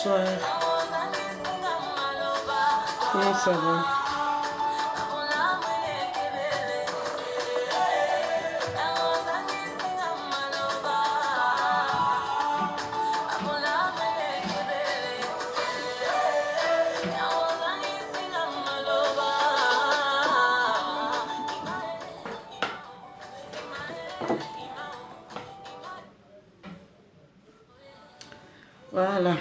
bonsoir. Comment ça va? Voilà.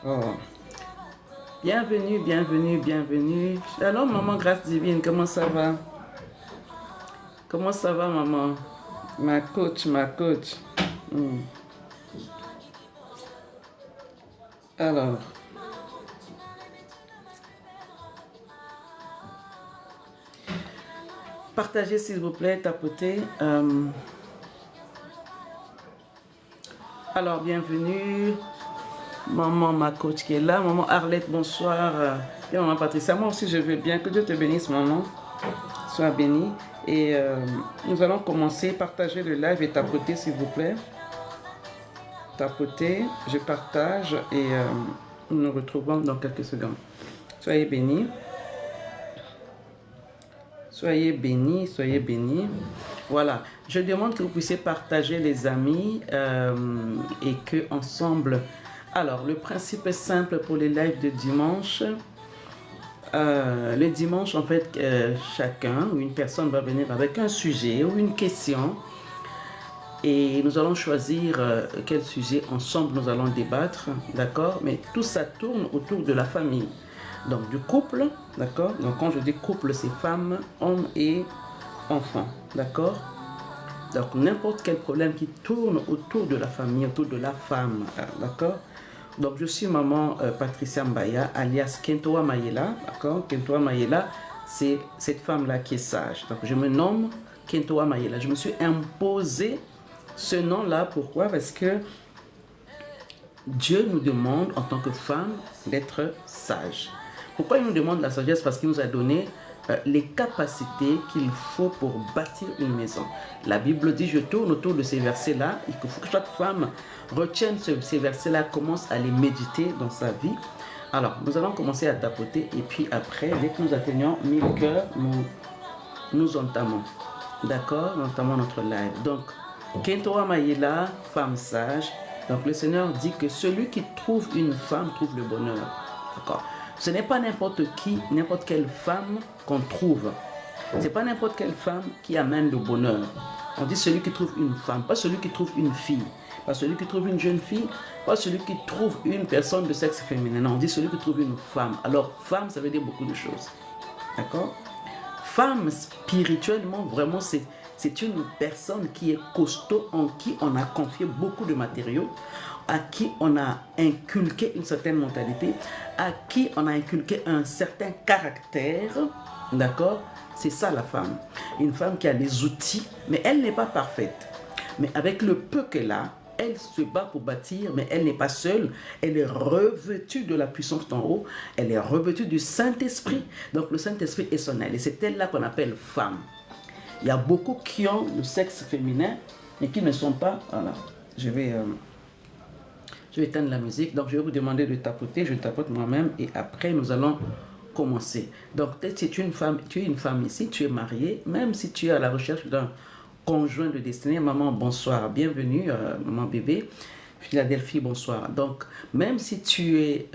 Oh. Bienvenue, bienvenue, bienvenue. Shalom, maman Grâce Divine, comment ça va? Comment ça va, maman? Ma coach, ma coach. Alors. Partagez s'il vous plaît, tapotez. Alors, bienvenue. Maman, ma coach qui est là. Maman Arlette, bonsoir. Et maman Patricia, moi aussi je veux bien. Que Dieu te bénisse, maman. Sois bénie. Et nous allons commencer. Partagez le live et tapotez s'il vous plaît. Tapotez, je partage et nous nous retrouvons dans quelques secondes. Soyez bénis. Soyez bénis, soyez bénis. Voilà, je demande que vous puissiez partager les amis et que ensemble. Alors, le principe est simple pour les lives de dimanche. Le dimanche, en fait, chacun ou une personne va venir avec un sujet ou une question. Et nous allons choisir quel sujet ensemble nous allons débattre, d'accord? Mais tout ça tourne autour de la famille. Donc du couple, d'accord? Donc quand je dis couple, c'est femme, homme et enfant, d'accord? Donc n'importe quel problème qui tourne autour de la famille, autour de la femme, d'accord? Donc je suis maman Patricia Mbaya, alias Kentoa Mayela, d'accord? Kentoa Mayela, c'est cette femme-là qui est sage. Donc je me nomme Kentoa Mayela. Je me suis imposé ce nom-là, pourquoi? Parce que Dieu nous demande en tant que femme d'être sage. Pourquoi il nous demande la sagesse? Parce qu'il nous a donné les capacités qu'il faut pour bâtir une maison. La Bible dit, je tourne autour de ces versets-là, il faut que chaque femme retienne ces versets-là, commence à les méditer dans sa vie. Alors, nous allons commencer à tapoter et puis après, dès que nous atteignons 1000 cœurs, nous entamons. D'accord? Nous entamons notre live. Donc, Kentoa Mayela, femme sage. Donc, le Seigneur dit que celui qui trouve une femme trouve le bonheur. D'accord? Ce n'est pas n'importe qui, n'importe quelle femme qu'on trouve. Ce n'est pas n'importe quelle femme qui amène le bonheur. On dit celui qui trouve une femme, pas celui qui trouve une fille. Pas celui qui trouve une jeune fille, pas celui qui trouve une personne de sexe féminin. Non, on dit celui qui trouve une femme. Alors, femme, ça veut dire beaucoup de choses. D'accord? Femme, spirituellement, vraiment, c'est une personne qui est costaud, en qui on a confié beaucoup de matériaux, à qui on a inculqué une certaine mentalité, à qui on a inculqué un certain caractère, d'accord? C'est ça la femme. Une femme qui a des outils, mais elle n'est pas parfaite. Mais avec le peu qu'elle a, elle se bat pour bâtir, mais elle n'est pas seule. Elle est revêtue de la puissance d'en haut. Elle est revêtue du Saint-Esprit. Donc le Saint-Esprit est son aile. Et c'est elle-là qu'on appelle femme. Il y a beaucoup qui ont le sexe féminin, mais qui ne sont pas... Voilà, je vais éteindre la musique. Donc je vais vous demander de tapoter. Je tapote moi-même et après nous allons commencer. Donc peut-être si tu es une femme ici, tu es mariée, même si tu es à la recherche d'un conjoint de destinée, maman, bonsoir, bienvenue, maman bébé, Philadelphie, bonsoir. Donc, même si tu es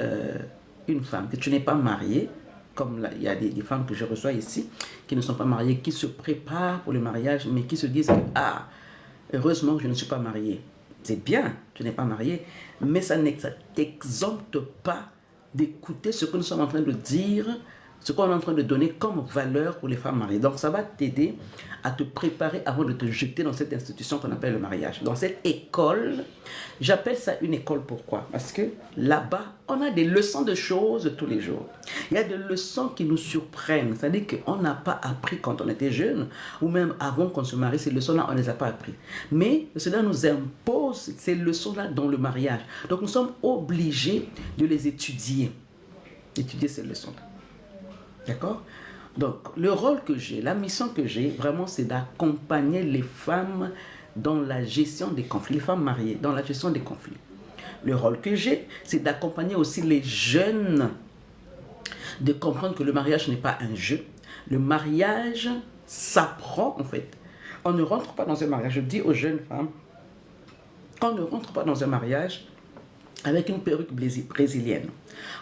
une femme, que tu n'es pas mariée, comme là, il y a des femmes que je reçois ici, qui ne sont pas mariées, qui se préparent pour le mariage, mais qui se disent que, ah, heureusement que je ne suis pas mariée. C'est bien, tu n'es pas mariée, mais ça ne t'exempte pas d'écouter ce que nous sommes en train de dire, ce qu'on est en train de donner comme valeur pour les femmes mariées. Donc ça va t'aider à te préparer avant de te jeter dans cette institution qu'on appelle le mariage. Dans cette école, j'appelle ça une école, pourquoi? Parce que là-bas, on a des leçons de choses tous les jours. Il y a des leçons qui nous surprennent. C'est-à-dire qu'on n'a pas appris quand on était jeune, ou même avant qu'on se marie, ces leçons-là, on ne les a pas appris. Mais cela nous impose ces leçons-là dans le mariage. Donc nous sommes obligés de les étudier. Étudier ces leçons-là. D'accord? Donc, le rôle que j'ai, la mission que j'ai, vraiment, c'est d'accompagner les femmes dans la gestion des conflits, les femmes mariées, dans la gestion des conflits. Le rôle que j'ai, c'est d'accompagner aussi les jeunes, de comprendre que le mariage n'est pas un jeu. Le mariage s'apprend, en fait. On ne rentre pas dans un mariage. Je dis aux jeunes femmes, on ne rentre pas dans un mariage avec une perruque brésilienne.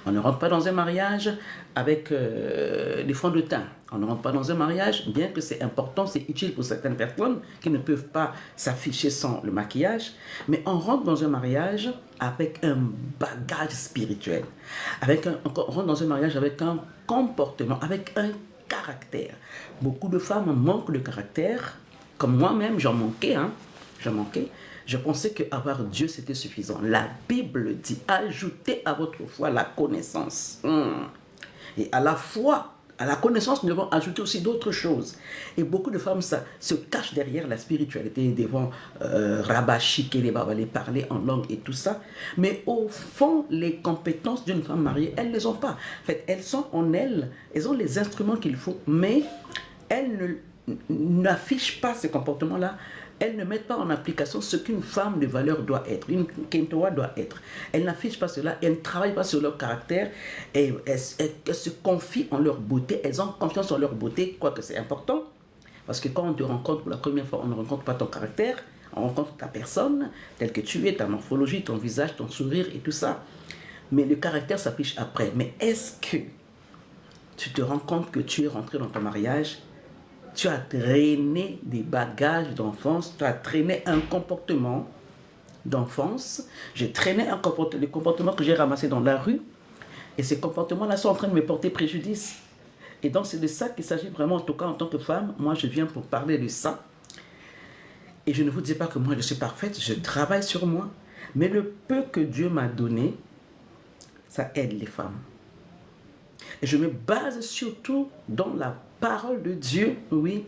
On ne rentre pas dans un mariage avec des fonds de teint. On ne rentre pas dans un mariage, bien que c'est important, c'est utile pour certaines personnes qui ne peuvent pas s'afficher sans le maquillage, mais on rentre dans un mariage avec un bagage spirituel. On rentre dans un mariage avec un comportement, avec un caractère. Beaucoup de femmes manquent de caractère, comme moi-même, j'en manquais, j'en manquais. Je pensais qu'avoir Dieu, c'était suffisant. La Bible dit, ajoutez à votre foi la connaissance. Et à la foi, à la connaissance, nous devons ajouter aussi d'autres choses. Et beaucoup de femmes se cachent derrière la spiritualité, devant rabâcher, les parler en langue et tout ça. Mais au fond, les compétences d'une femme mariée, elles ne les ont pas. En fait, elles sont en elles, elles ont les instruments qu'il faut, mais elles n'affichent pas ces comportements-là. Elles ne mettent pas en application ce qu'une femme de valeur doit être, une Kentoa doit être. Elles n'affichent pas cela, elles ne travaillent pas sur leur caractère, et elles se confient en leur beauté, elles ont confiance en leur beauté, quoique c'est important, parce que quand on te rencontre pour la première fois, on ne rencontre pas ton caractère, on rencontre ta personne, telle que tu es, ta morphologie, ton visage, ton sourire et tout ça. Mais le caractère s'affiche après. Mais est-ce que tu te rends compte que tu es rentré dans ton mariage, tu as traîné des bagages d'enfance, tu as traîné un comportement d'enfance. J'ai traîné des comportements que j'ai ramassés dans la rue. Et ces comportements-là sont en train de me porter préjudice. Et donc c'est de ça qu'il s'agit vraiment, en tout cas en tant que femme. Moi, je viens pour parler de ça. Et je ne vous dis pas que moi, je suis parfaite. Je travaille sur moi. Mais le peu que Dieu m'a donné, ça aide les femmes. Et je me base surtout dans la parole de Dieu, oui.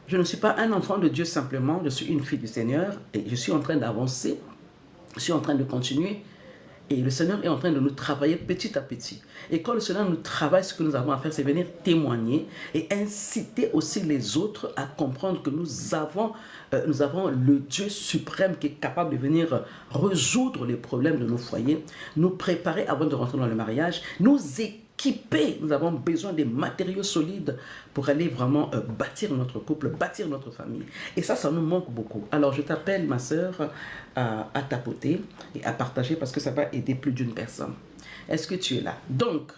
Je ne suis pas un enfant de Dieu simplement, je suis une fille du Seigneur et je suis en train d'avancer, je suis en train de continuer et le Seigneur est en train de nous travailler petit à petit. Et quand le Seigneur nous travaille, ce que nous avons à faire, c'est venir témoigner et inciter aussi les autres à comprendre que nous avons le Dieu suprême qui est capable de venir résoudre les problèmes de nos foyers, nous préparer avant de rentrer dans le mariage, nous équiper. Nous avons besoin des matériaux solides pour aller vraiment bâtir notre couple, bâtir notre famille. Et ça nous manque beaucoup. Alors je t'appelle, ma sœur, à tapoter et à partager parce que ça va aider plus d'une personne. Est-ce que tu es là? Donc,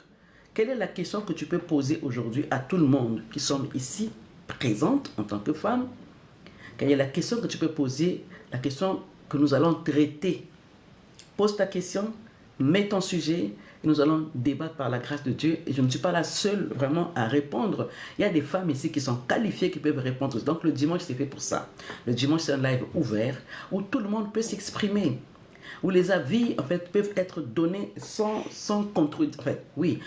quelle est la question que tu peux poser aujourd'hui à tout le monde qui sont ici, présentes en tant que femme? Quelle est la question que tu peux poser, la question que nous allons traiter? Pose ta question, mets ton sujet. Et nous allons débattre par la grâce de Dieu. Et je ne suis pas la seule vraiment à répondre. Il y a des femmes ici qui sont qualifiées, qui peuvent répondre. Donc le dimanche, c'est fait pour ça. Le dimanche, c'est un live ouvert où tout le monde peut s'exprimer. Où les avis, en fait, peuvent être donnés sans contredire. En fait, oui,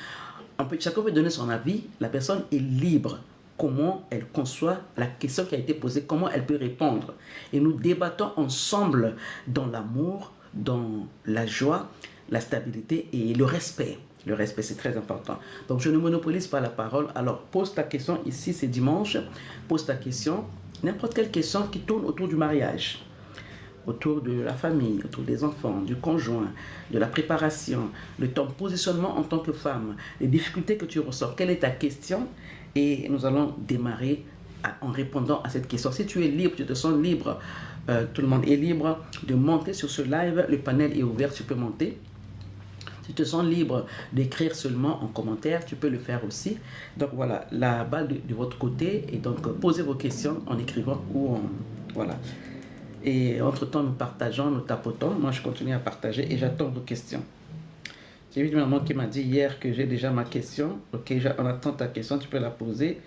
chacun peut donner son avis. La personne est libre. Comment elle conçoit la question qui a été posée, comment elle peut répondre. Et nous débattons ensemble dans l'amour, dans la joie, la stabilité et le respect. Le respect, c'est très important. Donc, je ne monopolise pas la parole. Alors, pose ta question. Ici, c'est dimanche. Pose ta question. N'importe quelle question qui tourne autour du mariage, autour de la famille, autour des enfants, du conjoint, de la préparation, de ton positionnement en tant que femme, les difficultés que tu ressens. Quelle est ta question? Et nous allons démarrer en répondant à cette question. Si tu es libre, tu te sens libre, tout le monde est libre de monter sur ce live. Le panel est ouvert, tu peux monter. Si tu te sens libre d'écrire seulement en commentaire, tu peux le faire aussi. Donc voilà, la balle de votre côté. Et donc, posez vos questions en écrivant ou en... Voilà. Et entre-temps, nous partageons, nous tapotons. Moi, je continue à partager et j'attends vos questions. J'ai vu une maman qui m'a dit hier que j'ai déjà ma question. Ok, on attend ta question, tu peux la poser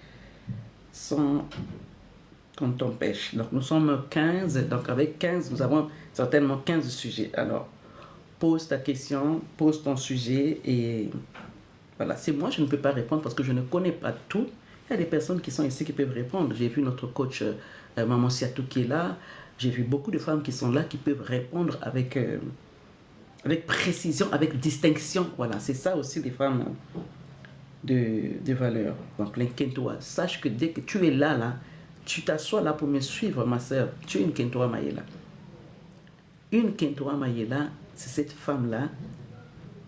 sans qu'on t'empêche. Donc, nous sommes 15. Donc, avec 15, nous avons certainement 15 sujets. Alors, pose ta question, pose ton sujet et voilà. C'est moi, je ne peux pas répondre parce que je ne connais pas tout. Il y a des personnes qui sont ici qui peuvent répondre. J'ai vu notre coach Maman Siatou qui est là. J'ai vu beaucoup de femmes qui sont là qui peuvent répondre avec précision, avec distinction. Voilà, c'est ça aussi les femmes de valeurs. Donc, les Kentoa, sache que dès que tu es là, tu t'assois là pour me suivre, ma soeur. Tu es une Kentoa Mayela. Une Kentoa Mayela, c'est cette femme-là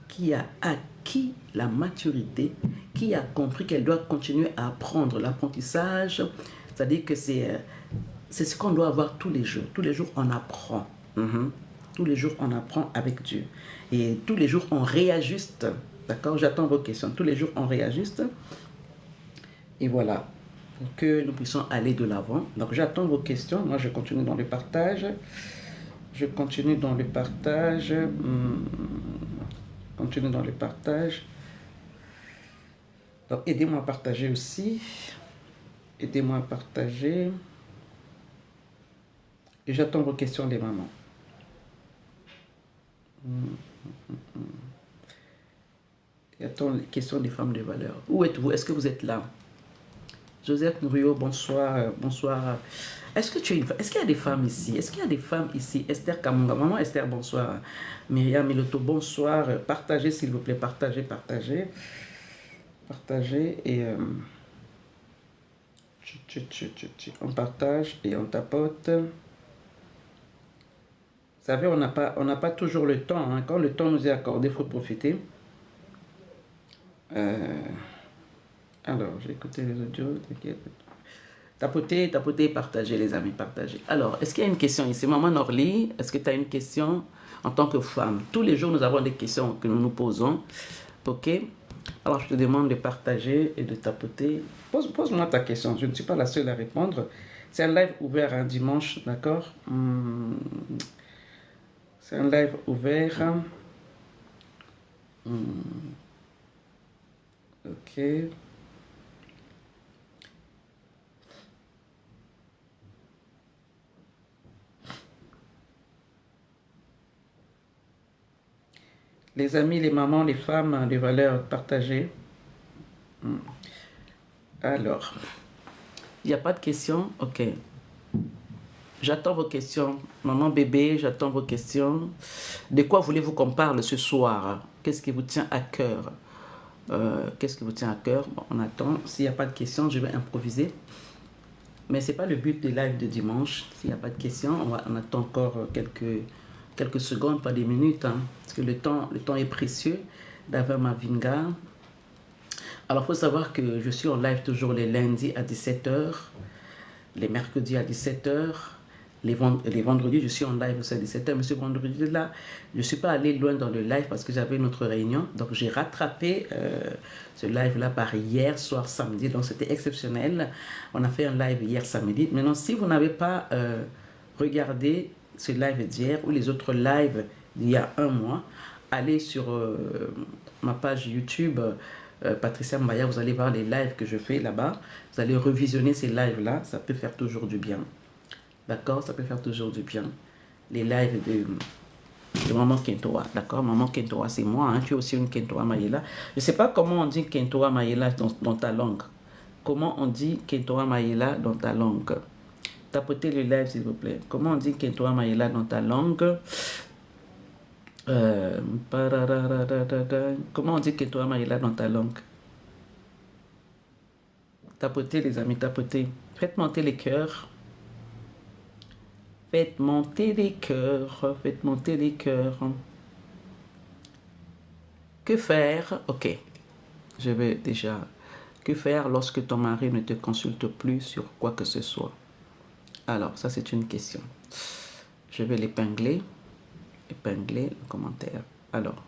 qui a acquis la maturité, qui a compris qu'elle doit continuer à apprendre l'apprentissage. C'est-à-dire que c'est ce qu'on doit avoir tous les jours. Tous les jours, on apprend. Tous les jours, on apprend avec Dieu. Et tous les jours, on réajuste. D'accord? J'attends vos questions. Tous les jours, on réajuste. Et voilà. Pour que nous puissions aller de l'avant. Donc, j'attends vos questions. Moi, je continue dans le partage. Je continue dans le partage. Continue dans le partage. Donc, aidez-moi à partager aussi. Aidez-moi à partager. Et j'attends vos questions, les mamans. J'attends les questions des femmes de valeur. Où êtes-vous? Est-ce que vous êtes là? Joseph Nouriot, bonsoir. Bonsoir. Est-ce qu'il y a des femmes ici? Est-ce qu'il y a des femmes ici? Esther Kamunga. Maman Esther, bonsoir. Myriam Miloto, bonsoir. Partagez, s'il vous plaît. Partagez. Partagez et... on partage et on tapote. Vous savez, on n'a pas toujours le temps. Hein. Quand le temps nous est accordé, il faut profiter. Alors, j'ai écouté les audios. Tapotez, partagez, les amis, partagez. Alors, est-ce qu'il y a une question ici? Maman Norly, est-ce que tu as une question en tant que femme? Tous les jours, nous avons des questions que nous nous posons. Ok? Alors, je te demande de partager et de tapoter. Pose-moi ta question. Je ne suis pas la seule à répondre. C'est un live ouvert un dimanche, d'accord? C'est un live ouvert. Ok. Les amis, les mamans, les femmes, les valeurs partagées. Alors, il n'y a pas de questions? Ok. J'attends vos questions. Maman, bébé, j'attends vos questions. De quoi voulez-vous qu'on parle ce soir? Qu'est-ce qui vous tient à cœur? Qu'est-ce qui vous tient à cœur? Bon, on attend. S'il n'y a pas de questions, je vais improviser. Mais ce n'est pas le but des lives de dimanche. S'il n'y a pas de questions, on attend encore quelques secondes, pas des minutes. Hein, parce que le temps est précieux. D'Ava Mavinga. Alors, il faut savoir que je suis en live toujours les lundis à 17h, les mercredis à 17h, les vendredis, je suis en live aussi à 17h. Mais ce vendredi-là, je ne suis pas allé loin dans le live parce que j'avais une autre réunion. Donc, j'ai rattrapé ce live-là par hier soir, samedi. Donc, c'était exceptionnel. On a fait un live hier samedi. Maintenant, si vous n'avez pas regardé ce live d'hier ou les autres lives d'il y a un mois, allez sur ma page YouTube Patricia Mbaya, vous allez voir les lives que je fais là-bas. Vous allez revisionner ces lives-là, ça peut faire toujours du bien. D'accord? Ça peut faire toujours du bien. Les lives de Maman Kentoa, d'accord? Maman Kentoa, c'est moi, hein? Tu es aussi une Kentoa Mayela. Je ne sais pas comment on dit Kentoa Mayela dans ta langue. Comment on dit Kentoa Mayela dans ta langue? Tapotez le live, s'il vous plaît. Comment on dit Kentoa Mayela dans ta langue? Comment on dit Kentoa Mayela dans ta langue? Tapotez, les amis, tapotez. Faites monter les cœurs. Faites monter les cœurs. Faites monter les cœurs. Que faire? Ok. Je vais déjà. Que faire lorsque ton mari ne te consulte plus sur quoi que ce soit? Alors, ça c'est une question. Je vais l'épingler. Épingler le commentaire. Alors.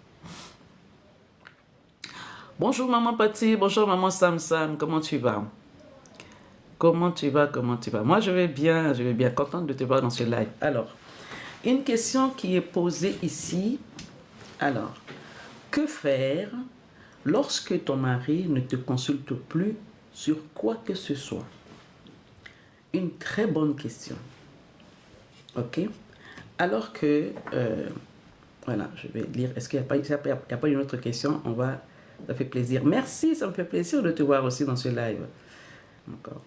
Bonjour maman Pati, bonjour maman Sam Sam, comment tu vas? Comment tu vas? Moi je vais bien, contente de te voir dans ce live. Alors, une question qui est posée ici. Alors, que faire lorsque ton mari ne te consulte plus sur quoi que ce soit? Une très bonne question. Ok? Alors que, voilà, je vais lire. Est-ce qu'il n'y a pas une autre question? Ça fait plaisir. Merci, ça me fait plaisir de te voir aussi dans ce live. D'accord.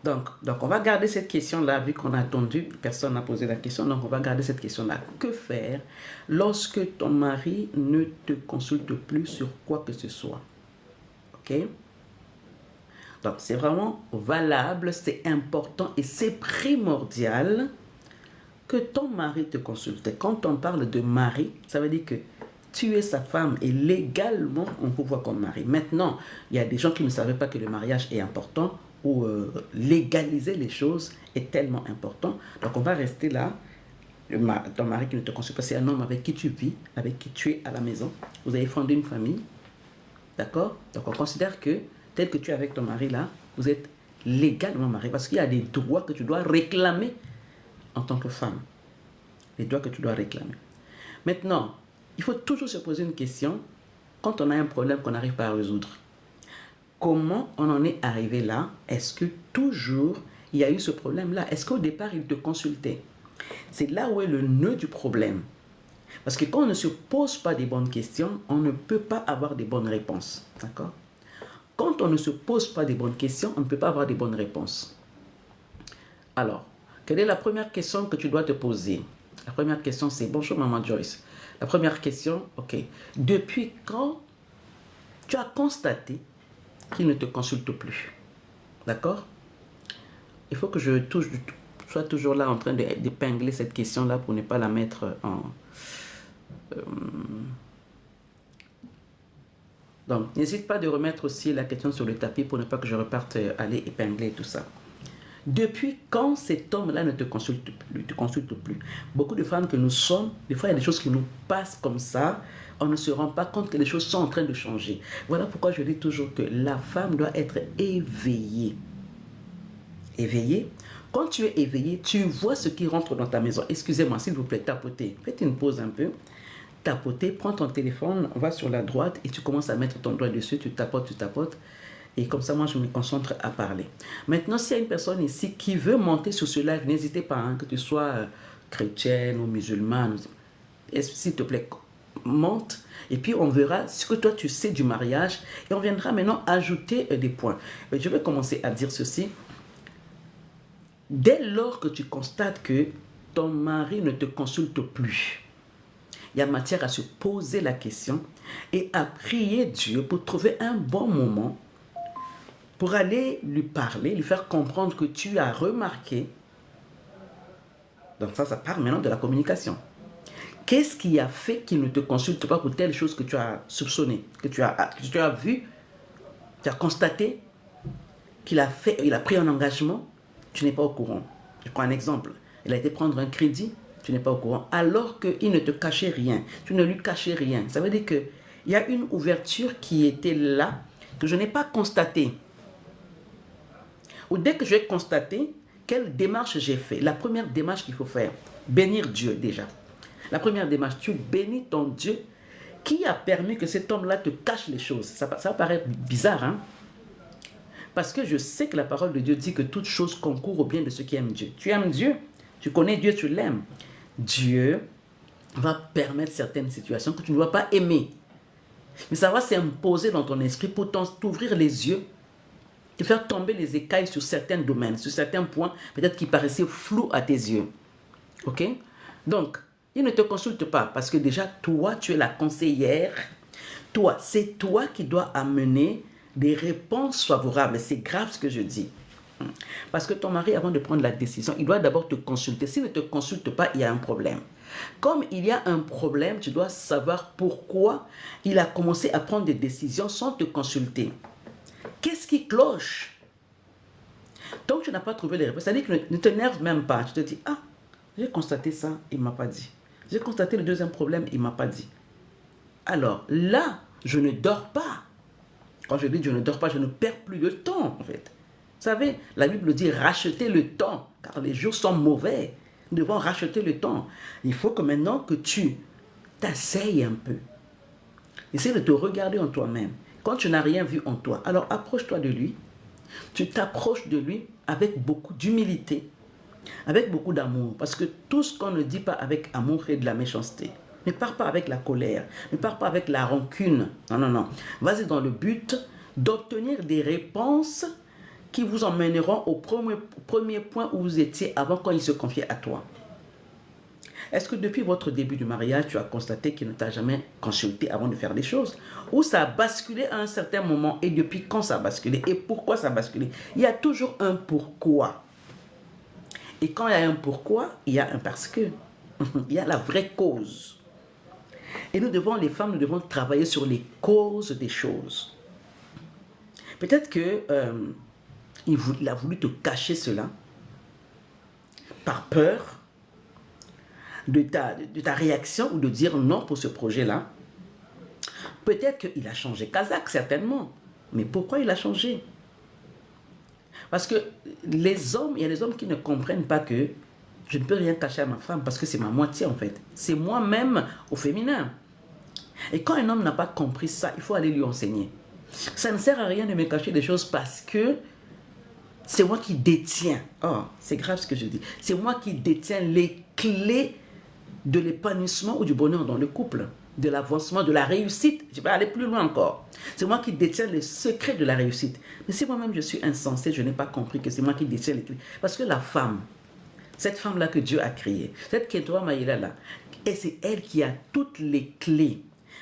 Donc, on va garder cette question-là, vu qu'on a attendu, personne n'a posé la question, donc on va garder cette question-là. Que faire lorsque ton mari ne te consulte plus sur quoi que ce soit? Ok? Donc, c'est vraiment valable, c'est important et c'est primordial que ton mari te consulte. Quand on parle de mari, ça veut dire que tu es sa femme et légalement, on peut voir comme mari. Maintenant, il y a des gens qui ne savaient pas que le mariage est important ou légaliser les choses est tellement important. Donc, on va rester là. Ton mari qui ne te consulte pas, c'est un homme avec qui tu vis, avec qui tu es à la maison. Vous avez fondé une famille. D'accord? Donc, on considère que, tel que tu es avec ton mari là, vous êtes légalement marié parce qu'il y a des droits que tu dois réclamer en tant que femme. Les droits que tu dois réclamer. Maintenant, il faut toujours se poser une question quand on a un problème qu'on n'arrive pas à résoudre. Comment on en est arrivé là? Est-ce que toujours il y a eu ce problème-là? Est-ce qu'au départ, il te consultait? C'est là où est le nœud du problème. Parce que quand on ne se pose pas des bonnes questions, on ne peut pas avoir des bonnes réponses. D'accord? Quand on ne se pose pas des bonnes questions, on ne peut pas avoir des bonnes réponses. Alors, quelle est la première question que tu dois te poser? La première question, c'est « Bonjour, Maman Joyce. » La première question, ok. Depuis quand tu as constaté qu'il ne te consulte plus? D'accord? Il faut que je sois toujours là en train d'épingler cette question-là pour ne pas la mettre en... Donc, n'hésite pas de remettre aussi la question sur le tapis pour ne pas que je reparte aller épingler tout ça. Depuis quand cet homme-là ne te consulte plus? Beaucoup de femmes que nous sommes, des fois il y a des choses qui nous passent comme ça, on ne se rend pas compte que les choses sont en train de changer. Voilà pourquoi je dis toujours que la femme doit être éveillée. Éveillée. Quand tu es éveillé, tu vois ce qui rentre dans ta maison. Excusez-moi, s'il vous plaît, tapotez. Faites une pause un peu. Tapotez, prends ton téléphone, va sur la droite et tu commences à mettre ton doigt dessus, tu tapotes. Et comme ça, moi, je me concentre à parler. Maintenant, s'il y a une personne ici qui veut monter sur ce live, n'hésitez pas, hein, que tu sois chrétienne ou musulmane. S'il te plaît, monte. Et puis, on verra ce que toi, tu sais du mariage. Et on viendra maintenant ajouter des points. Je vais commencer à dire ceci. Dès lors que tu constates que ton mari ne te consulte plus, il y a matière à se poser la question et à prier Dieu pour trouver un bon moment pour aller lui parler, lui faire comprendre que tu as remarqué. Donc ça part maintenant de la communication. Qu'est-ce qui a fait qu'il ne te consulte pas pour telle chose que tu as soupçonné, que tu as vu, tu as constaté qu'il a fait, il a pris un engagement, tu n'es pas au courant. Je prends un exemple. Il a été prendre un crédit, tu n'es pas au courant, alors qu'il ne te cachait rien. Tu ne lui cachais rien. Ça veut dire qu'il y a une ouverture qui était là, que je n'ai pas constatée. Ou dès que j'ai constaté, quelle démarche j'ai fait? La première démarche qu'il faut faire, bénir Dieu déjà. La première démarche, tu bénis ton Dieu qui a permis que cet homme-là te cache les choses. Ça paraît bizarre, hein? Parce que je sais que la parole de Dieu dit que toute chose concourt au bien de ceux qui aiment Dieu. Tu aimes Dieu, tu connais Dieu, tu l'aimes. Dieu va permettre certaines situations que tu ne dois pas aimer. Mais ça va s'imposer dans ton esprit pour t'ouvrir les yeux, te faire tomber les écailles sur certains domaines, sur certains points, peut-être qui paraissaient flous à tes yeux. Ok? Donc, il ne te consulte pas parce que déjà, toi, tu es la conseillère. Toi, c'est toi qui dois amener des réponses favorables. C'est grave ce que je dis. Parce que ton mari, avant de prendre la décision, il doit d'abord te consulter. S'il ne te consulte pas, il y a un problème. Comme il y a un problème, tu dois savoir pourquoi il a commencé à prendre des décisions sans te consulter. Qu'est-ce qui cloche? Tant que tu n'as pas trouvé les réponses, c'est-à-dire que ne t'énerve même pas. Tu te dis, ah, j'ai constaté ça, il ne m'a pas dit. J'ai constaté le deuxième problème, il ne m'a pas dit. Alors là, je ne dors pas. Quand je dis je ne dors pas, je ne perds plus de temps en fait. Vous savez, la Bible dit racheter le temps, car les jours sont mauvais. Nous devons racheter le temps. Il faut que maintenant que tu t'asseyes un peu. Essaye de te regarder en toi-même. Quand tu n'as rien vu en toi, alors approche-toi de lui. Tu t'approches de lui avec beaucoup d'humilité, avec beaucoup d'amour. Parce que tout ce qu'on ne dit pas avec amour est de la méchanceté. Ne pars pas avec la colère, ne pars pas avec la rancune. Non, non, non. Vas-y dans le but d'obtenir des réponses qui vous emmèneront au premier point où vous étiez avant quand il se confiait à toi. Est-ce que depuis votre début du mariage, tu as constaté qu'il ne t'a jamais consulté avant de faire des choses? Ou ça a basculé à un certain moment et depuis quand ça a basculé? Et pourquoi ça a basculé? Il y a toujours un pourquoi. Et quand il y a un pourquoi, il y a un parce que. Il y a la vraie cause. Et nous devons, les femmes, nous devons travailler sur les causes des choses. Peut-être que il a voulu te cacher cela par peur de ta réaction ou de dire non pour ce projet-là. Peut-être qu'il a changé Kazakh, certainement. Mais pourquoi il a changé? Parce que les hommes, il y a des hommes qui ne comprennent pas que je ne peux rien cacher à ma femme parce que c'est ma moitié en fait. C'est moi-même au féminin. Et quand un homme n'a pas compris ça, il faut aller lui enseigner. Ça ne sert à rien de me cacher des choses parce que c'est moi qui détiens. Oh, c'est grave ce que je dis. C'est moi qui détiens les clés de l'épanouissement ou du bonheur dans le couple, de l'avancement, de la réussite. Je vais aller plus loin encore. C'est moi qui détiens les secrets de la réussite. Mais si moi-même je suis insensé, je n'ai pas compris que c'est moi qui détiens les clés. Parce que la femme, cette femme-là que Dieu a créée, cette Ketouwa Maïla-là, et c'est elle qui a toutes les clés.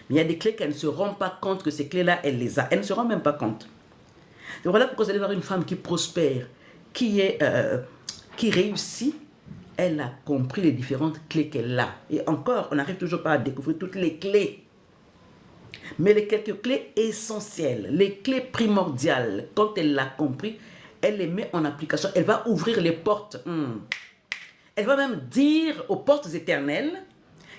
Mais il y a des clés qu'elle ne se rend pas compte que ces clés-là, elle les a. Elle ne se rend même pas compte. Et voilà pourquoi vous allez voir une femme qui prospère, qui réussit. Elle a compris les différentes clés qu'elle a. Et encore, on n'arrive toujours pas à découvrir toutes les clés. Mais les quelques clés essentielles, les clés primordiales, quand elle l'a compris, elle les met en application. Elle va ouvrir les portes. Elle va même dire aux portes éternelles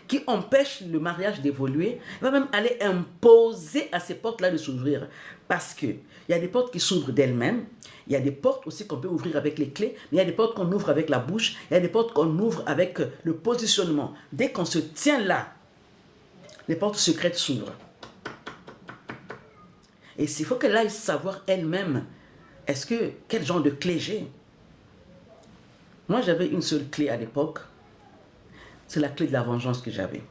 qui empêchent le mariage d'évoluer. Elle va même aller imposer à ces portes-là de s'ouvrir. Parce qu'il y a des portes qui s'ouvrent d'elles-mêmes. Il y a des portes aussi qu'on peut ouvrir avec les clés. Mais il y a des portes qu'on ouvre avec la bouche. Il y a des portes qu'on ouvre avec le positionnement. Dès qu'on se tient là, les portes secrètes s'ouvrent. Et il faut qu'elle aille savoir elle-même, quel genre de clé j'ai. Moi, j'avais une seule clé à l'époque. C'est la clé de la vengeance que j'avais.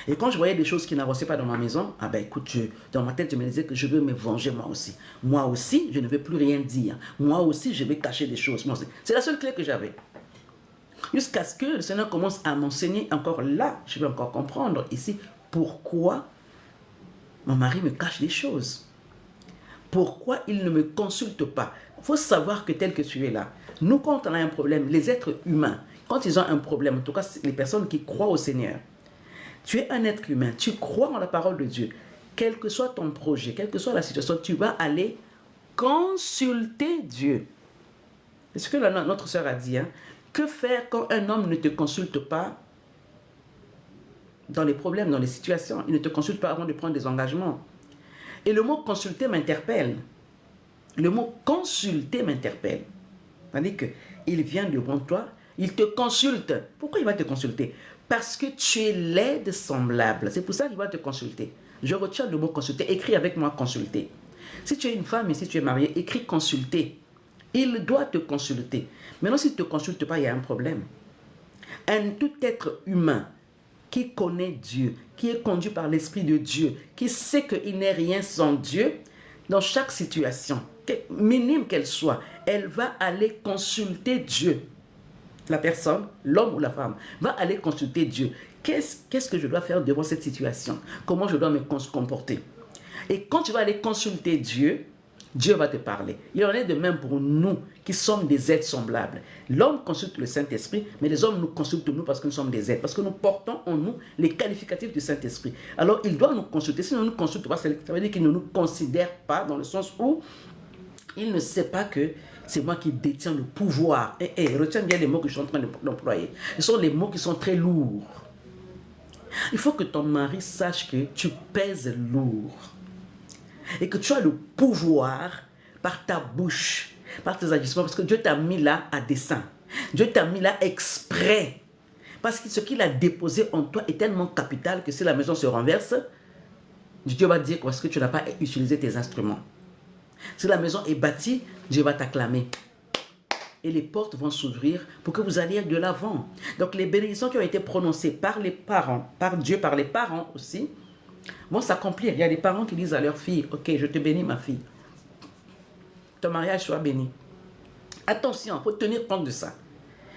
Et quand je voyais des choses qui n'avançaient pas dans ma maison, ah ben écoute, dans ma tête, je me disais que je veux me venger moi aussi. Moi aussi, je ne veux plus rien dire. Moi aussi, je vais cacher des choses. C'est la seule clé que j'avais. Jusqu'à ce que le Seigneur commence à m'enseigner encore là, je vais encore comprendre ici pourquoi mon mari me cache des choses. Pourquoi il ne me consulte pas. Il faut savoir que tel que tu es là, nous quand on a un problème, les êtres humains, quand ils ont un problème, en tout cas les personnes qui croient au Seigneur, tu es un être humain, tu crois en la parole de Dieu. Quel que soit ton projet, quelle que soit la situation, tu vas aller consulter Dieu. C'est ce que notre sœur a dit. Hein? Que faire quand un homme ne te consulte pas dans les problèmes, dans les situations? Il ne te consulte pas avant de prendre des engagements. Et le mot consulter m'interpelle. Le mot consulter m'interpelle. C'est-à-dire qu'il vient devant toi, il te consulte. Pourquoi il va te consulter? Parce que tu es l'aide semblable. C'est pour ça qu'il va te consulter. Je retiens le mot consulter. Écris avec moi consulter. Si tu es une femme et si tu es mariée, écris consulter. Il doit te consulter. Maintenant, s'il ne te consulte pas, il y a un problème. Tout être humain qui connaît Dieu, qui est conduit par l'Esprit de Dieu, qui sait qu'il n'est rien sans Dieu, dans chaque situation, minime qu'elle soit, elle va aller consulter Dieu. La personne, l'homme ou la femme, va aller consulter Dieu. Qu'est-ce que je dois faire devant cette situation? Comment je dois me comporter? Et quand tu vas aller consulter Dieu, Dieu va te parler. Il en est de même pour nous qui sommes des êtres semblables. L'homme consulte le Saint-Esprit, mais les hommes nous consultent nous parce que nous sommes des êtres, parce que nous portons en nous les qualificatifs du Saint-Esprit. Alors il doit nous consulter. Si nous ne nous consulte pas, ça veut dire qu'il ne nous considère pas dans le sens où il ne sait pas que c'est moi qui détiens le pouvoir. Retiens bien les mots que je suis en train d'employer. Ce sont les mots qui sont très lourds. Il faut que ton mari sache que tu pèses lourd. Et que tu as le pouvoir par ta bouche, par tes agissements, parce que Dieu t'a mis là à dessein. Dieu t'a mis là exprès. Parce que ce qu'il a déposé en toi est tellement capital que si la maison se renverse, Dieu va dire parce que tu n'as pas utilisé tes instruments. Si la maison est bâtie, Dieu va t'acclamer. Et les portes vont s'ouvrir pour que vous alliez de l'avant. Donc les bénédictions qui ont été prononcées par les parents, par Dieu, par les parents aussi, vont s'accomplir. Il y a des parents qui disent à leur fille, ok, je te bénis ma fille. Ton mariage soit béni. Attention, il faut tenir compte de ça.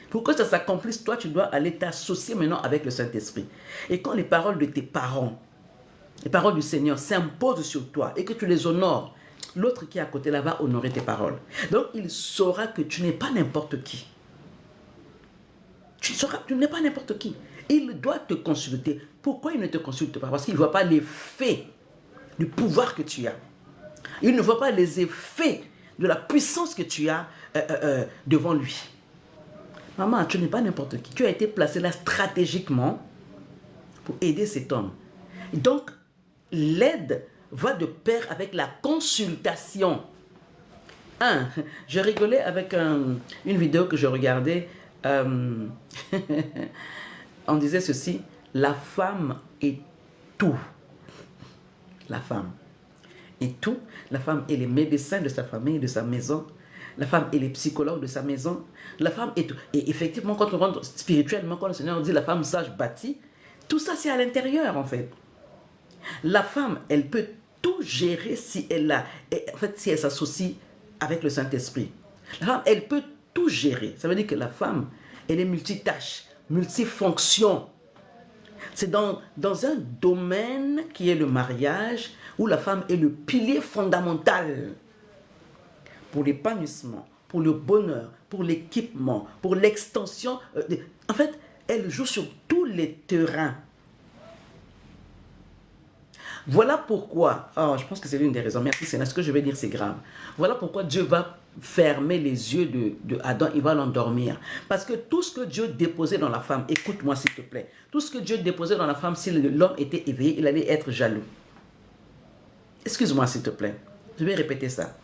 Pour que ça s'accomplisse, toi, tu dois aller t'associer maintenant avec le Saint-Esprit. Et quand les paroles de tes parents, les paroles du Seigneur s'imposent sur toi et que tu les honores, l'autre qui est à côté là va honorer tes paroles. Donc, il saura que tu n'es pas n'importe qui. Tu sauras que tu n'es pas n'importe qui. Il doit te consulter. Pourquoi il ne te consulte pas? Parce qu'il ne voit pas l'effet du pouvoir que tu as. Il ne voit pas les effets de la puissance que tu as devant lui. Maman, tu n'es pas n'importe qui. Tu as été placé là stratégiquement pour aider cet homme. Et donc, l'aide va de pair avec la consultation. Je rigolais avec une vidéo que je regardais. On disait ceci: la femme est tout. La femme est tout. La femme est les médecins de sa famille, de sa maison. La femme est les psychologues de sa maison. La femme est tout. Et effectivement, quand on rentre spirituellement, quand le Seigneur dit la femme sage bâtie, tout ça c'est à l'intérieur en fait. La femme, elle peut tout gérer si elle a, en fait, si elle s'associe avec le Saint-Esprit. La femme, elle peut tout gérer. Ça veut dire que la femme, elle est multitâche, multifonction. C'est dans un domaine qui est le mariage, où la femme est le pilier fondamental pour l'épanouissement, pour le bonheur, pour l'équipement, pour l'extension. En fait, elle joue sur tous les terrains. Voilà pourquoi, je pense que c'est l'une des raisons, merci Seigneur, ce que je vais dire c'est grave. Voilà pourquoi Dieu va fermer les yeux de Adam, il va l'endormir. Parce que tout ce que Dieu déposait dans la femme, écoute-moi s'il te plaît, tout ce que Dieu déposait dans la femme, si l'homme était éveillé, il allait être jaloux. Excuse-moi s'il te plaît, je vais répéter ça.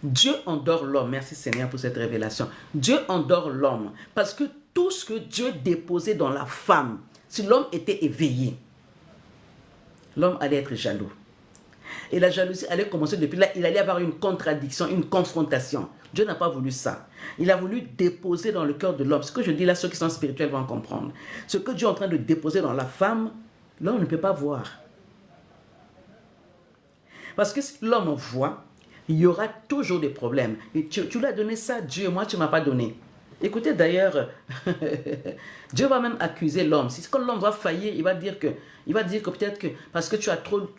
Dieu endort l'homme, merci Seigneur pour cette révélation. Dieu endort l'homme parce que tout ce que Dieu déposait dans la femme, si l'homme était éveillé, l'homme allait être jaloux. Et la jalousie allait commencer depuis là, il allait avoir une contradiction, une confrontation. Dieu n'a pas voulu ça. Il a voulu déposer dans le cœur de l'homme. Ce que je dis là, ceux qui sont spirituels vont comprendre. Ce que Dieu est en train de déposer dans la femme, l'homme ne peut pas voir. Parce que si l'homme voit, il y aura toujours des problèmes. Et tu lui as donné ça, Dieu, moi tu ne m'as pas donné. Écoutez d'ailleurs, Dieu va même accuser l'homme. Si quand l'homme va faillir, il va dire que peut-être que parce que tu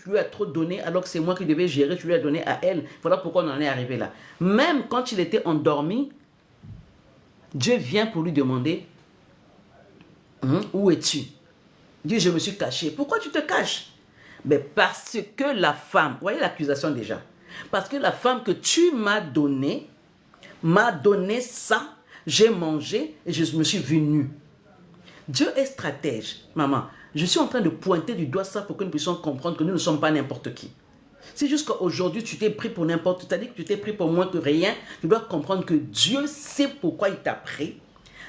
lui as trop donné, alors que c'est moi qui devais gérer, tu lui as donné à elle. Voilà pourquoi on en est arrivé là. Même quand il était endormi, Dieu vient pour lui demander, où es-tu? Il dit, je me suis caché. Pourquoi tu te caches? Mais parce que la femme, vous voyez l'accusation déjà, parce que la femme que tu m'as donné ça, j'ai mangé et je me suis vu nu. Dieu est stratège, maman. Je suis en train de pointer du doigt ça pour que nous puissions comprendre que nous ne sommes pas n'importe qui. Si jusqu'à aujourd'hui tu t'es pris pour n'importe qui, c'est-à-dire que tu t'es pris pour moins que rien, tu dois comprendre que Dieu sait pourquoi il t'a pris.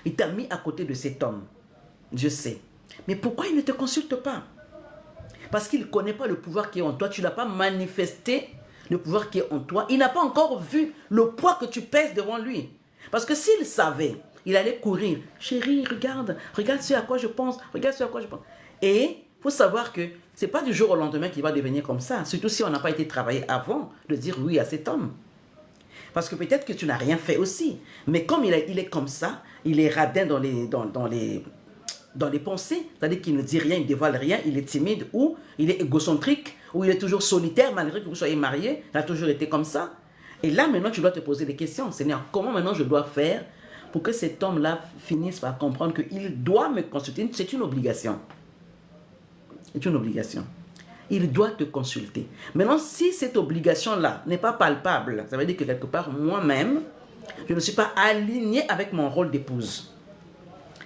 Il t'a mis à côté de cet homme. Dieu sait. Mais pourquoi il ne te consulte pas? Parce qu'il ne connaît pas le pouvoir qui est en toi. Tu n'as pas manifesté le pouvoir qui est en toi. Il n'a pas encore vu le poids que tu pèses devant lui. Parce que s'il savait, il allait courir. Chérie, regarde ce à quoi je pense. Regarde ce à quoi je pense. Et il faut savoir que ce n'est pas du jour au lendemain qu'il va devenir comme ça. Surtout si on n'a pas été travaillé avant de dire oui à cet homme. Parce que peut-être que tu n'as rien fait aussi. Mais comme il est comme ça, il est radin dans les pensées. C'est-à-dire qu'il ne dit rien, il ne dévoile rien, il est timide ou il est égocentrique ou il est toujours solitaire malgré que vous soyez mariés. Il a toujours été comme ça. Et là, maintenant, tu dois te poser des questions. Seigneur, comment maintenant je dois faire pour que cet homme-là finisse par comprendre qu'il doit me consulter? C'est une obligation. C'est une obligation. Il doit te consulter. Maintenant, si cette obligation-là n'est pas palpable, ça veut dire que quelque part, moi-même, je ne suis pas aligné avec mon rôle d'épouse.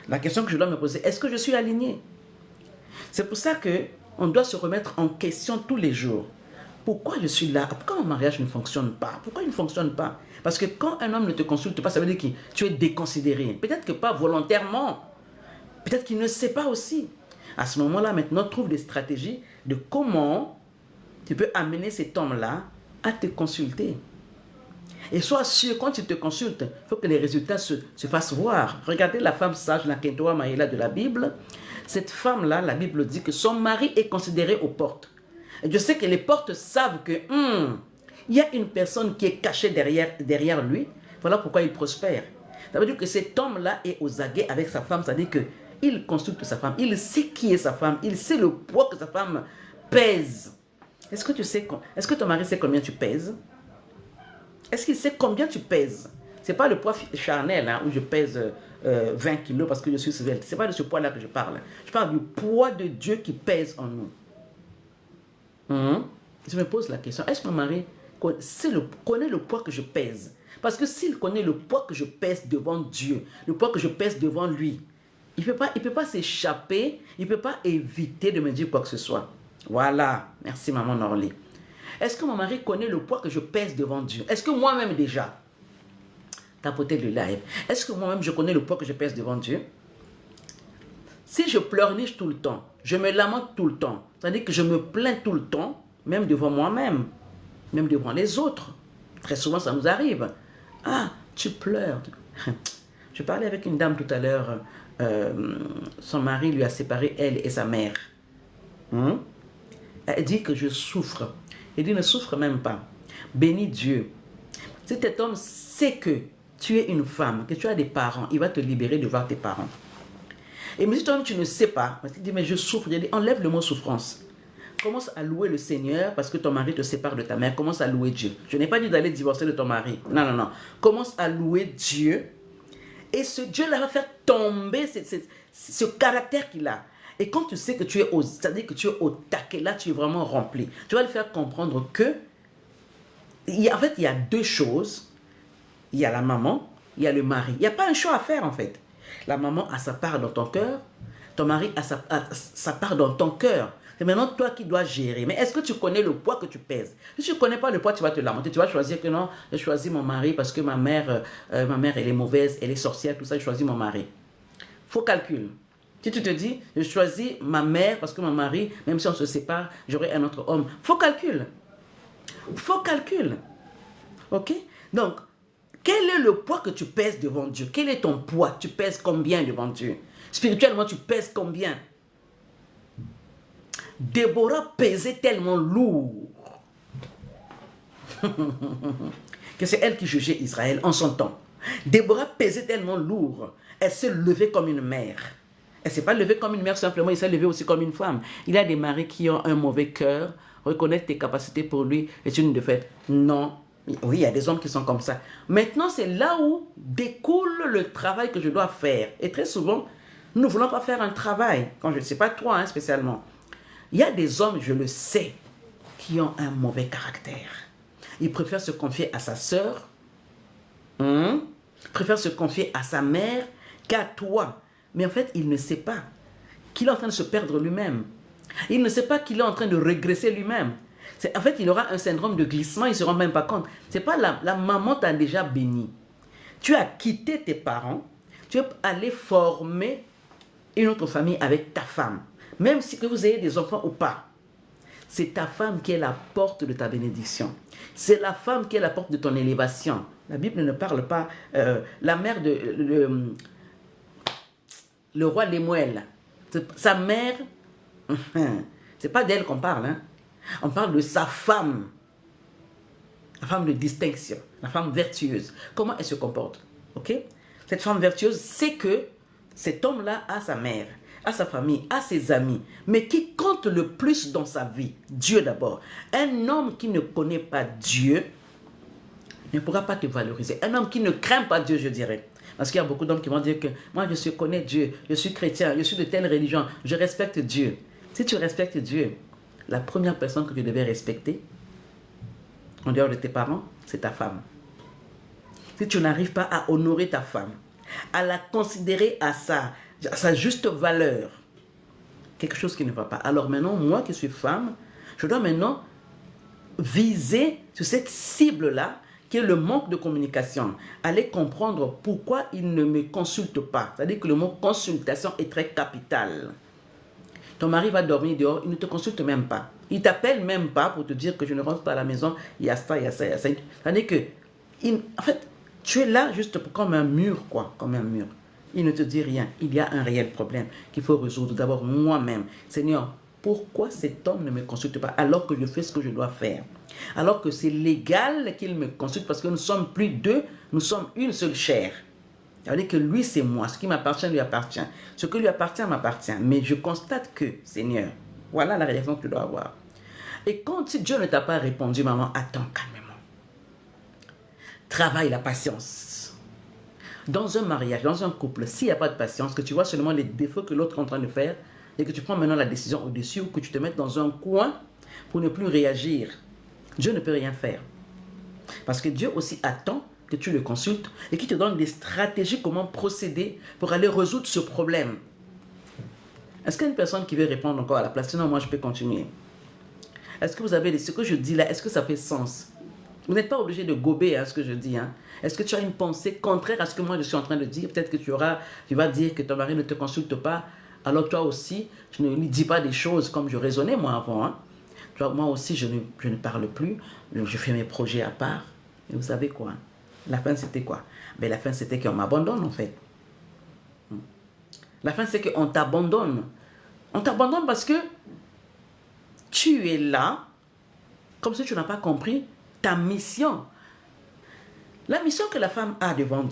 La question que je dois me poser, est-ce que je suis aligné? C'est pour ça qu'on doit se remettre en question tous les jours. Pourquoi je suis là? Pourquoi mon mariage ne fonctionne pas? Pourquoi il ne fonctionne pas? Parce que quand un homme ne te consulte pas, ça veut dire que tu es déconsidéré. Peut-être que pas volontairement. Peut-être qu'il ne sait pas aussi. À ce moment-là, maintenant, trouve des stratégies de comment tu peux amener cet homme-là à te consulter. Et sois sûr, quand il te consulte, il faut que les résultats se fassent voir. Regardez la femme sage, la Kentoa Maïla de la Bible. Cette femme-là, la Bible dit que son mari est considéré aux portes. Et je sais que les portes savent que il y a une personne qui est cachée derrière lui. Voilà pourquoi il prospère. Ça veut dire que cet homme-là est aux aguets avec sa femme, c'est-à-dire qu'il consulte sa femme, il sait qui est sa femme, il sait le poids que sa femme pèse. Est-ce que ton mari sait combien tu pèses? Est-ce qu'il sait combien tu pèses? Ce n'est pas le poids charnel où je pèse 20 kilos parce que je suis svelte. Ce n'est pas de ce poids-là que je parle. Je parle du poids de Dieu qui pèse en nous. Je me pose la question, est-ce que mon mari connaît le poids que je pèse? Parce que s'il connaît le poids que je pèse devant Dieu, le poids que je pèse devant lui, il ne peut pas s'échapper, il ne peut pas éviter de me dire quoi que ce soit. Voilà, merci maman Norley. Est-ce que mon mari connaît le poids que je pèse devant Dieu? Est-ce que moi-même déjà, tapoter le live, est-ce que moi-même je connais le poids que je pèse devant Dieu? Si je pleurniche tout le temps, je me lamente tout le temps, c'est-à-dire que je me plains tout le temps, même devant moi-même, même devant les autres. Très souvent, ça nous arrive. Ah, tu pleures. Je parlais avec une dame tout à l'heure, son mari lui a séparé elle et sa mère. Elle dit que je souffre. Elle dit ne souffre même pas. Bénis Dieu. Si cet homme sait que tu es une femme, que tu as des parents, il va te libérer de voir tes parents. Et mais si toi-même tu ne sais pas, tu dis mais je souffre, je dis enlève le mot souffrance. Commence à louer le Seigneur parce que ton mari te sépare de ta mère. Commence à louer Dieu. Je n'ai pas dit d'aller divorcer de ton mari. Non, non, non. Commence à louer Dieu. Et ce Dieu-là va faire tomber ce caractère qu'il a. Et quand tu sais que tu es c'est-à-dire que tu es au taquet, là tu es vraiment rempli. Tu vas lui faire comprendre que, en fait, il y a deux choses. Il y a la maman, il y a le mari. Il n'y a pas un choix à faire en fait. La maman a sa part dans ton cœur. Ton mari a sa part dans ton cœur. C'est maintenant toi qui dois gérer. Mais est-ce que tu connais le poids que tu pèses? Si tu ne connais pas le poids, tu vas te lamenter. Tu vas choisir que non, j'ai choisi mon mari parce que ma mère elle est mauvaise, elle est sorcière, tout ça, j'ai choisi mon mari. Faux calcul. Si tu te dis, je choisis ma mère parce que mon mari, même si on se sépare, j'aurai un autre homme. Faux calcul. Faux calcul. Ok? Donc, quel est le poids que tu pèses devant Dieu? Quel est ton poids? Tu pèses combien devant Dieu? Spirituellement, tu pèses combien? Déborah pesait tellement lourd que c'est elle qui jugeait Israël en son temps. Déborah pesait tellement lourd, elle s'est levée comme une mère. Elle ne s'est pas levée comme une mère simplement, elle s'est levée aussi comme une femme. Il y a des maris qui ont un mauvais cœur, reconnaître tes capacités pour lui est une défaite. Non. Oui, il y a des hommes qui sont comme ça. Maintenant, c'est là où découle le travail que je dois faire. Et très souvent, nous ne voulons pas faire un travail. Quand je ne sais pas toi, spécialement. Il y a des hommes, je le sais, qui ont un mauvais caractère. Ils préfèrent se confier à sa sœur, préfèrent se confier à sa mère qu'à toi. Mais en fait, il ne sait pas qu'il est en train de se perdre lui-même. Il ne sait pas qu'il est en train de régresser lui-même. En fait, il aura un syndrome de glissement, il ne se rend même pas compte. C'est pas la maman t'a déjà béni. Tu as quitté tes parents, tu es allé former une autre famille avec ta femme. Même si que vous ayez des enfants ou pas, c'est ta femme qui est la porte de ta bénédiction. C'est la femme qui est la porte de ton élévation. La Bible ne parle pas. La mère de le roi Lémuel, sa mère, c'est pas d'elle qu'on parle. On parle de sa femme. La femme de distinction, la femme vertueuse. Comment elle se comporte? Ok? Cette femme vertueuse sait que cet homme-là a sa mère, à sa famille, à ses amis, mais qui compte le plus dans sa vie, Dieu d'abord. Un homme qui ne connaît pas Dieu ne pourra pas te valoriser. Un homme qui ne craint pas Dieu, je dirais. Parce qu'il y a beaucoup d'hommes qui vont dire que moi je connais Dieu, je suis chrétien, je suis de telle religion, je respecte Dieu. Si tu respectes Dieu, la première personne que tu devais respecter, en dehors de tes parents, c'est ta femme. Si tu n'arrives pas à honorer ta femme, à la considérer à sa juste valeur, quelque chose qui ne va pas. Alors maintenant, moi qui suis femme, je dois maintenant viser sur cette cible-là, qui est le manque de communication. Aller comprendre pourquoi il ne me consulte pas. C'est-à-dire que le mot consultation est très capital. Ton mari va dormir dehors, il ne te consulte même pas. Il ne t'appelle même pas pour te dire que je ne rentre pas à la maison, il y a ça, il y a ça, il y a ça. C'est-à-dire que, en fait, tu es là juste comme un mur, quoi, comme un mur. Il ne te dit rien. Il y a un réel problème qu'il faut résoudre d'abord moi-même. Seigneur, pourquoi cet homme ne me consulte pas alors que je fais ce que je dois faire? Alors que c'est légal qu'il me consulte parce que nous sommes plus deux, nous sommes une seule chair. Ça veut dire que lui, c'est moi. Ce qui m'appartient, lui appartient. Ce qui lui appartient, m'appartient. Mais je constate que, Seigneur, voilà la réaction que tu dois avoir. Et quand si Dieu ne t'a pas répondu, maman, attends calmement. Travaille la patience. Dans un mariage, dans un couple, s'il n'y a pas de patience, que tu vois seulement les défauts que l'autre est en train de faire, et que tu prends maintenant la décision au-dessus, ou que tu te mettes dans un coin pour ne plus réagir, Dieu ne peut rien faire. Parce que Dieu aussi attend que tu le consultes et qu'il te donne des stratégies comment procéder pour aller résoudre ce problème. Est-ce qu'il y a une personne qui veut répondre encore à la place? Sinon, moi, je peux continuer. Est-ce que vous avez ce que je dis là, est-ce que ça fait sens? Vous n'êtes pas obligé de gober ce que je dis. Est-ce que tu as une pensée contraire à ce que moi je suis en train de dire? Peut-être que tu vas dire que ton mari ne te consulte pas. Alors toi aussi, je ne lui dis pas des choses comme je raisonnais moi avant. Tu vois, moi aussi, je ne parle plus. Je fais mes projets à part. Et vous savez quoi? La fin, c'était quoi? Ben, la fin, c'était qu'on m'abandonne en fait. La fin, c'est qu'on t'abandonne. On t'abandonne parce que tu es là, comme si tu n'as pas compris ta mission. La mission que la femme a devant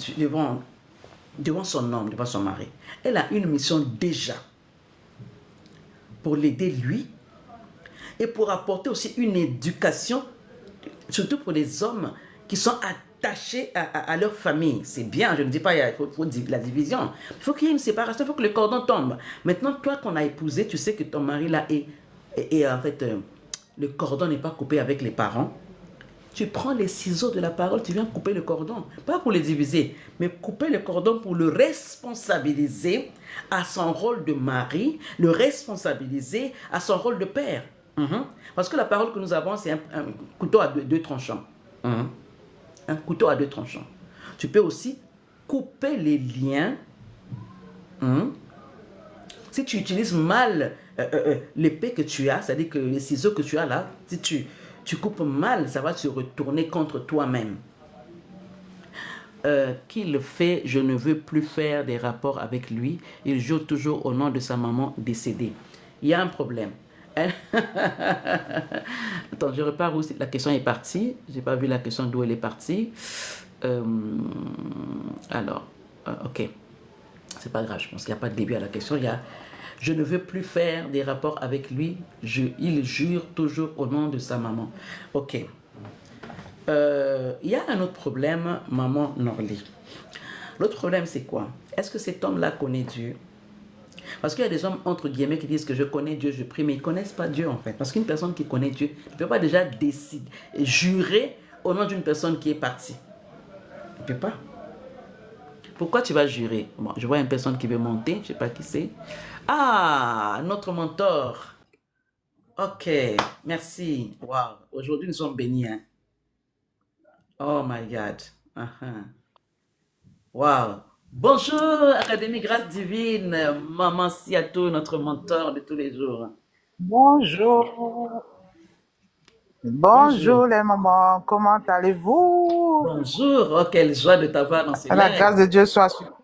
son homme, devant son mari, elle a une mission déjà pour l'aider lui et pour apporter aussi une éducation, surtout pour les hommes qui sont attachés à leur famille. C'est bien, je ne dis pas il faut la division. Il faut qu'il y ait une séparation, il faut que le cordon tombe. Maintenant, toi qu'on a épousé, tu sais que ton mari là est en fait, le cordon n'est pas coupé avec les parents. Tu prends les ciseaux de la parole, tu viens couper le cordon. Pas pour le diviser, mais couper le cordon pour le responsabiliser à son rôle de mari, le responsabiliser à son rôle de père. Parce que la parole que nous avons, c'est un couteau à deux tranchants. Un couteau à deux tranchants. Tu peux aussi couper les liens. Si tu utilises mal l'épée que tu as, c'est-à-dire que les ciseaux que tu as là, si tu coupes mal, ça va se retourner contre toi-même. Qui le fait, je ne veux plus faire des rapports avec lui. Il joue toujours au nom de sa maman décédée. Il y a un problème. Attends, je repars où la question est partie. Je n'ai pas vu la question d'où elle est partie. Alors, ok. C'est pas grave, je pense qu'il n'y a pas de début à la question. Il y a je ne veux plus faire des rapports avec lui. Il jure toujours au nom de sa maman. Ok. Il y a un autre problème, maman Norly. L'autre problème, c'est quoi? Est-ce que cet homme-là connaît Dieu? Parce qu'il y a des hommes, entre guillemets, qui disent que je connais Dieu, je prie, mais ils ne connaissent pas Dieu, en fait. Parce qu'une personne qui connaît Dieu ne peut pas déjà décider, jurer au nom d'une personne qui est partie. Il ne peut pas. Pourquoi tu vas jurer? Bon, je vois une personne qui veut monter, je ne sais pas qui c'est. Ah, notre mentor. Ok, merci. Wow, aujourd'hui nous sommes bénis. Oh my God. Wow. Bonjour, Académie Grâce Divine, Maman Siato, notre mentor de tous les jours. Bonjour. Bonjour. Bonjour les mamans, comment allez-vous? Bonjour. Oh, quelle joie de t'avoir dans ces Que la lives. grâce de Dieu soit sur toi.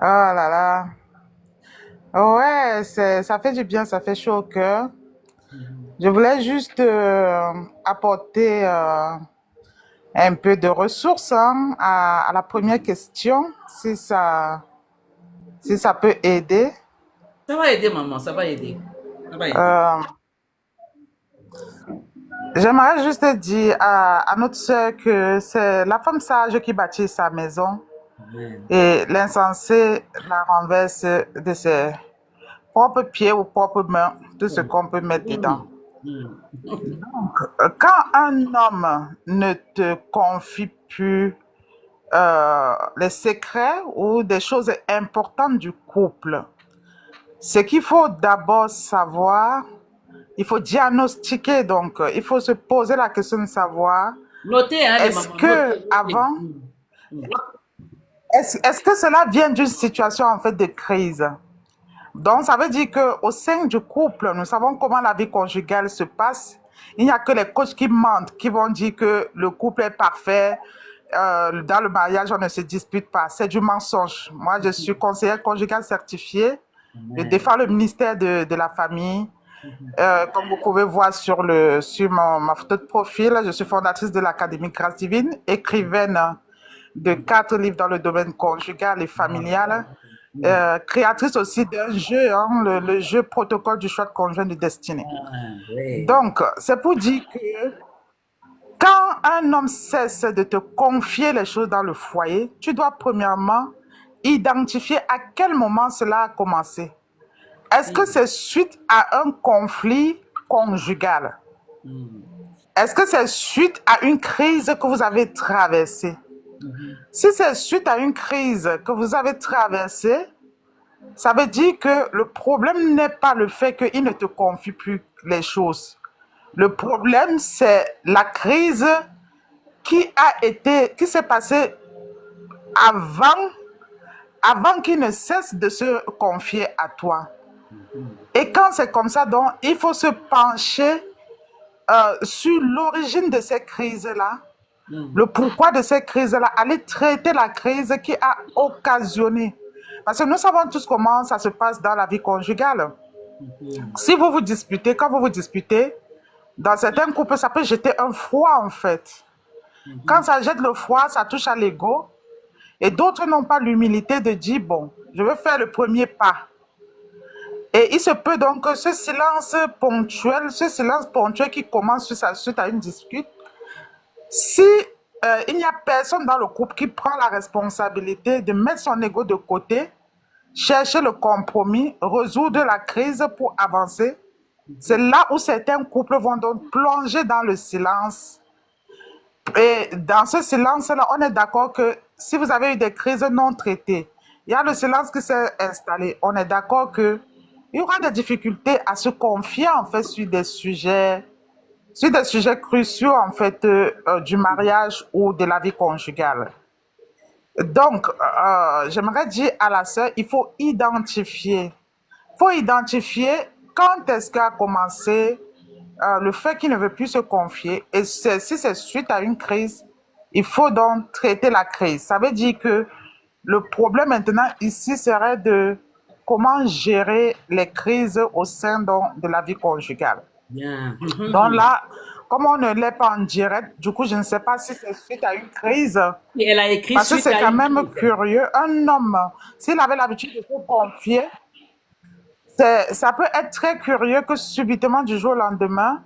Oh là là. Ouais, ça fait du bien, ça fait chaud au cœur. Je voulais juste apporter un peu de ressources à la première question, si ça peut aider. Ça va aider, maman, ça va aider. Ça va aider. Euh, J'aimerais juste dire à notre sœur que c'est la femme sage qui bâtit sa maison. Amen. Et l'insensé la renverse de ses propres pieds ou propres mains, tout ce qu'on peut mettre dedans. Quand un homme ne te confie plus les secrets ou des choses importantes du couple, ce qu'il faut d'abord savoir, il faut diagnostiquer, donc il faut se poser la question de savoir, Notez, les est-ce mamans, que notez. avant, est-ce que cela vient d'une situation en fait de crise? Donc, ça veut dire qu'au sein du couple, nous savons comment la vie conjugale se passe. Il n'y a que les coachs qui mentent, qui vont dire que le couple est parfait. Dans le mariage, on ne se dispute pas. C'est du mensonge. Moi, je suis conseillère conjugale certifiée. Je défends le ministère de la famille. Comme vous pouvez voir sur ma photo de profil, je suis fondatrice de l'Académie Grâce Divine, écrivaine de 4 livres dans le domaine conjugal et familial, créatrice aussi d'un jeu, hein, le jeu Protocole du choix de conjoint de destinée. Oui. Donc, c'est pour dire que quand un homme cesse de te confier les choses dans le foyer, tu dois premièrement identifier à quel moment cela a commencé. Est-ce que c'est suite à un conflit conjugal? Est-ce que c'est suite à une crise que vous avez traversée? Si c'est suite à une crise que vous avez traversée, ça veut dire que le problème n'est pas le fait qu'il ne te confie plus les choses. Le problème, c'est la crise qui s'est passée avant qu'il ne cesse de se confier à toi. Et quand c'est comme ça, donc, il faut se pencher sur l'origine de ces crises-là, le pourquoi de ces crises-là, aller traiter la crise qui a occasionné. Parce que nous savons tous comment ça se passe dans la vie conjugale. Si vous vous disputez, quand vous vous disputez, dans certains couples, ça peut jeter un froid en fait. Quand ça jette le froid, ça touche à l'ego. Et d'autres n'ont pas l'humilité de dire, bon, je veux faire le premier pas. Et il se peut donc que ce silence ponctuel qui commence suite à une dispute, si il n'y a personne dans le couple qui prend la responsabilité de mettre son ego de côté, chercher le compromis, résoudre la crise pour avancer, c'est là où certains couples vont donc plonger dans le silence. Et dans ce silence-là, on est d'accord que si vous avez eu des crises non traitées, il y a le silence qui s'est installé. On est d'accord qu'il y aura des difficultés à se confier en fait sur des sujets cruciaux en fait du mariage ou de la vie conjugale. Donc, j'aimerais dire à la sœur, il faut identifier. Quand est-ce qu'a commencé le fait qu'il ne veut plus se confier. Et si c'est suite à une crise, il faut donc traiter la crise. Ça veut dire que le problème maintenant ici serait de comment gérer les crises au sein de la vie conjugale. Bien. Donc là, comme on ne l'est pas en direct, du coup, je ne sais pas si c'est suite à une crise. Et elle a écrit Parce que suite c'est à quand une même crise. curieux. Un homme, s'il avait l'habitude de se confier, ça peut être très curieux que subitement, du jour au lendemain,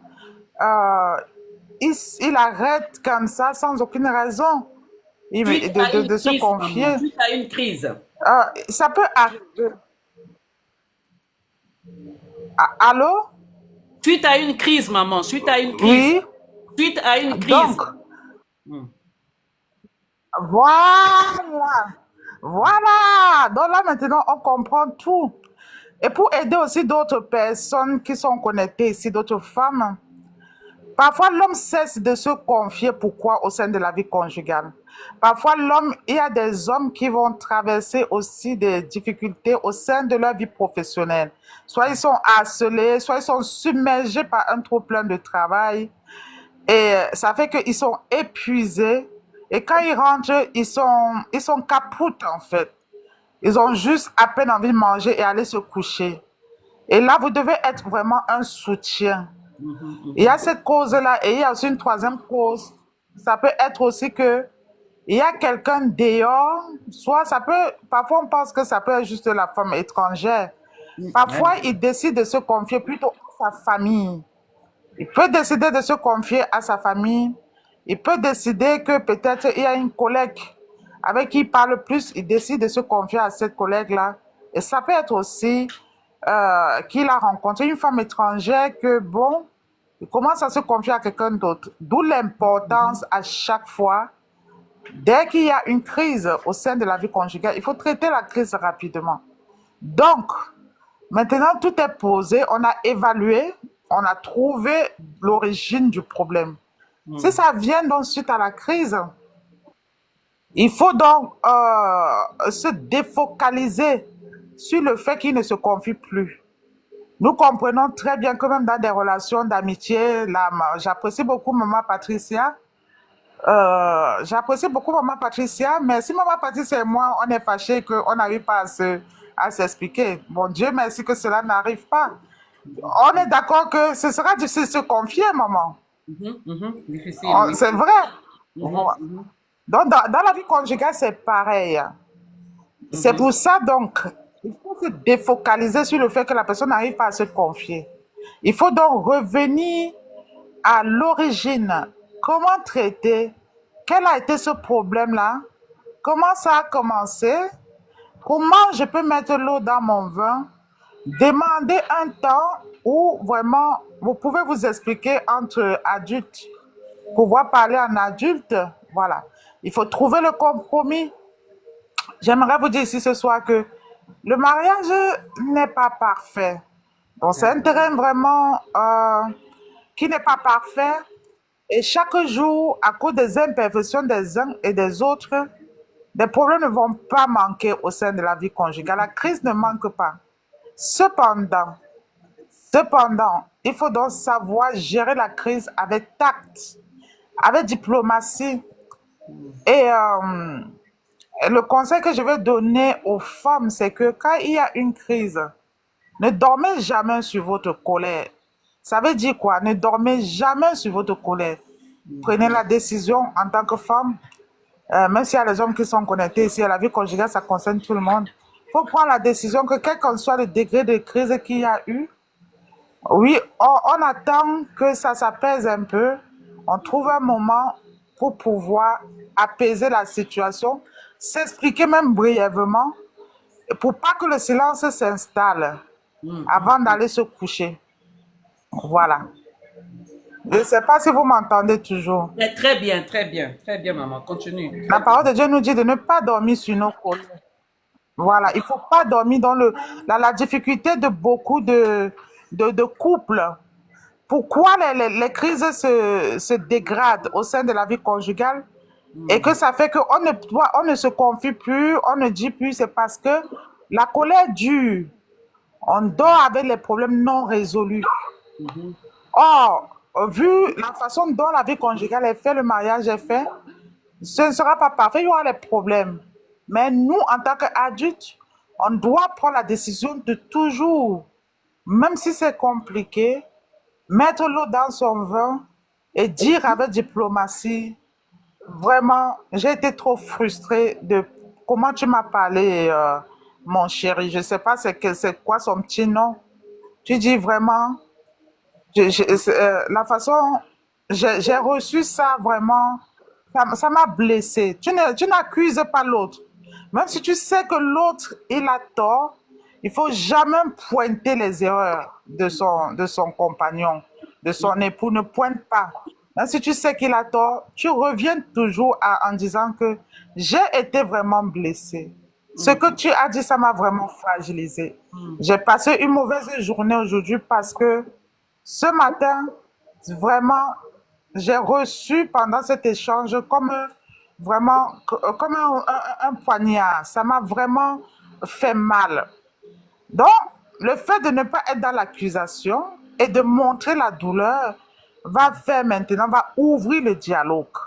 il arrête comme ça sans aucune raison Suite à une de se crise, confier. maman. Suite à une crise. Ça peut arriver. Allô? Suite à une crise, maman. Suite à une crise. Oui. Suite à une crise. Donc, voilà. Voilà. Donc là, maintenant, on comprend tout. Et pour aider aussi d'autres personnes qui sont connectées ici, d'autres femmes, parfois l'homme cesse de se confier. Pourquoi? Au sein de la vie conjugale. Parfois, il y a des hommes qui vont traverser aussi des difficultés au sein de leur vie professionnelle. Soit ils sont harcelés, soit ils sont submergés par un trop plein de travail. Et ça fait qu'ils sont épuisés. Et quand ils rentrent, ils sont capoutes en fait. Ils ont juste à peine envie de manger et aller se coucher. Et là, vous devez être vraiment un soutien. Il y a cette cause-là et il y a aussi une troisième cause. Ça peut être aussi que il y a quelqu'un dehors, parfois on pense que ça peut être juste la femme étrangère. Parfois, il décide de se confier plutôt à sa famille. Il peut décider de se confier à sa famille. Il peut décider que peut-être il y a une collègue avec qui il parle plus. Il décide de se confier à cette collègue-là. Et ça peut être aussi qu'il a rencontré une femme étrangère que, bon, il commence à se confier à quelqu'un d'autre. D'où l'importance à chaque fois, dès qu'il y a une crise au sein de la vie conjugale, il faut traiter la crise rapidement. Donc, maintenant, tout est posé, on a évalué, on a trouvé l'origine du problème. Si ça vient donc suite à la crise, il faut donc se défocaliser sur le fait qu'il ne se confie plus. Nous comprenons très bien que même dans des relations d'amitié, j'apprécie beaucoup Maman Patricia. Mais si Maman Patricia et moi, on est fâchés qu'on n'arrive pas à s'expliquer. Bon Dieu merci que cela n'arrive pas. On est d'accord que ce sera difficile de se confier, maman. Difficile, oui. C'est vrai. Donc, dans la vie conjugale, c'est pareil. C'est Mhm. pour ça, donc, il faut se défocaliser sur le fait que la personne n'arrive pas à se confier. Il faut donc revenir à l'origine. Comment traiter? Quel a été ce problème-là? Comment ça a commencé? Comment je peux mettre l'eau dans mon vin? Demandez un temps où vraiment vous pouvez vous expliquer entre adultes, pouvoir parler en adulte. Voilà. Il faut trouver le compromis. J'aimerais vous dire ici ce soir que le mariage n'est pas parfait. Donc, c'est un D'accord. terrain vraiment qui n'est pas parfait. Et chaque jour, à cause des imperfections des uns et des autres, des problèmes ne vont pas manquer au sein de la vie conjugale. La crise ne manque pas. Cependant, cependant, il faut donc savoir gérer la crise avec tact, avec diplomatie. Et le conseil que je vais donner aux femmes, c'est que quand il y a une crise, ne dormez jamais sur votre colère. Ça veut dire quoi? Ne dormez jamais sur votre colère. Prenez la décision en tant que femme, même s'il y a les hommes qui sont connectés ici à la vie conjugale, ça concerne tout le monde. Il faut prendre la décision que quel qu'en soit le degré de crise qu'il y a eu, oui, on attend que ça s'apaise un peu. On trouve un moment pour pouvoir apaiser la situation, s'expliquer même brièvement, pour pas que le silence s'installe avant Mhm. d'aller se coucher. Voilà. Je ne sais pas si vous m'entendez toujours. Très bien, très bien, très bien, maman. Continue. La Très bien. parole de Dieu nous dit de ne pas dormir sur nos collègues. Voilà, il ne faut pas dormir dans la difficulté de beaucoup de couples. Pourquoi les crises se dégradent au sein de la vie conjugale et que ça fait on ne se confie plus, on ne dit plus, c'est parce que la colère dure. On dort avec les problèmes non résolus. Mhm. Or, vu la façon dont la vie conjugale est faite, le mariage est fait, ce ne sera pas parfait, il y aura des problèmes. Mais nous, en tant qu'adultes, on doit prendre la décision de toujours, même si c'est compliqué, mettre l'eau dans son vin et dire avec diplomatie, vraiment, j'ai été trop frustrée de comment tu m'as parlé, mon chéri. Je ne sais pas c'est quoi son petit nom. Tu dis vraiment, la façon, j'ai reçu ça vraiment, ça m'a blessé. Tu n'accuses pas l'autre. Même si tu sais que l'autre, il a tort, il faut jamais pointer les erreurs de son compagnon, de son époux. Ne pointe pas. Même si tu sais qu'il a tort, tu reviens toujours en disant que j'ai été vraiment blessé. Ce que tu as dit, ça m'a vraiment fragilisé. J'ai passé une mauvaise journée aujourd'hui parce que ce matin, vraiment, j'ai reçu pendant cet échange vraiment comme un poignard. Ça m'a vraiment fait mal. Donc, le fait de ne pas être dans l'accusation et de montrer la douleur va ouvrir le dialogue.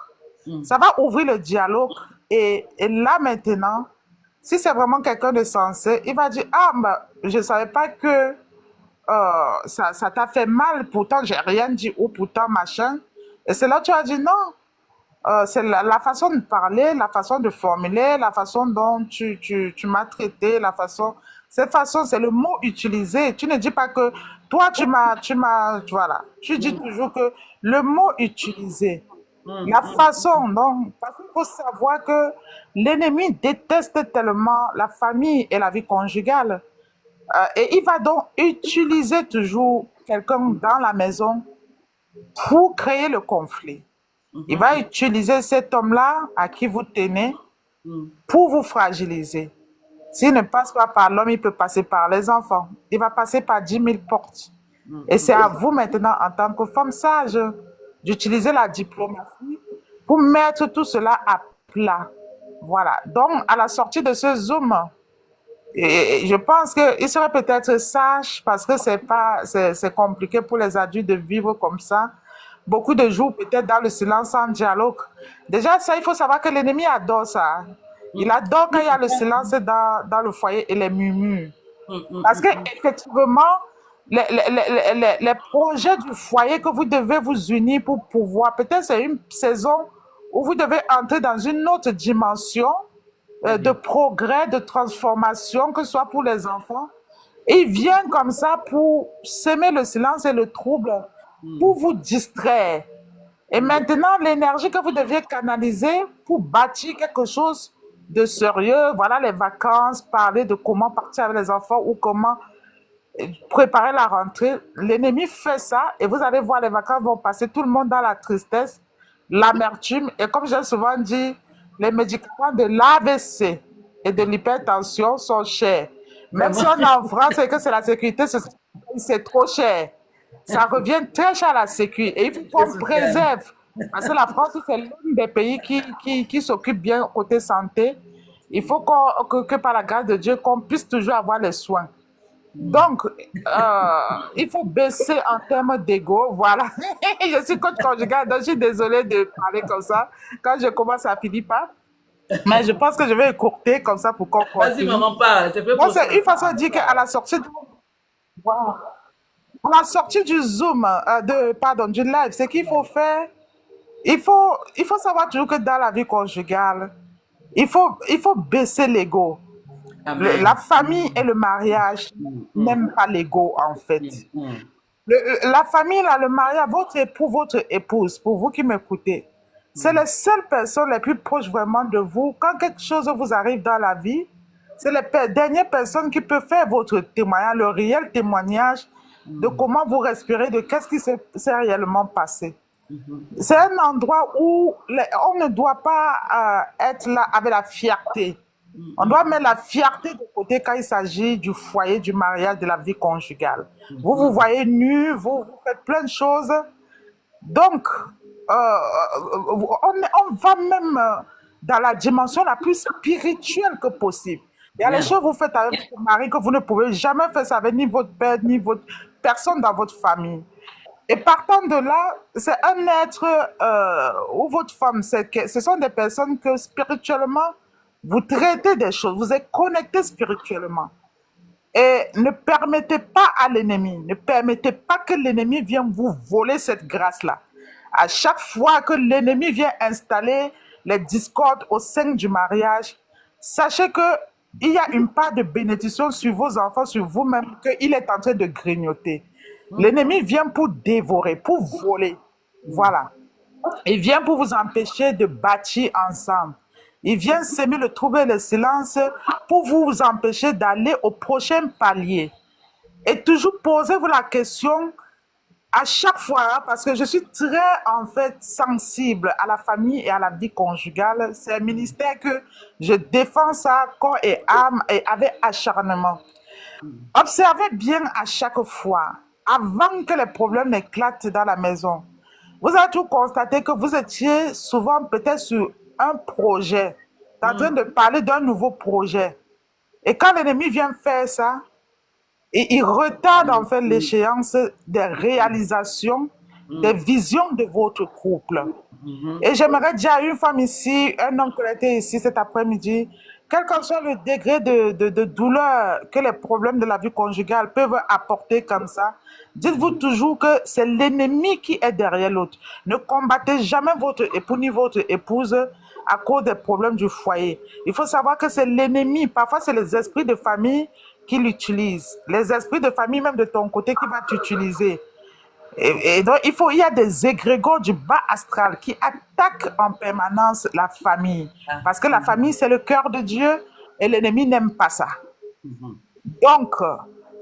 Ça va ouvrir le dialogue et là maintenant, si c'est vraiment quelqu'un de sensé, il va dire, ah, bah, je ne savais pas que ça t'a fait mal, pourtant j'ai rien dit ou pourtant machin. Et c'est là que tu as dit non. C'est la façon de parler, la façon de formuler, la façon dont tu m'as traité, la façon. Cette façon, c'est le mot utilisé. Tu ne dis pas que toi, voilà. Tu dis toujours que le mot utilisé, la façon dont. Parce qu'il faut savoir que l'ennemi déteste tellement la famille et la vie conjugale. Et il va donc utiliser toujours quelqu'un dans la maison pour créer le conflit. Il va utiliser cet homme-là à qui vous tenez pour vous fragiliser. S'il ne passe pas par l'homme, il peut passer par les enfants. Il va passer par 10 000 portes. Et c'est à vous maintenant, en tant que femme sage, d'utiliser la diplomatie pour mettre tout cela à plat. Voilà. Donc, à la sortie de ce Zoom, et je pense qu'il serait peut-être sage parce que c'est compliqué pour les adultes de vivre comme ça. Beaucoup de jours peut-être dans le silence sans dialogue. Déjà, ça, il faut savoir que l'ennemi adore ça. Il adore quand il y a le silence dans le foyer et les murmures. Parce qu'effectivement, les projets du foyer que vous devez vous unir pour pouvoir, peut-être c'est une saison où vous devez entrer dans une autre dimension de progrès, de transformation, que ce soit pour les enfants. Et il vient comme ça pour semer le silence et le trouble, pour vous distraire. Et maintenant, l'énergie que vous deviez canaliser pour bâtir quelque chose de sérieux, voilà les vacances, parler de comment partir avec les enfants ou comment préparer la rentrée, l'ennemi fait ça et vous allez voir les vacances vont passer, tout le monde dans la tristesse, l'amertume et comme j'ai souvent dit, les médicaments de l'AVC et de l'hypertension sont chers. Même si Vraiment. on est en France et que c'est la sécurité, c'est trop cher. Ça revient très cher à la sécurité et il faut C'est qu'on social. préserve. Parce que la France, c'est l'un des pays qui s'occupe bien côté santé. Il faut que par la grâce de Dieu, qu'on puisse toujours avoir les soins. Donc, il faut baisser en termes d'ego, voilà. Je suis coach conjugal, donc je suis désolée de parler comme ça quand je commence à finir pas. Mais je pense que je vais écourter comme ça pour qu'on Vas-y, continue. maman, parle. C'est fait Donc, pour ça. c'est une façon de dire qu'à la sortie voilà. À la sortie du Zoom, pardon, du live, c'est qu'il faut faire, il faut savoir toujours que dans la vie conjugale, il faut baisser l'ego. La Amen. famille et le mariage Mm. n'aiment pas l'ego, en fait. Mm. La famille, là, le mariage, votre époux, votre épouse, pour vous qui m'écoutez, c'est les seules personnes les plus proches vraiment de vous. Quand quelque chose vous arrive dans la vie, c'est les dernières personnes qui peuvent faire votre témoignage, le réel témoignage de comment vous respirez, de qu'est-ce qui s'est réellement passé. C'est un endroit où on ne doit pas être là avec la fierté. On doit mettre la fierté de côté quand il s'agit du foyer, du mariage, de la vie conjugale. Vous vous voyez nu, vous faites plein de choses. Donc, on va même dans la dimension la plus spirituelle que possible. Il y a les Amen. choses que vous faites avec votre mari que vous ne pouvez jamais faire ça avec ni votre père, ni votre personne dans votre famille. Et partant de là, c'est un être ou votre femme, ce sont des personnes que spirituellement, vous traitez des choses, vous êtes connectés spirituellement. Et ne permettez pas à l'ennemi, ne permettez pas que l'ennemi vienne vous voler cette grâce-là. À chaque fois que l'ennemi vient installer les discordes au sein du mariage, sachez que il y a une part de bénédiction sur vos enfants, sur vous-même, qu'il est en train de grignoter. L'ennemi vient pour dévorer, pour voler. Voilà. Il vient pour vous empêcher de bâtir ensemble. Il vient s'aimer le trouble et le silence pour vous empêcher d'aller au prochain palier. Et toujours posez-vous la question à chaque fois, hein, parce que je suis très, en fait, sensible à la famille et à la vie conjugale. C'est un ministère que je défends ça corps et âme et avec acharnement. Observez bien à chaque fois, avant que les problèmes n'éclatent dans la maison. Vous avez tout constaté que vous étiez souvent peut-être sur un projet, en train de parler d'un nouveau projet. Et quand l'ennemi vient faire ça, il retarde en fait l'échéance des réalisations, des visions de votre couple. Et j'aimerais dire à une femme ici, un homme qui était ici cet après-midi, quel que soit le degré de douleur que les problèmes de la vie conjugale peuvent apporter comme ça, dites-vous toujours que c'est l'ennemi qui est derrière l'autre. Ne combattez jamais votre époux ni votre épouse à cause des problèmes du foyer. Il faut savoir que c'est l'ennemi. Parfois, c'est les esprits de famille qui l'utilisent. Les esprits de famille, même de ton côté, qui vont t'utiliser. Et donc, il y a des égrégores du bas astral qui attaquent en permanence la famille. Ah. Parce que la famille, c'est le cœur de Dieu et l'ennemi n'aime pas ça. Donc,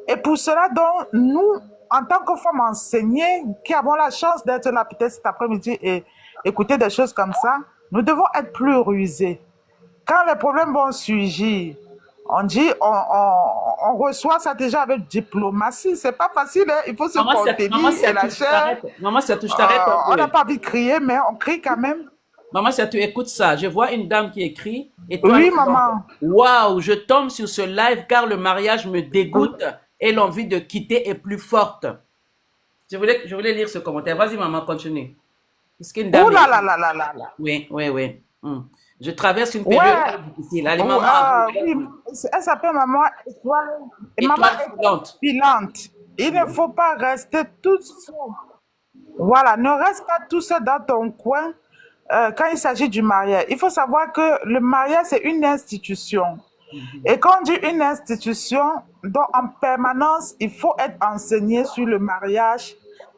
et pour cela, donc, nous, en tant que femmes enseignées, qui avons la chance d'être là peut-être cet après-midi et écouter des choses comme ça, nous devons être plus rusés. Quand les problèmes vont surgir, on dit, on reçoit ça déjà avec diplomatie. C'est pas facile, hein? Il faut se Maman, contenir c'est et à tout, la je chair. t'arrête. Maman, c'est à tout, je t'arrête un On n'a peu. pas envie de crier, mais on crie quand même. Maman, c'est à tout, écoute ça. Je vois une dame qui écrit, étoile Oui, filante. maman. Waouh, je tombe sur ce live car le mariage me dégoûte et l'envie de quitter est plus forte. Je voulais lire ce commentaire. Vas-y, maman, continue. Est-ce qu'une Ouh dame là là écrit? là là là là. Oui, oui, oui. Je traverse une période Ouais. très difficile. Allez, maman, à vous. Oui, elle s'appelle maman étoile. Maman Étoile étoile filante. filante. Il ne faut pas rester tout seul. Voilà, ne reste pas tout seul dans ton coin. quand il s'agit du mariage, il faut savoir que le mariage, c'est une institution. Et quand on dit une institution, donc en permanence, il faut être enseigné sur le mariage.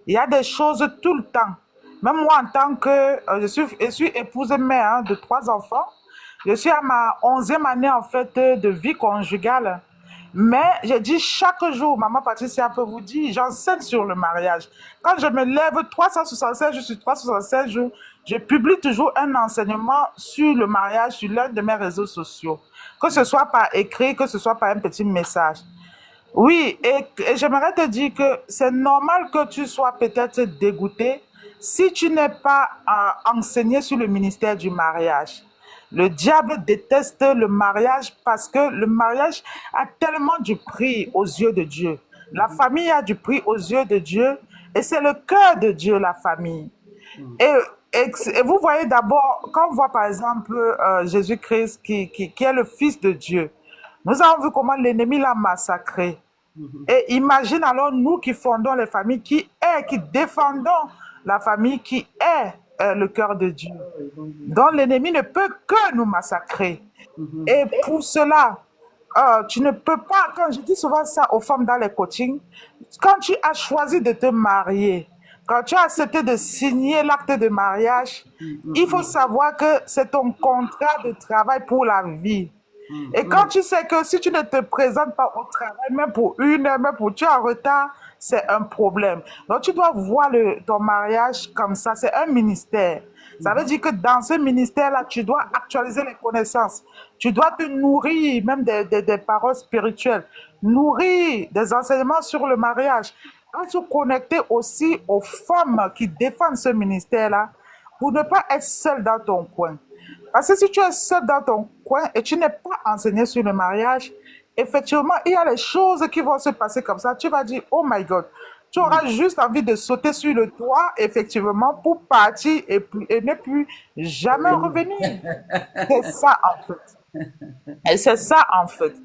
Il y a des choses tout le temps. Même moi, en tant que, je suis épouse mère hein, de 3 enfants, je suis à ma 11e année en fait de vie conjugale. Mais je dis chaque jour, maman Patricia peut vous dire, j'enseigne sur le mariage. Quand je me lève 365 jours sur 365 jours, je publie toujours un enseignement sur le mariage sur l'un de mes réseaux sociaux. Que ce soit par écrit, que ce soit par un petit message. Oui, et j'aimerais te dire que c'est normal que tu sois peut-être dégoûté si tu n'es pas enseigné sur le ministère du mariage. Le diable déteste le mariage parce que le mariage a tellement du prix aux yeux de Dieu. La famille a du prix aux yeux de Dieu et c'est le cœur de Dieu, la famille. Et, et vous voyez d'abord, quand on voit par exemple Jésus-Christ qui est le Fils de Dieu, nous avons vu comment l'ennemi l'a massacré. Et imagine alors nous qui fondons les familles, qui défendons la famille, qui est le cœur de Dieu. Donc l'ennemi ne peut que nous massacrer. Et pour cela, tu ne peux pas, quand je dis souvent ça aux femmes dans les coachings, quand tu as choisi de te marier, quand tu as accepté de signer l'acte de mariage, il faut savoir que c'est ton contrat de travail pour la vie. Et quand tu sais que si tu ne te présentes pas au travail, même pour 1 heure, même pour tu es en retard, c'est un problème. Donc tu dois voir ton mariage comme ça, c'est un ministère. Ça veut dire que dans ce ministère-là, tu dois actualiser les connaissances. Tu dois te nourrir même des paroles spirituelles, nourrir des enseignements sur le mariage. Et se connecter aussi aux femmes qui défendent ce ministère-là pour ne pas être seul dans ton coin. Parce que si tu es seul dans ton coin et tu n'es pas enseigné sur le mariage, effectivement, il y a des choses qui vont se passer comme ça. Tu vas dire, oh my God, tu auras juste envie de sauter sur le toit, effectivement, pour partir et ne plus jamais revenir. C'est ça, en fait. Et c'est ça, en fait.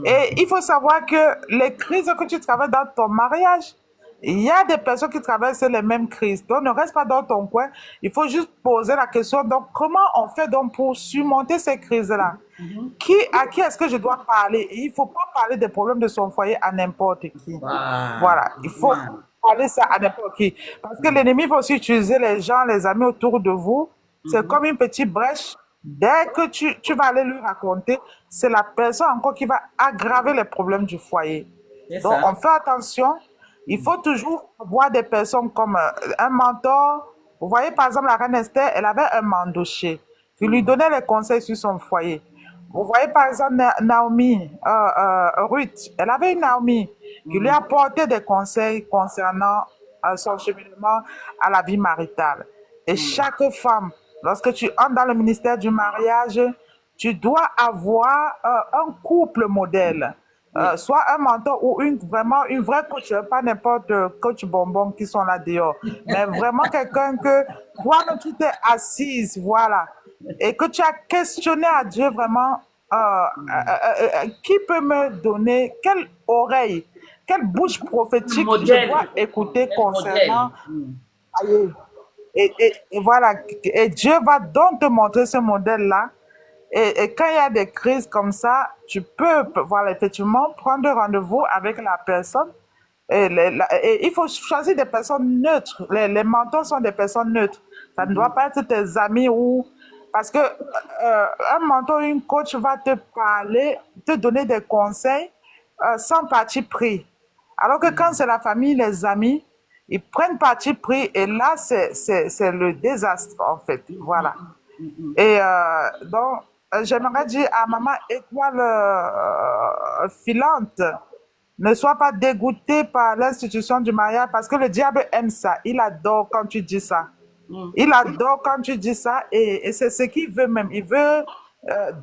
Et il faut savoir que les crises que tu traverses dans ton mariage, il y a des personnes qui traversent les mêmes crises. Donc, ne reste pas dans ton coin. Il faut juste poser la question. Donc, comment on fait donc pour surmonter ces crises-là? À qui est-ce que je dois parler? Et il ne faut pas parler des problèmes de son foyer à n'importe qui. Voilà. Il faut parler ça à n'importe qui. Parce que l'ennemi va aussi utiliser les gens, les amis autour de vous. C'est comme une petite brèche. Dès que tu vas aller lui raconter, c'est la personne encore qui va aggraver les problèmes du foyer. Donc, on fait attention. Il faut toujours voir des personnes comme un mentor. Vous voyez, par exemple, la reine Esther, elle avait un mandoché qui lui donnait les conseils sur son foyer. Vous voyez, par exemple, Naomi, Ruth, elle avait une Naomi qui lui apportait des conseils concernant son cheminement à la vie maritale. Et chaque femme, lorsque tu entres dans le ministère du mariage, tu dois avoir un couple modèle. Soit un mentor ou vraiment une vraie coach, pas n'importe coach bonbon qui sont là dehors, mais vraiment quelqu'un que toi, tu t'es assise, voilà, et que tu as questionné à Dieu vraiment, qui peut me donner, quelle oreille, quelle bouche prophétique je dois écouter concernant. Et voilà, et Dieu va donc te montrer ce modèle-là. Et quand il y a des crises comme ça, tu peux, voilà, effectivement, prendre rendez-vous avec la personne. Et il faut choisir des personnes neutres. Les mentors sont des personnes neutres. Ça ne doit pas être tes amis ou... Parce que un mentor, une coach va te parler, te donner des conseils sans parti pris. Alors que quand c'est la famille, les amis, ils prennent parti pris et là, c'est le désastre, en fait. Voilà. Et donc, j'aimerais dire à maman étoile filante, ne sois pas dégoûté par l'institution du mariage parce que le diable aime ça. Il adore quand tu dis ça. Il adore quand tu dis ça et c'est ce qu'il veut même. Il veut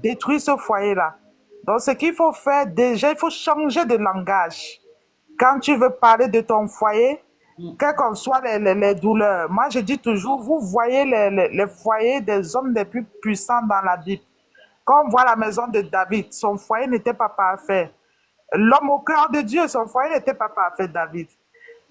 détruire ce foyer-là. Donc, ce qu'il faut faire, déjà, il faut changer de langage. Quand tu veux parler de ton foyer, quelles qu'en soient les douleurs. Moi, je dis toujours, vous voyez les foyers des hommes les plus puissants dans la Bible. Quand on voit la maison de David, son foyer n'était pas parfait. L'homme au cœur de Dieu, son foyer n'était pas parfait, David.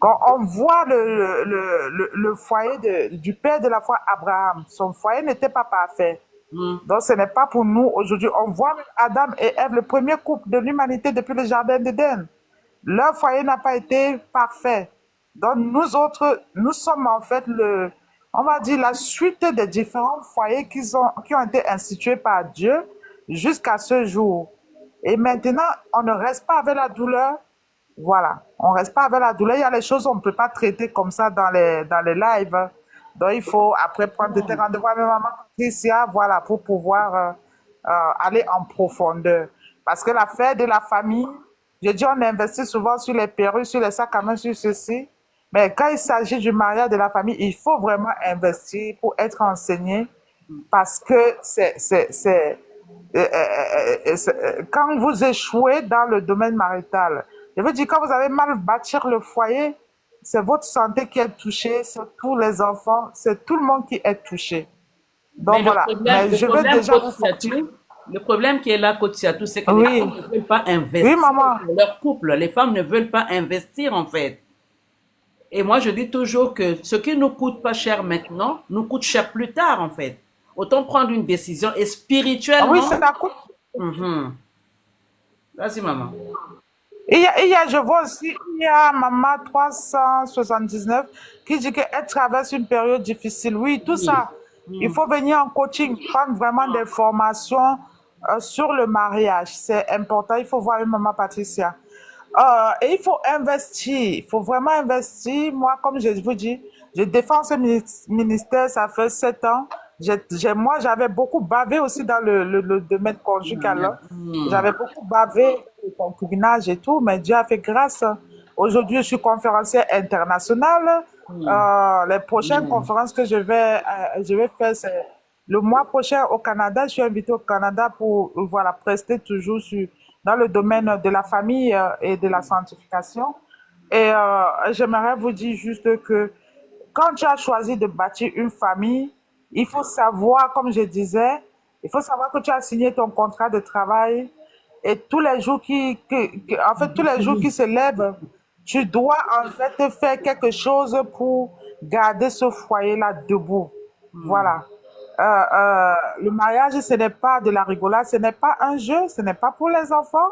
Quand on voit le foyer du père de la foi Abraham, son foyer n'était pas parfait. Hmm. Donc ce n'est pas pour nous aujourd'hui. On voit Adam et Ève, le premier couple de l'humanité depuis le jardin d'Éden. Leur foyer n'a pas été parfait. Donc nous autres, nous sommes en fait on va dire la suite des différents foyers qui ont été institués par Dieu jusqu'à ce jour. Et maintenant, on ne reste pas avec la douleur. Voilà, on reste pas avec la douleur. Il y a les choses qu'on ne peut pas traiter comme ça dans les lives. Donc il faut après prendre tes rendez-vous avec maman Patricia, voilà, pour pouvoir aller en profondeur. Parce que l'affaire de la famille, je dis, on investit souvent sur les perruques, sur les sacs à main, sur ceci. Mais quand il s'agit du mariage de la famille, il faut vraiment investir pour être enseigné parce que quand vous échouez dans le domaine marital, je veux dire, quand vous avez mal bâtir le foyer, c'est votre santé qui est touchée, c'est tous les enfants, c'est tout le monde qui est touché. Mais Donc voilà, mais le je vais problème, déjà Coach vous fortifier. Siatou, le problème qui est là, Coach Siatou, c'est que les femmes Oui, ne veulent pas oui, investir maman. dans leur couple. Les femmes ne veulent pas investir, en fait. Et moi, je dis toujours que ce qui nous coûte pas cher maintenant, nous coûte cher plus tard, en fait. Autant prendre une décision et Ah oui, spirituellement. c'est d'accord. Mhm. Vas-y, maman. Je vois aussi, il y a Maman 379 qui dit qu'elle traverse une période difficile. Oui, tout Oui. ça, il faut venir en coaching, prendre vraiment des formations sur le mariage. C'est important, il faut voir une Maman Patricia. Et il faut investir, il faut vraiment investir. Moi, comme je vous dis, je défends ce ministère, ça fait 7 ans. Moi, j'avais beaucoup bavé aussi dans le domaine conjugal, hein. Mhm. J'avais beaucoup bavé au concubinage et tout, mais Dieu a fait grâce. Aujourd'hui, je suis conférencière internationale. Mhm. Les prochaines Mhm. conférences que je vais faire, c'est le mois prochain au Canada. Je suis invitée au Canada pour voilà, prester toujours dans le domaine de la famille et de la sanctification. Et j'aimerais vous dire juste que quand tu as choisi de bâtir une famille, il faut savoir, comme je disais, il faut savoir que tu as signé ton contrat de travail et tous les jours en fait, tous les jours qui se lèvent, tu dois en fait faire quelque chose pour garder ce foyer-là debout. Mhm. Voilà. Le mariage, ce n'est pas de la rigolade, ce n'est pas un jeu, ce n'est pas pour les enfants.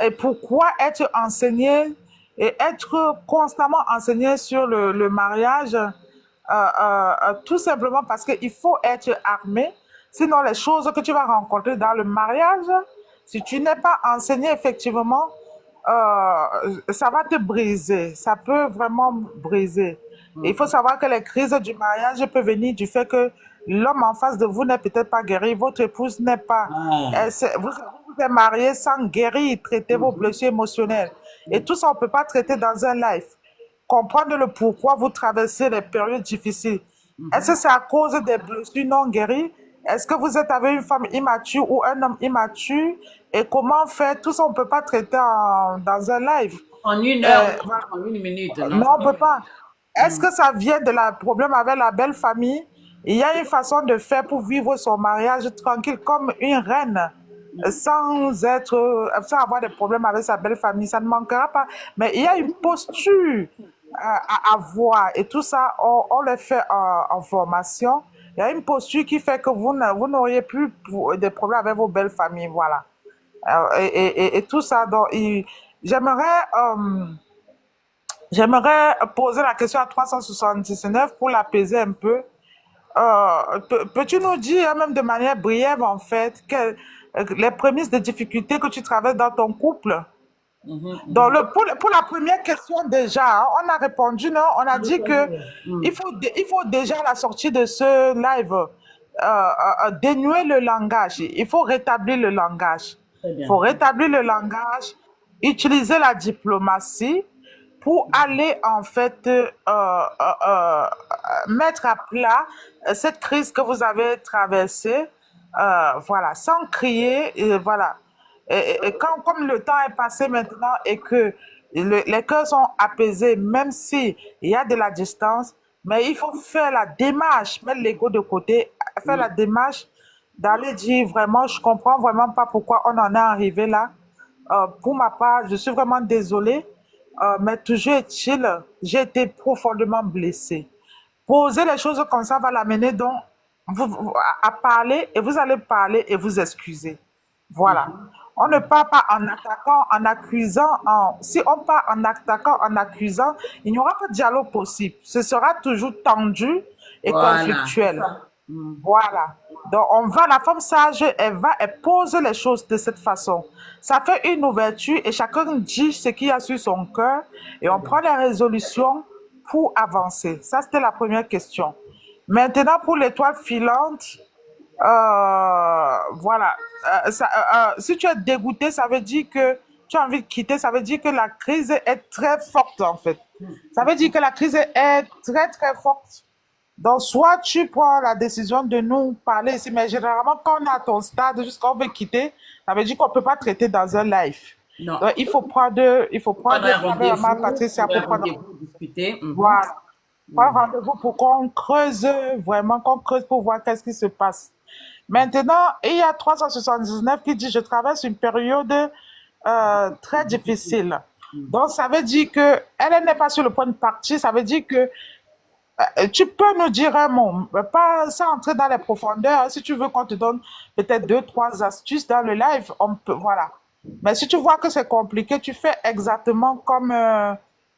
Et pourquoi être enseigné et être constamment enseigné sur le mariage, tout simplement parce qu'il faut être armé. Sinon, les choses que tu vas rencontrer dans le mariage, si tu n'es pas enseigné effectivement, ça va te briser. Ça peut vraiment briser. Et il faut Mhm. savoir que les crises du mariage peuvent venir du fait que l'homme en face de vous n'est peut-être pas guéri, votre épouse n'est pas. Ah. Vous êtes marié sans guérir, traiter vos Mhm. blessures émotionnelles. Et tout ça, on ne peut pas traiter dans un live. Comprendre le pourquoi vous traversez les périodes difficiles. Est-ce Mhm. que c'est à cause des blessures non guéries? Est-ce que vous êtes avec une femme immature ou un homme immature? Et comment faire? Tout ça, on ne peut pas traiter dans un live. En une heure, non. Voilà. En une minute, non. Non, on peut pas. Est-ce que ça vient de la problème avec la belle famille? Il y a une façon de faire pour vivre son mariage tranquille comme une reine, sans avoir des problèmes avec sa belle famille. Ça ne manquera pas. Mais il y a une posture à avoir et tout ça, on le fait en formation. Il y a une posture qui fait que vous n'auriez plus de problèmes avec vos belles familles. Voilà. Et tout ça. Donc, j'aimerais. J'aimerais poser la question à 379 pour l'apaiser un peu. Peux-tu nous dire, même de manière brève, en fait, les prémices de difficultés que tu traverses dans ton couple? Mhm. Donc, Mhm. pour la première question, déjà, hein, on a répondu, non? On a dit que Mhm. il faut déjà, à la sortie de ce live, dénuer le langage. Il faut rétablir le langage. Très Il faut bien. rétablir le langage, utiliser la diplomatie pour aller, en fait, mettre à plat cette crise que vous avez traversée. Voilà, sans crier, voilà. Et quand, comme le temps est passé maintenant et que les cœurs sont apaisés, même si il y a de la distance, mais il faut faire la démarche, mettre l'ego de côté, faire la Oui. démarche d'aller dire vraiment, je comprends vraiment pas pourquoi on en est arrivé là. Pour ma part, je suis vraiment désolée. Mais toujours est-il, j'ai été profondément blessée. Poser les choses comme ça va l'amener donc à parler et vous allez parler et vous excuser. Voilà. On ne part pas en attaquant, en accusant. Si on part en attaquant, en accusant, il n'y aura pas de dialogue possible. Ce sera toujours tendu et Voilà, c'est conflictuel. ça. Mhm. Voilà. Donc, la femme sage, elle pose les choses de cette façon. Ça fait une ouverture et chacun dit ce qu'il y a sur son cœur et on prend les résolutions pour avancer. Ça, c'était la première question. Maintenant, pour l'étoile filante, voilà. Si tu es dégoûté, ça veut dire que tu as envie de quitter, ça veut dire que la crise est très forte, en fait. Ça veut dire que la crise est très, très forte. Donc, soit tu prends la décision de nous parler ici, mais généralement, quand on est à ton stade, jusqu'à on veut quitter, ça veut dire qu'on ne peut pas traiter dans un live. Non. Donc, il faut Prendre un prendre ma rendez-vous, Patricia pour un pour prendre, rendez-vous, discuter. Mhm. voilà, prendre rendez-vous pour qu'on creuse vraiment, qu'on creuse pour voir qu'est-ce qui se passe. Maintenant, il y a 379 qui dit, je traverse une période très difficile. Donc, ça veut dire que elle n'est pas sur le point de partir, ça veut dire que tu peux nous dire un mot, pas sans entrer dans les profondeurs. Si tu veux qu'on te donne peut-être deux, trois astuces dans le live, on peut, voilà. Mais si tu vois que c'est compliqué, tu fais exactement comme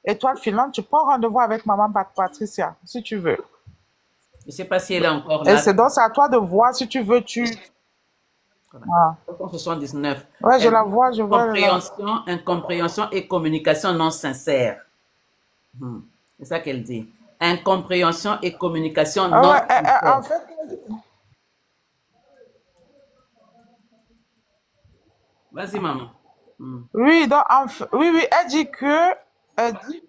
Étoile Filante, tu prends rendez-vous avec maman Patricia, si tu veux. Je ne sais pas si elle est encore Et là. c'est donc c'est à toi de voir si tu veux, Ah. 379. Ouais, je Elle la dit vois, je vois là. incompréhension et communication non sincère. C'est ça qu'elle dit. Incompréhension et communication Ah non ouais, en sincère. fait, Vas-y, maman. Hmm. oui, donc, oui, oui, elle dit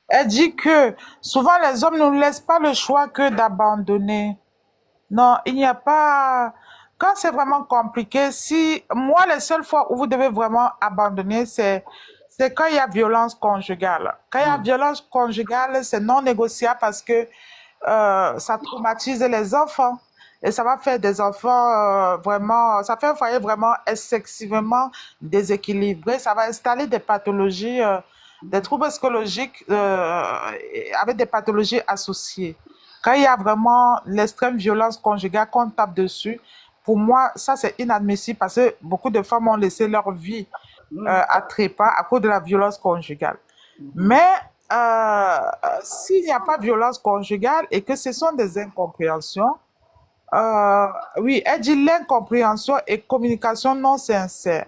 elle dit que souvent les hommes ne nous laissent pas le choix que d'abandonner. Non, il n'y a pas. Quand c'est vraiment compliqué, si moi, les seules fois où vous devez vraiment abandonner, c'est quand il y a violence conjugale. Quand il y a violence conjugale, c'est non négociable parce que ça traumatise les enfants. Et ça va faire des enfants vraiment, ça fait un foyer vraiment excessivement déséquilibré. Ça va installer des pathologies, des troubles psychologiques avec des pathologies associées. Quand il y a vraiment l'extrême violence conjugale qu'on tape dessus, pour moi, ça c'est inadmissible parce que beaucoup de femmes ont laissé leur vie à trépas à cause de la violence conjugale. Mais s'il n'y a pas de violence conjugale et que ce sont des incompréhensions, oui, elle dit l'incompréhension et communication non sincère.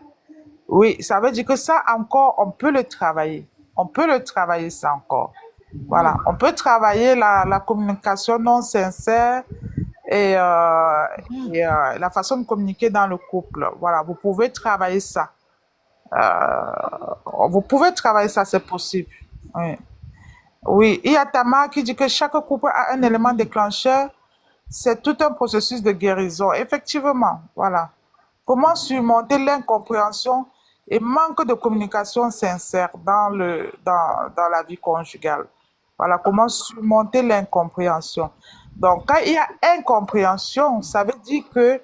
Oui, ça veut dire que ça encore, on peut le travailler. On peut le travailler, ça encore. Voilà, on peut travailler la communication non sincère et, la façon de communiquer dans le couple. Voilà, vous pouvez travailler ça. Vous pouvez travailler ça, c'est possible. Oui. Oui, il y a Tamar qui dit que chaque couple a un élément déclencheur. C'est tout un processus de guérison. Effectivement, voilà. Comment surmonter l'incompréhension et manque de communication sincère dans la vie conjugale? Voilà, comment surmonter l'incompréhension. Donc, quand il y a incompréhension, ça veut dire que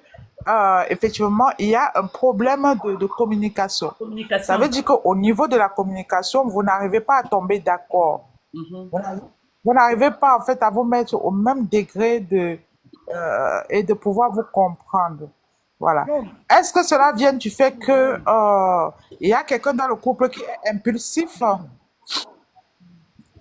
effectivement, il y a un problème de communication. Ça Communication. veut dire qu'au niveau de la communication, vous n'arrivez pas à tomber d'accord. Vous n'arrivez pas en fait à vous mettre au même degré et de pouvoir vous comprendre. Voilà. Est-ce que cela vient du fait que il y a quelqu'un dans le couple qui est impulsif?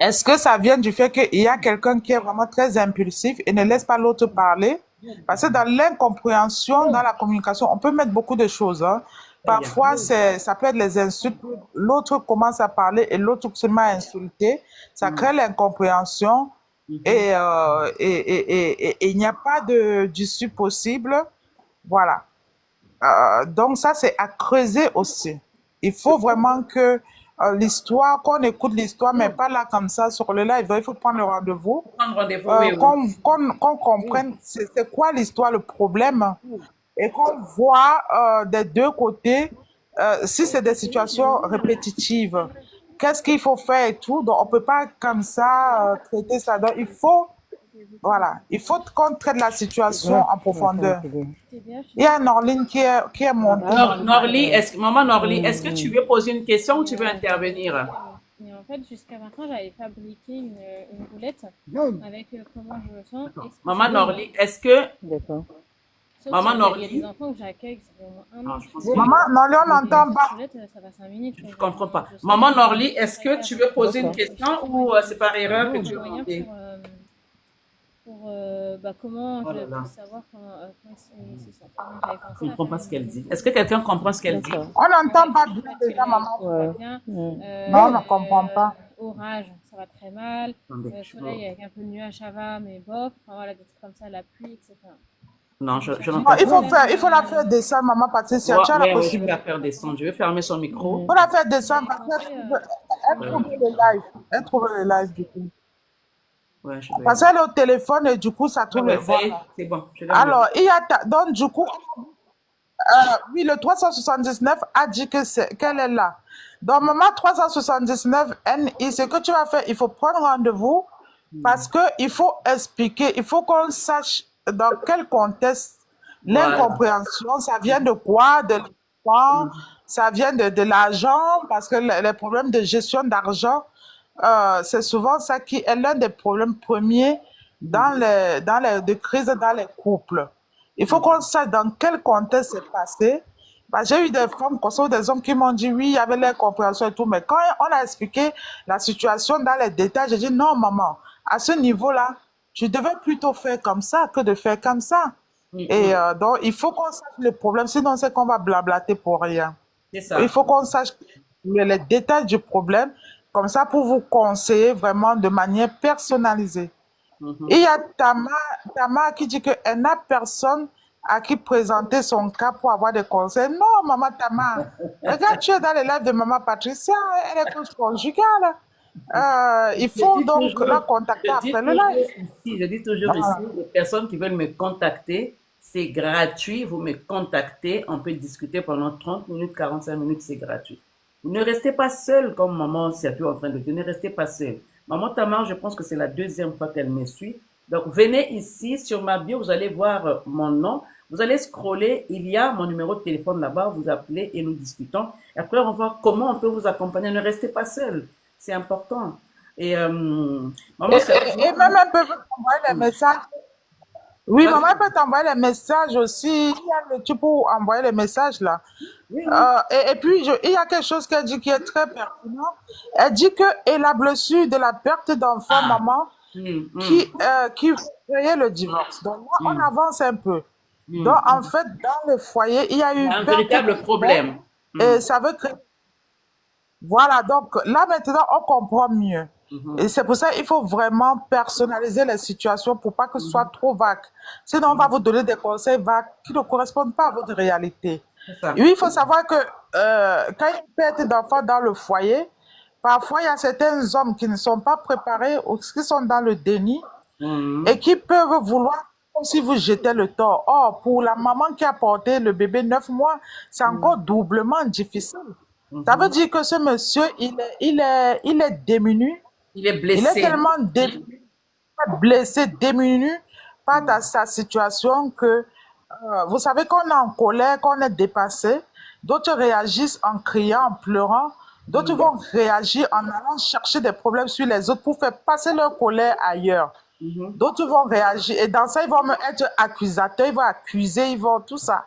Est-ce que ça vient du fait qu'il y a quelqu'un qui est vraiment très impulsif et ne laisse pas l'autre parler? Parce que dans l'incompréhension, dans la communication, on peut mettre beaucoup de choses. Hein. Parfois, ça peut être les insultes. L'autre commence à parler et l'autre se met à insulter. Ça crée l'incompréhension et il n'y a pas d'issue possible. Voilà. Donc ça, c'est à creuser aussi. Il faut vraiment que l'histoire, qu'on écoute l'histoire, mais pas là comme ça sur le live. Il faut prendre le rendez-vous, Prendre rendez-vous, oui, oui. qu'on comprenne c'est quoi l'histoire, le problème, et qu'on voit des deux côtés si c'est des situations répétitives. Qu'est-ce qu'il faut faire et tout. Donc on peut pas comme ça traiter ça. Donc il faut voilà, il faut qu'on traite la situation en profondeur. Il y a Norline qui est montée. Maman Norly, est-ce que tu veux poser une question ou tu veux intervenir? Et en fait, jusqu'à maintenant, j'avais fabriqué une roulette avec comment je me sens. Et ce que Maman je veux. Norly, est-ce que... D'accord. Sauf Maman qu'il y a des Norly, enfants que j'accueille, ça fait au moins un non, an je que je pense suis que Maman, dessus. non, lui, on Et des n'entend petites pas. roulettes, ça va 5 minutes. je quoi. ne comprends pas. Je sens Maman que Norly, je est-ce suis que très tu veux poser une D'accord. question ou c'est par erreur que tu veux moyen demander? pour comment Oh je là là, puisse savoir comment il se sent. Enfin, j'avais je ne pensé à comprends faire pas ce qu'elle dit. une Est-ce que quelqu'un comprend ce qu'elle dit? D'accord. On n'entend pas avec bien fait déjà, maman. tout va Ouais. bien. Non, on ne comprend pas. Orage, ça va très mal. Attendez, Soleil avec un peu de nuage, ça va, mais bof. Enfin voilà, des trucs comme ça, la pluie, etc. Non, Donc, je Non, n'entends il faut pas. il faut la faire descendre, maman Patricia. Tu as la Ouais, ouais, je vais la possibilité. faire descendre. Je vais fermer son micro. Il faut la faire descendre J'avais parce pensé. qu'elle trouve le live. Elle trouve le live du coup. Ouais, je vais. Parce qu'elle est au téléphone et du coup, ça Ah trouve ouais, le. ça y est, Voilà. c'est bon. Je l'ai enlevé. Alors, donc, du coup, oui, le 379 a dit qu'elle est là. Donc, maman 379 NI, ce que tu vas faire, il faut prendre rendez-vous parce qu'il faut expliquer, il faut qu'on sache dans quel contexte Voilà. l'incompréhension, ça vient de quoi, de l'argent, ça vient de l'argent, parce que les problèmes de gestion d'argent, c'est souvent ça qui est l'un des problèmes premiers dans les crises dans les couples. Il faut qu'on sache dans quel contexte c'est passé. Bah, j'ai eu des femmes, des hommes qui m'ont dit oui, il y avait l'incompréhension et tout, mais quand on a expliqué la situation dans les détails, j'ai dit non, maman, à ce niveau-là, tu devais plutôt faire comme ça que de faire comme ça. Et donc, il faut qu'on sache le problème, sinon c'est qu'on va blablater pour rien. C'est ça. Il faut qu'on sache les détails du problème, comme ça pour vous conseiller vraiment de manière personnalisée. Et il y a Tama qui dit qu'elle n'a personne à qui présenter son cas pour avoir des conseils. Non, maman Tama, regarde, tu es dans les lives de maman Patricia, elle est coach conjugale. Il faut dis donc toujours- la contacter je dis après le toujours live. ici, je dis toujours ici, les personnes qui veulent me contacter, c'est gratuit. Vous me contactez, on peut discuter pendant 30 minutes, 45 minutes, c'est gratuit. Vous ne restez pas seul, comme maman Siatou est en train de dire, ne restez pas seul. Maman Tamar, je pense que c'est la deuxième fois qu'elle me suit. Donc, venez ici, sur ma bio, vous allez voir mon nom. Vous allez scroller, il y a mon numéro de téléphone là-bas, vous appelez et nous discutons. Et après, on va voir comment on peut vous accompagner. Ne restez pas seul, c'est important. Et maman, Et même elle peut t'envoyer les messages. Oui, Vas-y. maman elle peut t'envoyer les messages aussi. Il y a le truc pour envoyer les messages là. Oui, Et puis, il y a quelque chose qu'elle dit qui est très pertinent. Elle dit que et la blessure de la perte d'enfant, maman, qui créait le divorce. Donc, là, on avance un peu. Donc, en fait, dans le foyer, il y a eu un perte véritable d'enfant. problème. Et ça veut créer. Voilà, donc là maintenant, on comprend mieux. Et c'est pour ça qu'il faut vraiment personnaliser les situations pour pas que ce soit trop vague. Sinon, on va vous donner des conseils vagues qui ne correspondent pas à votre réalité. C'est ça. Oui, il faut savoir que quand il y a une perte d'enfants dans le foyer, parfois il y a certains hommes qui ne sont pas préparés ou qui sont dans le déni et qui peuvent vouloir comme si vous jetez le tort. Or, pour la maman qui a porté le bébé 9 mois, c'est encore doublement difficile. Ça veut dire que ce monsieur, il est démuni. Il est Il est blessé. tellement blessé, démuni par sa situation que, vous savez, qu'on est en colère, qu'on est dépassé. D'autres réagissent en criant, en pleurant. D'autres vont réagir en allant chercher des problèmes sur les autres pour faire passer leur colère ailleurs. D'autres vont réagir. Et dans ça, ils vont être accusateurs, ils vont accuser, ils vont tout ça.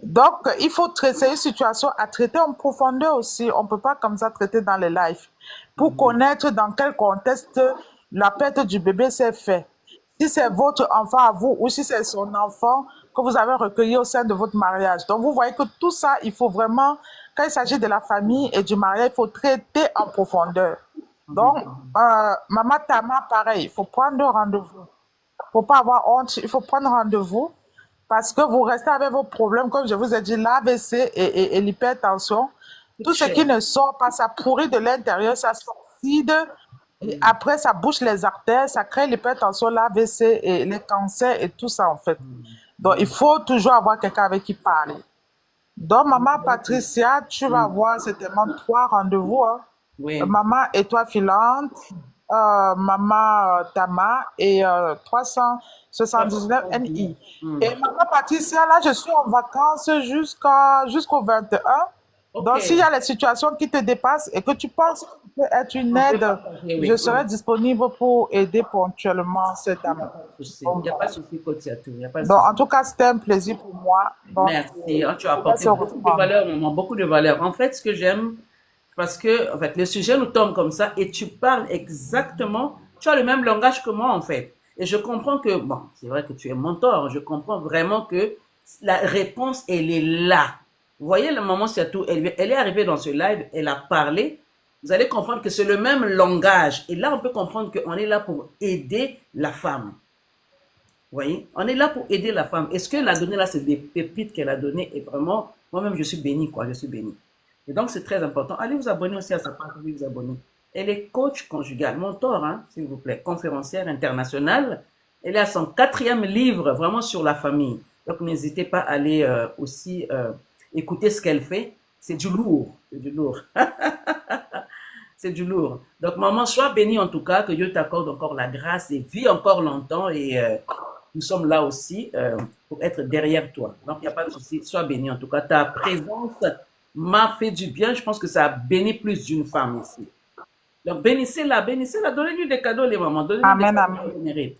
Donc, il faut traiter une situation à traiter en profondeur aussi. On ne peut pas comme ça traiter dans les lives. Pour connaître dans quel contexte la perte du bébé s'est faite. Si c'est votre enfant à vous ou si c'est son enfant que vous avez recueilli au sein de votre mariage. Donc, vous voyez que tout ça, il faut vraiment, quand il s'agit de la famille et du mariage, il faut traiter en profondeur. Donc, Maman Tama, pareil, il faut prendre rendez-vous. Il ne faut pas avoir honte, il faut prendre rendez-vous. Parce que vous restez avec vos problèmes, comme je vous ai dit, l'AVC et l'hypertension. Tout ce qui ne sort pas, ça pourrit de l'intérieur, ça s'oxyde. Et après, ça bouche les artères, ça crée l'hypertension, l'AVC et les cancers et tout ça, en fait. Donc, il faut toujours avoir quelqu'un avec qui parler. Donc, Maman Patricia, tu vas avoir certainement 3 rendez-vous. Hein. Oui. Maman Étoile filante, Maman Tama et 379 NI. Et Maman Patricia, là, je suis en vacances jusqu'au 21. Ok. Donc, s'il y a les situations qui te dépassent et que tu penses que tu peux être une On peut aide, partager, je oui. serai disponible pour aider ponctuellement cette Il n'y a amie. pas de souci. Il Donc, n'y a pas de voilà. souci, coach Yatou. Il n'y a pas de Donc, souci. en tout cas, c'était un plaisir pour moi. Donc, Merci. Ah, tu as on va apporté se beaucoup de reprendre. valeur, maman, beaucoup de valeur. En fait, ce que j'aime, parce que, en fait, le sujet nous tombe comme ça et tu parles exactement, tu as le même langage que moi, en fait. Et je comprends que, bon, c'est vrai que tu es mentor. Je comprends vraiment que la réponse, elle est là. Vous voyez, le maman Siatou, elle est arrivée dans ce live, elle a parlé. Vous allez comprendre que c'est le même langage. Et là, on peut comprendre qu'on est là pour aider la femme. Vous voyez, on est là pour aider la femme. Et ce qu'elle a donné là, c'est des pépites qu'elle a données. Et vraiment, moi-même, je suis béni, quoi. Je suis béni. Et donc, c'est très important. Allez vous abonner aussi à sa page. Allez vous abonner. Elle est coach conjugale, mentor, hein, s'il vous plaît, conférencière internationale. Elle est à son 4e livre, vraiment sur la famille. Donc, n'hésitez pas à aller aussi écouter ce qu'elle fait. C'est du lourd. C'est du lourd. C'est du lourd. Donc, maman, sois bénie en tout cas, que Dieu t'accorde encore la grâce et vis encore longtemps. Et nous sommes là aussi pour être derrière toi. Donc, il n'y a pas de souci. Sois bénie en tout cas. Ta présence m'a fait du bien. Je pense que ça a béni plus d'une femme ici. Donc, bénissez-la, bénissez-la. Donnez-lui des cadeaux, les mamans. Donnez-lui des Amen, cadeaux amen. qu'elle mérite.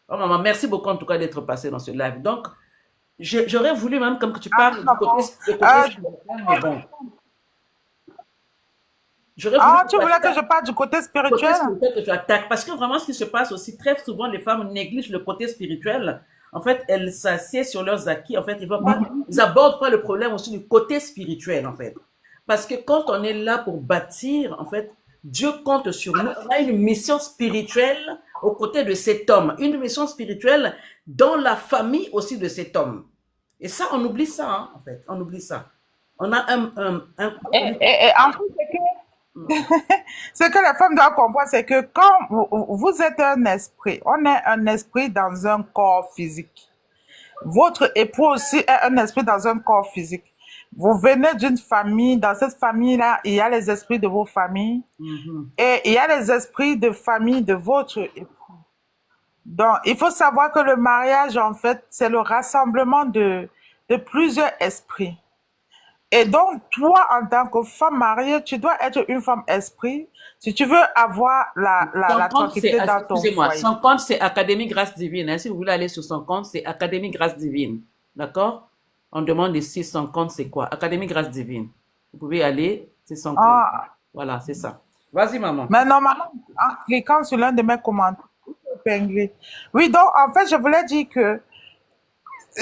Oh, maman, merci beaucoup en tout cas d'être passée dans ce live. Donc, j'aurais voulu même comme que tu parles Amen, du maman. côté spirituel, mais bon. J'aurais voulu Ah, que tu tu voulais que attaques je parle du côté le côté spirituel? spirituel que tu attaques. Parce que vraiment, ce qui se passe aussi, très souvent, les femmes négligent le côté spirituel. En fait, elles s'assiedent sur leurs acquis. En fait, ils abordent pas le problème aussi du côté spirituel, en fait. Parce que quand on est là pour bâtir, en fait, Dieu compte sur nous. On a une mission spirituelle aux côtés de cet homme. Une mission spirituelle dans la famille aussi de cet homme. Et ça, on oublie ça, hein, en fait. On oublie ça. On a Et en fait, ce que les femmes doivent comprendre, c'est que quand vous êtes un esprit, on est un esprit dans un corps physique. Votre époux aussi est un esprit dans un corps physique. Vous venez d'une famille, dans cette famille-là, il y a les esprits de vos familles et il y a les esprits de famille de votre époux. Donc, il faut savoir que le mariage, en fait, c'est le rassemblement de plusieurs esprits. Et donc, toi, en tant que femme mariée, tu dois être une femme esprit si tu veux avoir la son compte, c'est, tranquillité dans ton excusez-moi, foyer. son compte, c'est Académie Grâce Divine. Hein. Si vous voulez aller sur son compte, c'est Académie Grâce Divine. D'accord? On demande ici son compte, c'est quoi? Académie Grâce Divine. Vous pouvez aller, c'est son compte. Ah, Voilà, c'est ça. Vas-y, maman. mais normalement, en cliquant sur l'un de mes commentaires, épinglé. Oui, donc, en fait, je voulais dire que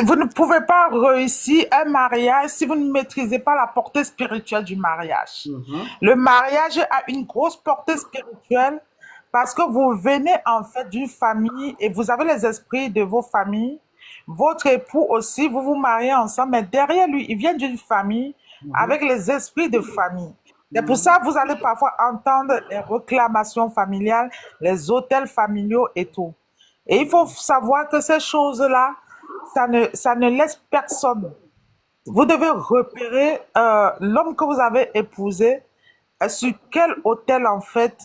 vous ne pouvez pas réussir un mariage si vous ne maîtrisez pas la portée spirituelle du mariage. Le mariage a une grosse portée spirituelle parce que vous venez en fait d'une famille et vous avez les esprits de vos familles. Votre époux aussi, vous vous mariez ensemble, mais derrière lui, il vient d'une famille avec les esprits de famille. C'est pour ça que vous allez parfois entendre les réclamations familiales, les hôtels familiaux et tout. Et il faut savoir que ces choses-là, ça ne laisse personne. Vous devez repérer l'homme que vous avez épousé, sur quel hôtel en fait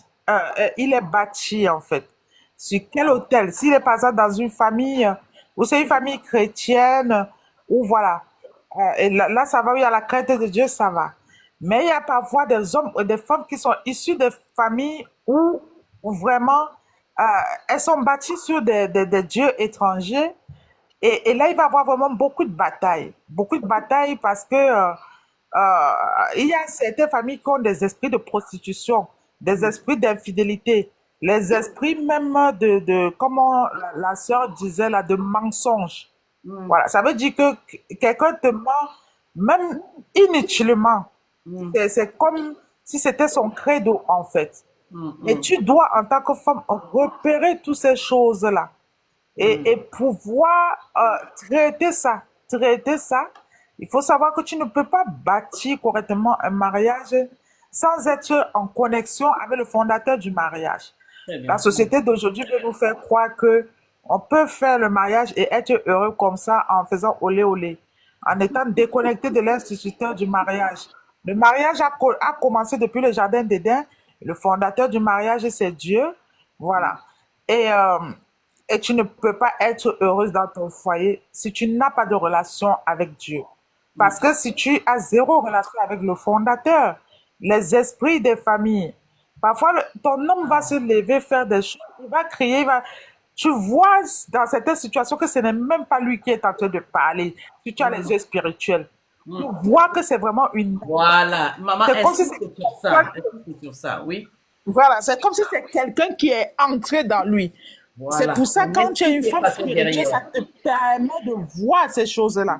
il est bâti en fait. Sur quel hôtel. S'il est par exemple dans une famille, ou c'est une famille chrétienne, ou voilà. Et là, ça va, oui, à la crainte de Dieu, ça va. Mais il y a parfois des hommes et des femmes qui sont issus de familles où vraiment elles sont bâties sur des dieux étrangers. Et là, il va y avoir vraiment beaucoup de batailles. Beaucoup de batailles parce que il y a certaines familles qui ont des esprits de prostitution, des esprits d'infidélité, les esprits même comment la sœur disait là, de mensonge. Voilà, ça veut dire que quelqu'un te ment, même inutilement. C'est comme si c'était son credo, en fait. Et tu dois, en tant que femme, repérer toutes ces choses-là et pouvoir traiter ça. Traiter ça. Il faut savoir que tu ne peux pas bâtir correctement un mariage sans être en connexion avec le fondateur du mariage. Très bien. La société d'aujourd'hui veut nous faire croire que on peut faire le mariage et être heureux comme ça en faisant olé olé, en étant déconnecté de l'instituteur du mariage. Le mariage a commencé depuis le jardin d'Éden. Le fondateur du mariage, c'est Dieu. Voilà. Et, euh, et tu ne peux pas être heureuse dans ton foyer si tu n'as pas de relation avec Dieu. Parce que si tu as zéro relation avec le fondateur, les esprits des familles, parfois ton homme va se lever, faire des choses, il va crier, tu vois dans certaines situations que ce n'est même pas lui qui est en train de parler. Si tu as les yeux spirituels, tu vois que c'est vraiment une... Voilà. Maman, C'est comme si insiste sur ça. Insiste sur ça, oui. voilà, c'est comme si c'est quelqu'un qui est entré dans lui. C'est Voilà. pour ça, Un quand tu es esprit une qui est femme passé spirituelle, derrière. ça te permet de voir ces choses-là.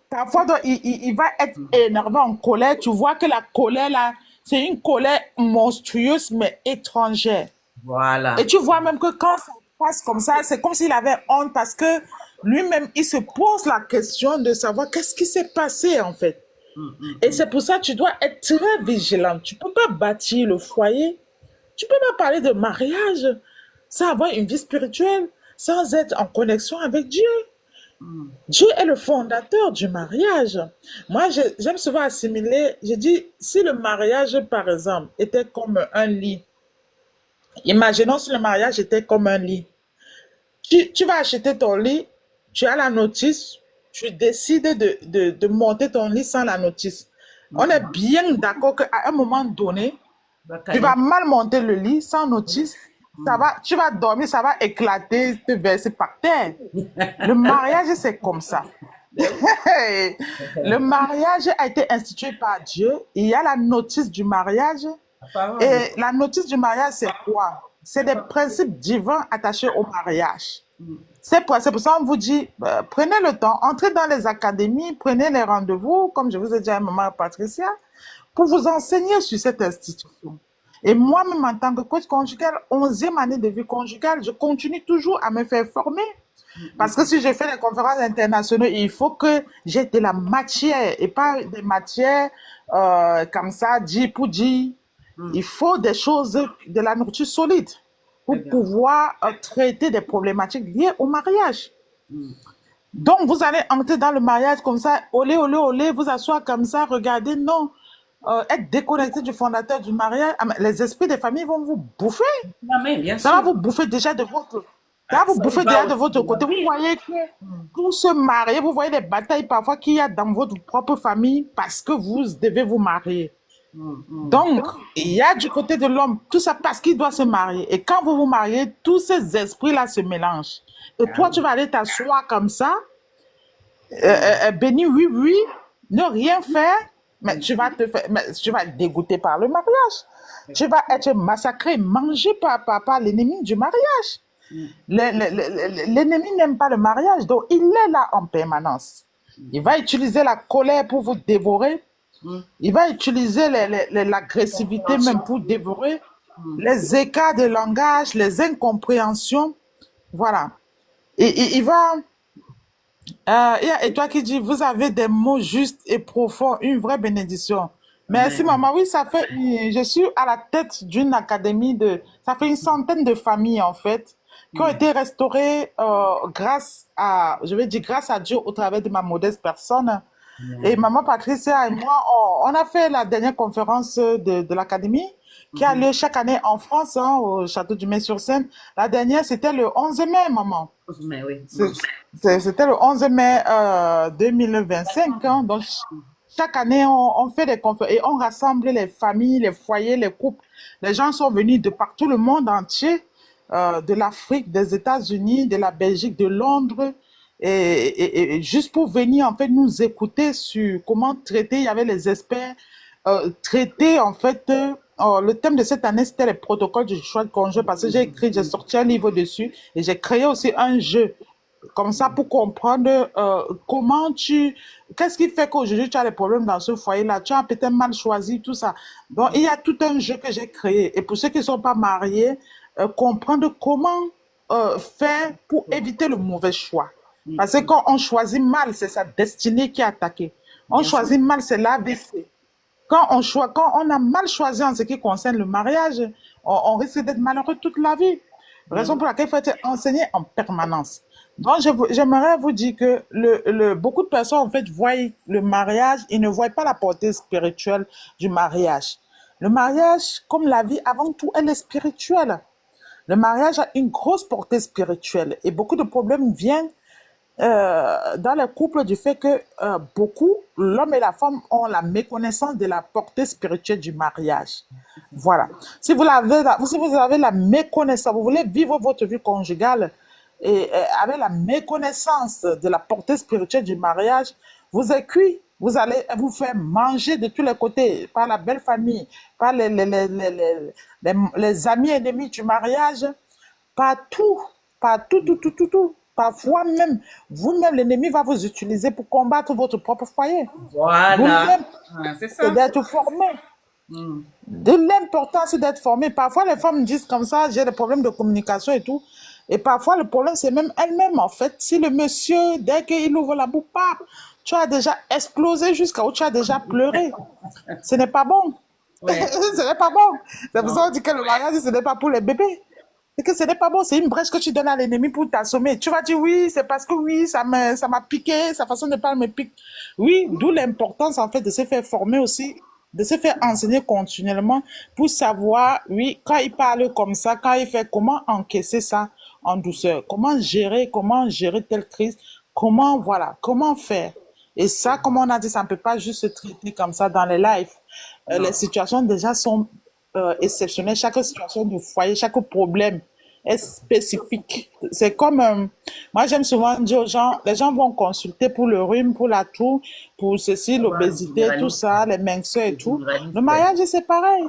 Parfois, donc, il va être énervé, en colère. Tu vois que la colère, là, c'est une colère monstrueuse, mais étrangère. Voilà. Et tu vois même que quand ça passe comme ça, c'est comme s'il avait honte parce que lui-même, il se pose la question de savoir qu'est-ce qui s'est passé, en fait. Et c'est pour ça que tu dois être très vigilant. Tu ne peux pas bâtir le foyer. Tu ne peux pas parler de mariage sans avoir une vie spirituelle, sans être en connexion avec Dieu. Dieu est le fondateur du mariage. Moi, j'aime souvent assimiler, je dis, si le mariage, par exemple, était comme un lit, imaginons si le mariage était comme un lit. Tu vas acheter ton lit, tu as la notice, tu décides de monter ton lit sans la notice. On est bien d'accord qu'à un moment donné, tu vas mal monter le lit sans notice, tu vas dormir, ça va éclater, te verser par terre. Le mariage, c'est comme ça. Le mariage a été institué par Dieu. Il y a la notice du mariage. Et la notice du mariage, c'est quoi? C'est des principes divins attachés au mariage. C'est pour ça qu'on vous dit, prenez le temps, entrez dans les académies, prenez les rendez-vous, comme je vous ai dit à maman Patricia, pour vous enseigner sur cette institution. Et moi-même, en tant que coach conjugal, 11e année de vie conjugale, je continue toujours à me faire former. Parce que si je fais des conférences internationales, il faut que j'ai de la matière et pas des matières comme ça, dit pour dire. Il faut des choses, de la nourriture solide pour pouvoir traiter des problématiques liées au mariage. Donc, vous allez entrer dans le mariage comme ça, olé, olé, olé, vous asseoir comme ça, regardez, non. Être déconnecté du fondateur du mariage, les esprits des familles vont vous bouffer. Amen, bien Ça sûr. va vous bouffer déjà de votre... Ça va vous bouffer déjà de votre côté. Vous voyez que pour se marier, vous voyez les batailles parfois qu'il y a dans votre propre famille parce que vous devez vous marier. Donc, il y a du côté de l'homme tout ça parce qu'il doit se marier. Et quand vous vous mariez, tous ces esprits-là se mélangent. Et toi, tu vas aller t'asseoir comme ça, béni, oui, oui, ne rien faire, mais tu vas être dégoûté par le mariage. Tu vas être massacré, mangé par l'ennemi du mariage. L'ennemi n'aime pas le mariage, donc il est là en permanence. Il va utiliser la colère pour vous dévorer. Il va utiliser l'agressivité même pour dévorer. Les écarts de langage, les incompréhensions. Voilà. Et il va... et toi qui dis, vous avez des mots justes et profonds, une vraie bénédiction. Merci, maman. Oui, je suis à la tête d'une académie ça fait une centaine de familles, en fait, qui ont été restaurées grâce à Dieu au travers de ma modeste personne. Et maman Patricia et moi, on a fait la dernière conférence de l'académie qui a lieu chaque année en France, au Château du Mai-sur-Seine. La dernière, c'était le 11 mai, maman. 11 mai, oui. C'était le 11 mai 2025. Donc, chaque année, on fait des conférences et on rassemble les familles, les foyers, les couples. Les gens sont venus de partout le monde entier, de l'Afrique, des États-Unis, de la Belgique, de Londres. Et juste pour venir en fait nous écouter sur comment traiter, il y avait les experts traiter en fait le thème de cette année c'était les protocoles du choix de conjoint parce que j'ai sorti un livre dessus et j'ai créé aussi un jeu comme ça pour comprendre qu'est-ce qui fait qu'aujourd'hui tu as des problèmes dans ce foyer là, tu as peut-être mal choisi tout ça. Donc il y a tout un jeu que j'ai créé et pour ceux qui ne sont pas mariés, comprendre comment faire pour éviter le mauvais choix. Parce que quand on choisit mal, c'est sa destinée qui est attaquée. On choisit mal, c'est l'AVC. Quand on a mal choisi en ce qui concerne le mariage, on risque d'être malheureux toute la vie. Raison pour laquelle il faut être enseigné en permanence. Donc, j'aimerais vous dire que beaucoup de personnes, en fait, voient le mariage, ils ne voient pas la portée spirituelle du mariage. Le mariage, comme la vie, avant tout, elle est spirituelle. Le mariage a une grosse portée spirituelle et beaucoup de problèmes viennent dans les couples du fait que beaucoup, l'homme et la femme ont la méconnaissance de la portée spirituelle du mariage. Voilà. Si vous avez la méconnaissance, vous voulez vivre votre vie conjugale et avec la méconnaissance de la portée spirituelle du mariage, vous êtes cuit. Vous allez vous faire manger de tous les côtés par la belle famille, par les amis ennemis du mariage, par tout, tout. Parfois même, vous-même, l'ennemi va vous utiliser pour combattre votre propre foyer. Voilà. Vous-même, C'est c'est ça. d'être formé. De l'importance d'être formé. Parfois, les femmes disent comme ça, j'ai des problèmes de communication et tout. Et parfois, le problème, c'est même elle-même, en fait. Si le monsieur, dès qu'il ouvre la bouche, tu as déjà explosé jusqu'à où tu as déjà pleuré. Ce n'est pas bon. Ouais. Ce n'est pas bon. C'est pour Non. ça qu'on dit que le mariage, ce n'est pas pour les bébés. C'est que ce n'est pas bon. C'est une brèche que tu donnes à l'ennemi pour t'assommer. Tu vas dire oui, c'est parce que oui, ça m'a piqué, sa façon de parler me pique. Oui, d'où l'importance, en fait, de se faire former aussi, de se faire enseigner continuellement pour savoir, oui, quand il parle comme ça, quand il fait, comment encaisser ça en douceur, comment gérer telle crise, comment, voilà, comment faire. Et ça, comme on a dit, ça ne peut pas juste se traiter comme ça dans les lives. Les Non. situations déjà sont exceptionnelles. Chaque situation du foyer, chaque problème est spécifique. C'est comme, moi j'aime souvent dire aux gens, les gens vont consulter pour le rhume, pour la toux, pour ceci, Ouais, l'obésité, tout généraliste. ça, les minceurs et C'est tout. généraliste. Le mariage, c'est pareil.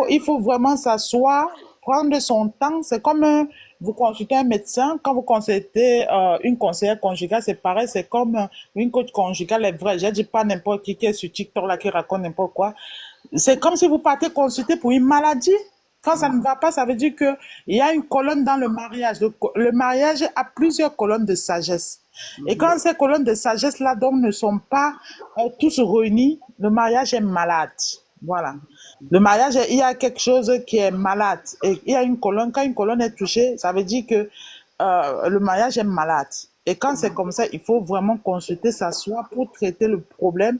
Il faut vraiment s'asseoir, prendre son temps. C'est comme vous consultez un médecin, quand vous consultez une conseillère conjugale, c'est pareil, c'est comme une coach conjugale est vraie. Je dis pas n'importe qui est sur TikTok là qui raconte n'importe quoi. C'est comme si vous partez consulter pour une maladie. Quand ça ne va pas, ça veut dire que il y a une colonne dans le mariage. Le mariage a plusieurs colonnes de sagesse. Et quand ces colonnes de sagesse là donc ne sont pas tous réunies, le mariage est malade. Voilà. Le mariage, il y a quelque chose qui est malade. Et il y a une colonne. Quand une colonne est touchée, ça veut dire que le mariage est malade. Et quand c'est comme ça, il faut vraiment consulter, s'asseoir pour traiter le problème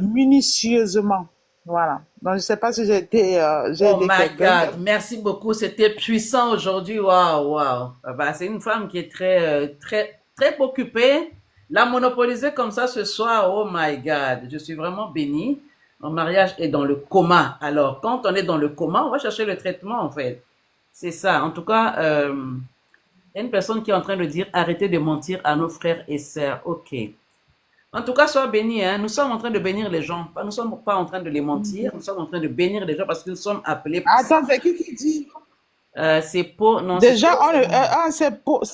minutieusement. Voilà. Donc, je ne sais pas si j'ai Oh aidé my quelqu'un. God, merci beaucoup. C'était puissant aujourd'hui. Waouh, waouh. Bah, c'est une femme qui est très occupée. La monopoliser comme ça ce soir. Oh my God, je suis vraiment bénie. Mon mariage est dans le coma. Alors, quand on est dans le coma, on va chercher le traitement en fait. C'est ça. En tout cas, il y a une personne qui est en train de dire arrêtez de mentir à nos frères et sœurs. Ok. En tout cas, sois béni, hein. Nous sommes en train de bénir les gens. Nous ne sommes pas en train de les mentir. Nous sommes en train de bénir les gens parce que nous sommes appelés pour ça. Attends, c'est qui dit? C'est pour... Non, Déjà, c'est pour.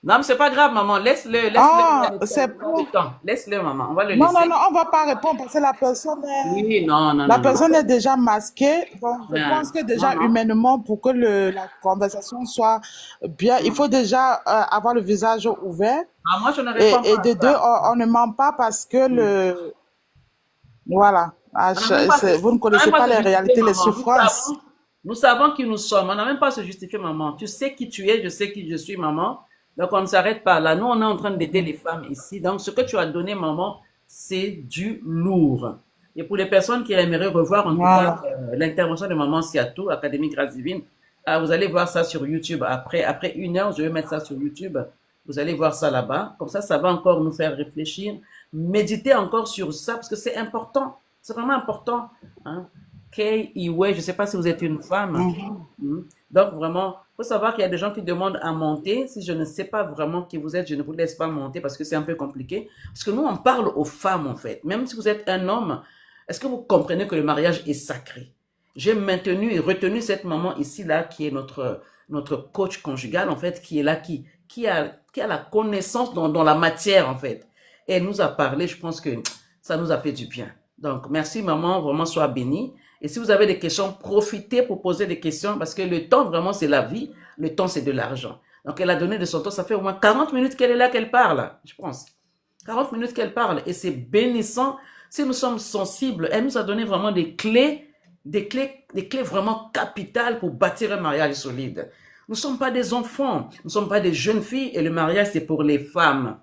non, mais c'est pas grave, maman. Laisse-le. Ah, c'est Prends pour. le temps. Laisse-le, maman. On va le Non, laisser. on ne va pas répondre parce que Oui, non, non, la non, non. personne est déjà masquée. Donc, je Non, pense que déjà, non. humainement, pour que la conversation soit bien, il faut déjà avoir le visage ouvert. Ah, moi, je ne réponds Et pas de à deux, ça. on ne ment pas parce que voilà. On n'a même pas Vous ne on n'a connaissez même pas pas à se les justifier, réalités, les maman. souffrances. Nous savons qui nous sommes. On n'a même pas à se justifier, maman. Tu sais qui tu es, je sais qui je suis, maman. Donc, on ne s'arrête pas là. Nous, on est en train d'aider les femmes ici. Donc, ce que tu as donné, maman, c'est du lourd. Et pour les personnes qui aimeraient revoir, en tout cas, Voilà. l'intervention de maman Siatou, Académie Grâce Divine, vous allez voir ça sur YouTube. Après 1 heure, je vais mettre ça sur YouTube. Vous allez voir ça là-bas. Comme ça va encore nous faire réfléchir, méditer encore sur ça, parce que c'est important. C'est vraiment important. Hein. Kay Iwe, je ne sais pas si vous êtes une femme. Donc, vraiment, il faut savoir qu'il y a des gens qui demandent à monter. Si je ne sais pas vraiment qui vous êtes, je ne vous laisse pas monter parce que c'est un peu compliqué. Parce que nous, on parle aux femmes, en fait. Même si vous êtes un homme, est-ce que vous comprenez que le mariage est sacré? J'ai maintenu et retenu cette maman ici, là, qui est notre coach conjugal, en fait, qui est là, qui a la connaissance dans la matière, en fait. Et elle nous a parlé, je pense que ça nous a fait du bien. Donc, merci, maman, vraiment, sois bénie. Et si vous avez des questions, profitez pour poser des questions parce que le temps, vraiment, c'est la vie. Le temps, c'est de l'argent. Donc, elle a donné de son temps. Ça fait au moins 40 minutes qu'elle est là, qu'elle parle, je pense. 40 minutes qu'elle parle. Et c'est bénissant. Si nous sommes sensibles, elle nous a donné vraiment des clés vraiment capitales pour bâtir un mariage solide. Nous ne sommes pas des enfants. Nous ne sommes pas des jeunes filles. Et le mariage, c'est pour les femmes.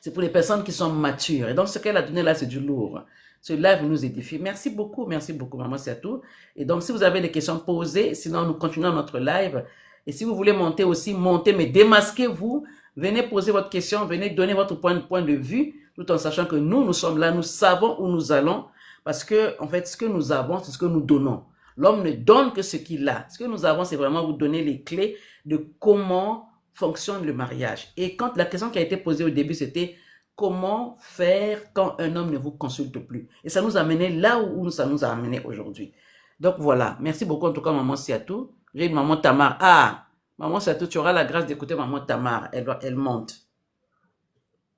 C'est pour les personnes qui sont matures. Et donc, ce qu'elle a donné là, c'est du lourd. Ce live nous édifie. Merci beaucoup, maman, c'est à tout. Et donc, si vous avez des questions, posées. Sinon, nous continuons notre live. Et si vous voulez monter aussi, montez, mais démasquez-vous Venez poser votre question, venez donner votre point de vue, tout en sachant que nous sommes là, nous savons où nous allons, parce que, en fait, ce que nous avons, c'est ce que nous donnons. L'homme ne donne que ce qu'il a. Ce que nous avons, c'est vraiment vous donner les clés de comment fonctionne le mariage. Et quand la question qui a été posée au début, c'était comment faire quand un homme ne vous consulte plus. Et ça nous a amené là où ça nous a amené aujourd'hui. Donc voilà, merci beaucoup en tout cas maman Siatou. J'ai une maman Tamar. Ah, maman Siatou, tu auras la grâce d'écouter maman Tamar. Elle monte.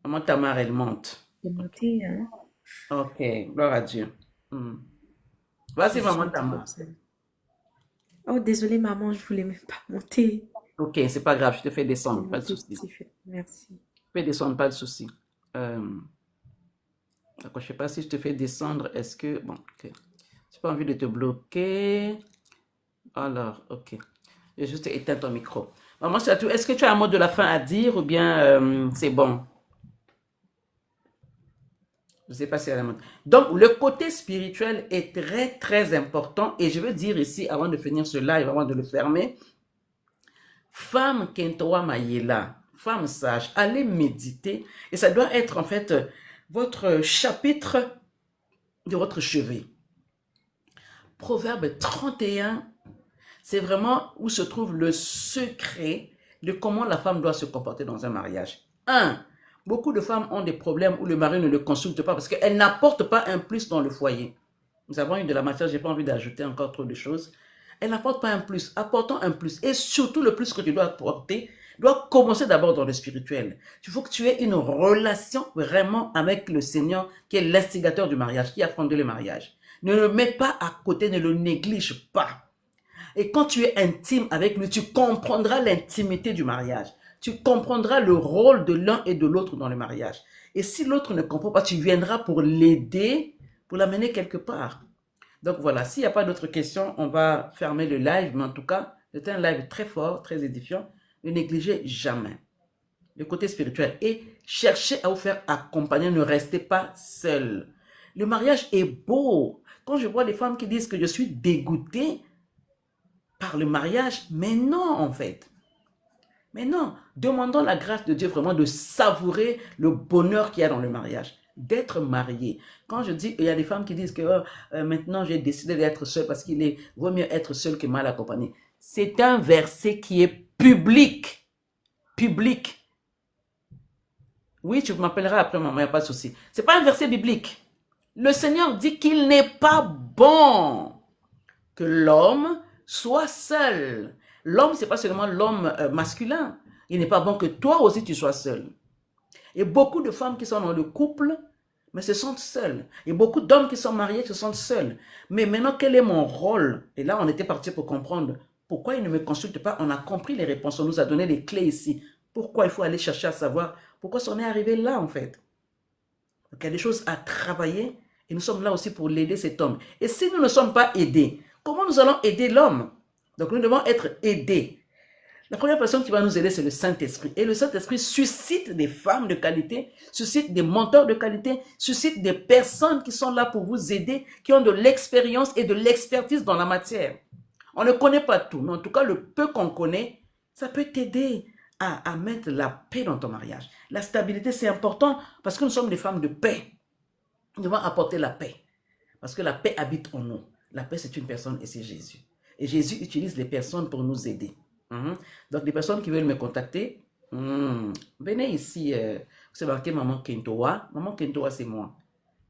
Maman Tamar, elle monte. C'est monté, hein? Ok, gloire à Dieu. Vas-y maman Tamar. Oh, désolée maman, je voulais même pas monter. Ok, c'est pas grave, je te fais descendre, pas de souci. Merci. Je te fais descendre, pas de souci. D'accord, je sais pas si je te fais descendre, est-ce que... Bon, ok. J'ai pas envie de te bloquer. Alors, ok. J'ai juste éteint ton micro. Maman Siatou, est-ce que tu as un mot de la fin à dire ou bien c'est bon? Je ne sais pas si elle a... Donc, le côté spirituel est très, très important. Et je veux dire ici, avant de finir ce live, avant de le fermer, femme Kentoa Mayela, femme sage, allez méditer. Et ça doit être en fait votre chapitre de votre chevet. Proverbe 31, c'est vraiment où se trouve le secret de comment la femme doit se comporter dans un mariage. 1. Beaucoup de femmes ont des problèmes où le mari ne le consulte pas parce qu'elle n'apporte pas un plus dans le foyer. Nous avons eu de la matière, je n'ai pas envie d'ajouter encore trop de choses. Elle n'apporte pas un plus, apportons un plus. Et surtout, le plus que tu dois apporter doit commencer d'abord dans le spirituel. Il faut que tu aies une relation vraiment avec le Seigneur qui est l'instigateur du mariage, qui a fondé le mariage. Ne le mets pas à côté, ne le néglige pas. Et quand tu es intime avec lui, tu comprendras l'intimité du mariage. Tu comprendras le rôle de l'un et de l'autre dans le mariage. Et si l'autre ne comprend pas, tu viendras pour l'aider, pour l'amener quelque part. Donc voilà, s'il n'y a pas d'autres questions, on va fermer le live. Mais en tout cas, c'est un live très fort, très édifiant. Ne négligez jamais le côté spirituel. Et cherchez à vous faire accompagner, ne restez pas seul. Le mariage est beau. Quand je vois des femmes qui disent que je suis dégoûtée par le mariage, mais non en fait. Mais non, demandons la grâce de Dieu vraiment de savourer le bonheur qu'il y a dans le mariage, d'être marié. Quand je dis, il y a des femmes qui disent que maintenant j'ai décidé d'être seule parce qu'il vaut mieux être seule que mal accompagnée. C'est un verset qui est public. Public. Oui, tu m'appelleras après maman, il n'y a pas de souci. Ce n'est pas un verset biblique. Le Seigneur dit qu'il n'est pas bon que l'homme soit seul. L'homme, ce n'est pas seulement l'homme masculin. Il n'est pas bon que toi aussi tu sois seul. Et beaucoup de femmes qui sont dans le couple, mais se sentent seules. Et beaucoup d'hommes qui sont mariés se sentent seuls. Mais maintenant, quel est mon rôle? Et là, on était parti pour comprendre pourquoi il ne me consulte pas. On a compris les réponses, on nous a donné les clés ici. Pourquoi il faut aller chercher à savoir pourquoi on est arrivé là, en fait. Donc, il y a des choses à travailler et nous sommes là aussi pour l'aider, cet homme. Et si nous ne sommes pas aidés, comment nous allons aider l'homme? Donc, nous devons être aidés. La première personne qui va nous aider, c'est le Saint-Esprit. Et le Saint-Esprit suscite des femmes de qualité, suscite des mentors de qualité, suscite des personnes qui sont là pour vous aider, qui ont de l'expérience et de l'expertise dans la matière. On ne connaît pas tout, mais en tout cas, le peu qu'on connaît, ça peut t'aider à mettre la paix dans ton mariage. La stabilité, c'est important parce que nous sommes des femmes de paix. Nous devons apporter la paix parce que la paix habite en nous. La paix, c'est une personne et c'est Jésus. Et Jésus utilise les personnes pour nous aider. Donc, des personnes qui veulent me contacter, venez ici. C'est marqué Maman Kentoa. Maman Kentoa, c'est moi.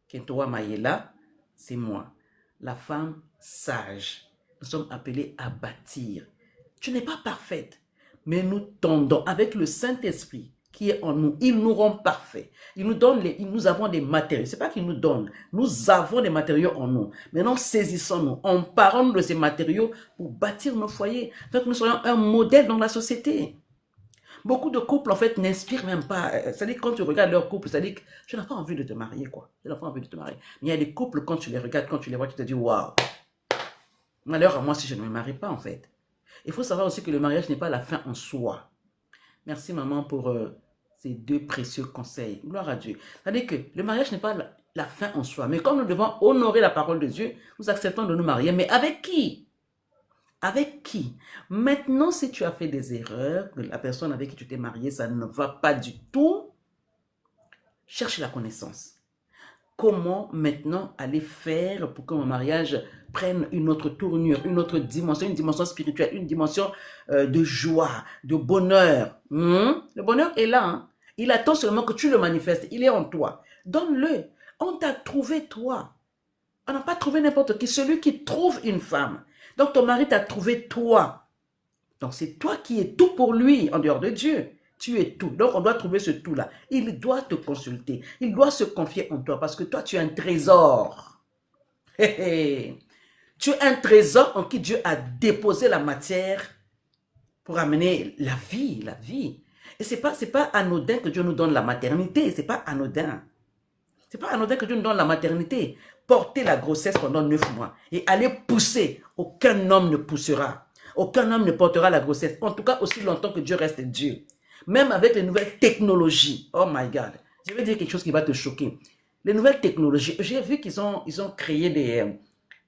Kentoa Mayela, c'est moi. La femme sage. Nous sommes appelés à bâtir. Tu n'es pas parfaite, mais nous tendons avec le Saint-Esprit qui est en nous. Il nous rend parfaits. Il nous donne nous avons des matériaux. Ce n'est pas qu'il nous donne. Nous avons des matériaux en nous. Maintenant, saisissons-nous. Emparons-nous de ces matériaux pour bâtir nos foyers. Afin que nous soyons un modèle dans la société. Beaucoup de couples, en fait, n'inspirent même pas. C'est-à-dire, quand tu regardes leur couple, c'est-à-dire que tu n'as pas envie de te marier, quoi. Tu n'as pas envie de te marier. Mais il y a des couples, quand tu les regardes, quand tu les vois, tu te dis, waouh. Malheur à moi si je ne me marie pas, en fait. Il faut savoir aussi que le mariage n'est pas la fin en soi. Merci, maman, pour ces deux précieux conseils. Gloire à Dieu. C'est-à-dire que le mariage n'est pas la fin en soi. Mais comme nous devons honorer la parole de Dieu, nous acceptons de nous marier. Mais avec qui? Avec qui? Maintenant, si tu as fait des erreurs, que la personne avec qui tu t'es marié, ça ne va pas du tout, cherche la connaissance. Comment maintenant aller faire pour que mon mariage prenne une autre tournure, une autre dimension, une dimension spirituelle, une dimension de joie, de bonheur. Le bonheur est là. Hein? Il attend seulement que tu le manifestes. Il est en toi. Donne-le. On t'a trouvé toi. On n'a pas trouvé n'importe qui. Celui qui trouve une femme. Donc ton mari t'a trouvé toi. Donc c'est toi qui es tout pour lui en dehors de Dieu. Tu es tout. Donc, on doit trouver ce tout-là. Il doit te consulter. Il doit se confier en toi parce que toi, tu es un trésor. Tu es un trésor en qui Dieu a déposé la matière pour amener la vie, la vie. Et c'est pas anodin que Dieu nous donne la maternité. C'est pas anodin. C'est pas anodin que Dieu nous donne la maternité. Porter la grossesse pendant 9 mois et aller pousser. Aucun homme ne poussera. Aucun homme ne portera la grossesse. En tout cas, aussi longtemps que Dieu reste Dieu. Même avec les nouvelles technologies. Oh my God. Je vais dire quelque chose qui va te choquer. Les nouvelles technologies, j'ai vu qu'ils ont créé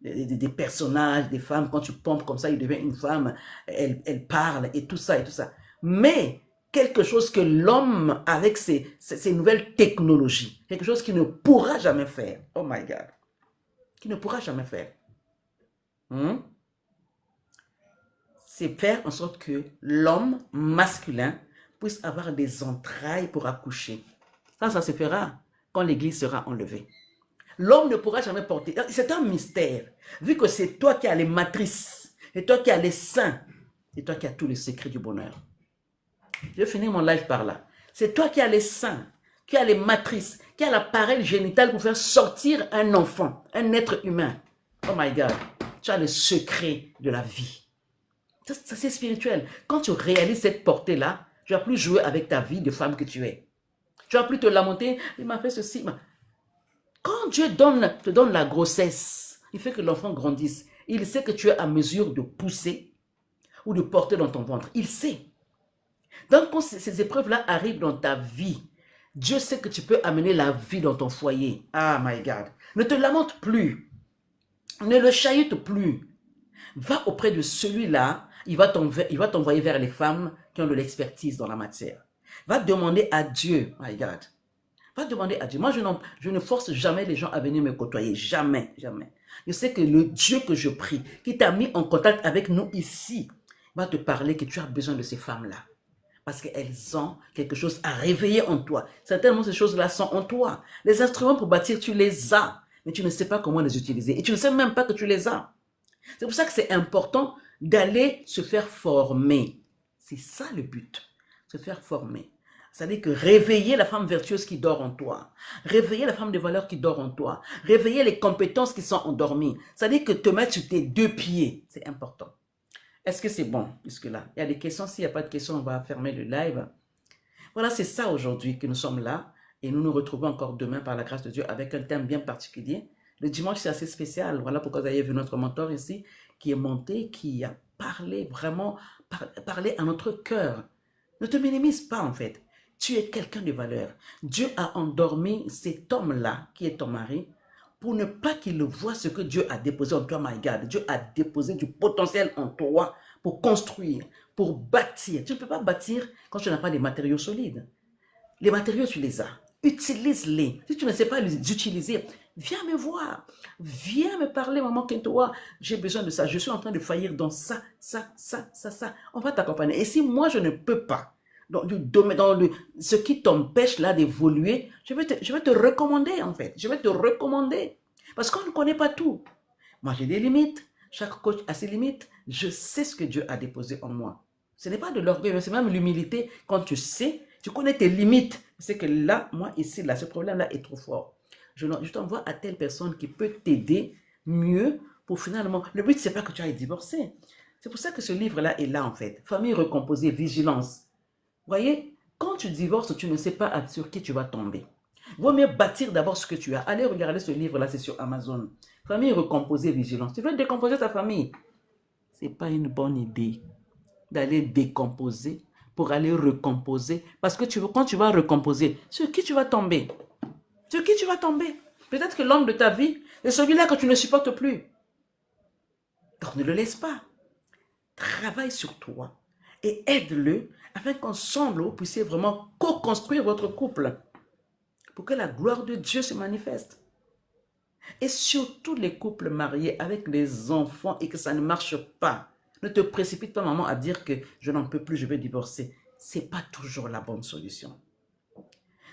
des personnages, des femmes. Quand tu pompes comme ça, il devient une femme. Elle parle et tout ça et tout ça. Mais quelque chose que l'homme, avec ces nouvelles technologies, quelque chose qu'il ne pourra jamais faire. Oh my God. Qu'il ne pourra jamais faire. C'est faire en sorte que l'homme masculin puisse avoir des entrailles pour accoucher. Ça se fera quand l'église sera enlevée. L'homme ne pourra jamais porter. C'est un mystère. Vu que c'est toi qui as les matrices, c'est toi qui as les seins, c'est toi qui as tous les secrets du bonheur. Je vais finir mon live par là. C'est toi qui as les seins, qui as les matrices, qui as l'appareil génital pour faire sortir un enfant, un être humain. Oh my God. Tu as le secret de la vie. Ça c'est spirituel. Quand tu réalises cette portée-là, tu ne vas plus jouer avec ta vie de femme que tu es. Tu ne vas plus te lamenter. Il m'a fait ceci. Quand Dieu te donne la grossesse, il fait que l'enfant grandisse. Il sait que tu es à mesure de pousser ou de porter dans ton ventre. Il sait. Donc, quand ces épreuves-là arrivent dans ta vie, Dieu sait que tu peux amener la vie dans ton foyer. Ah, my God. Ne te lamente plus. Ne le chahute plus. Va auprès de celui-là. Il va t'envoyer vers les femmes qui ont de l'expertise dans la matière. Va demander à Dieu, my God. Va demander à Dieu. Moi, je ne force jamais les gens à venir me côtoyer. Jamais, jamais. Je sais que le Dieu que je prie, qui t'a mis en contact avec nous ici, va te parler que tu as besoin de ces femmes-là. Parce qu'elles ont quelque chose à réveiller en toi. Certainement, ces choses-là sont en toi. Les instruments pour bâtir, tu les as. Mais tu ne sais pas comment les utiliser. Et tu ne sais même pas que tu les as. C'est pour ça que c'est important d'aller se faire former. C'est ça le but. Se faire former. C'est-à-dire que réveiller la femme vertueuse qui dort en toi. Réveiller la femme de valeur qui dort en toi. Réveiller les compétences qui sont endormies. C'est-à-dire que te mettre sur tes 2 pieds. C'est important. Est-ce que c'est bon jusque-là? Il y a des questions. S'il n'y a pas de questions, on va fermer le live. Voilà, c'est ça aujourd'hui que nous sommes là. Et nous nous retrouvons encore demain par la grâce de Dieu avec un thème bien particulier. Le dimanche, c'est assez spécial. Voilà pourquoi vous avez vu notre mentor ici qui est monté, qui a parlé vraiment, parlé à notre cœur. Ne te minimise pas en fait. Tu es quelqu'un de valeur. Dieu a endormi cet homme-là, qui est ton mari, pour ne pas qu'il voie ce que Dieu a déposé en toi, my God. Dieu a déposé du potentiel en toi pour construire, pour bâtir. Tu ne peux pas bâtir quand tu n'as pas des matériaux solides. Les matériaux, tu les as. Utilise-les. Si tu ne sais pas les utiliser, viens me voir. Viens me parler, maman Kentoa. J'ai besoin de ça. Je suis en train de faillir dans ça. On va t'accompagner. Et si moi, je ne peux pas, dans ce qui t'empêche là d'évoluer, je vais te recommander en fait. Je vais te recommander. Parce qu'on ne connaît pas tout. Moi, j'ai des limites. Chaque coach a ses limites. Je sais ce que Dieu a déposé en moi. Ce n'est pas de l'orgueil, mais c'est même l'humilité. Quand tu sais, tu connais tes limites. C'est que là, moi, ici, là, ce problème-là est trop fort. Je t'envoie à telle personne qui peut t'aider mieux pour finalement... Le but, c'est pas que tu ailles divorcer. C'est pour ça que ce livre-là est là, en fait. Famille recomposée, vigilance. Vous voyez, quand tu divorces, tu ne sais pas sur qui tu vas tomber. Vaut mieux bâtir d'abord ce que tu as. Allez regarder ce livre-là, c'est sur Amazon. Famille recomposée, vigilance. Tu veux décomposer ta famille. Ce n'est pas une bonne idée d'aller décomposer pour aller recomposer. Parce que quand tu vas recomposer, sur qui tu vas tomber? Sur qui tu vas tomber? Peut-être que l'homme de ta vie est celui-là que tu ne supportes plus. Donc ne le laisse pas. travaille sur toi et aide-le afin qu'ensemble, vous puissiez vraiment co-construire votre couple pour que la gloire de Dieu se manifeste. Et surtout les couples mariés avec des enfants et que ça ne marche pas. Ne te précipite pas, maman, à dire que je n'en peux plus, je vais divorcer. Ce n'est pas toujours la bonne solution.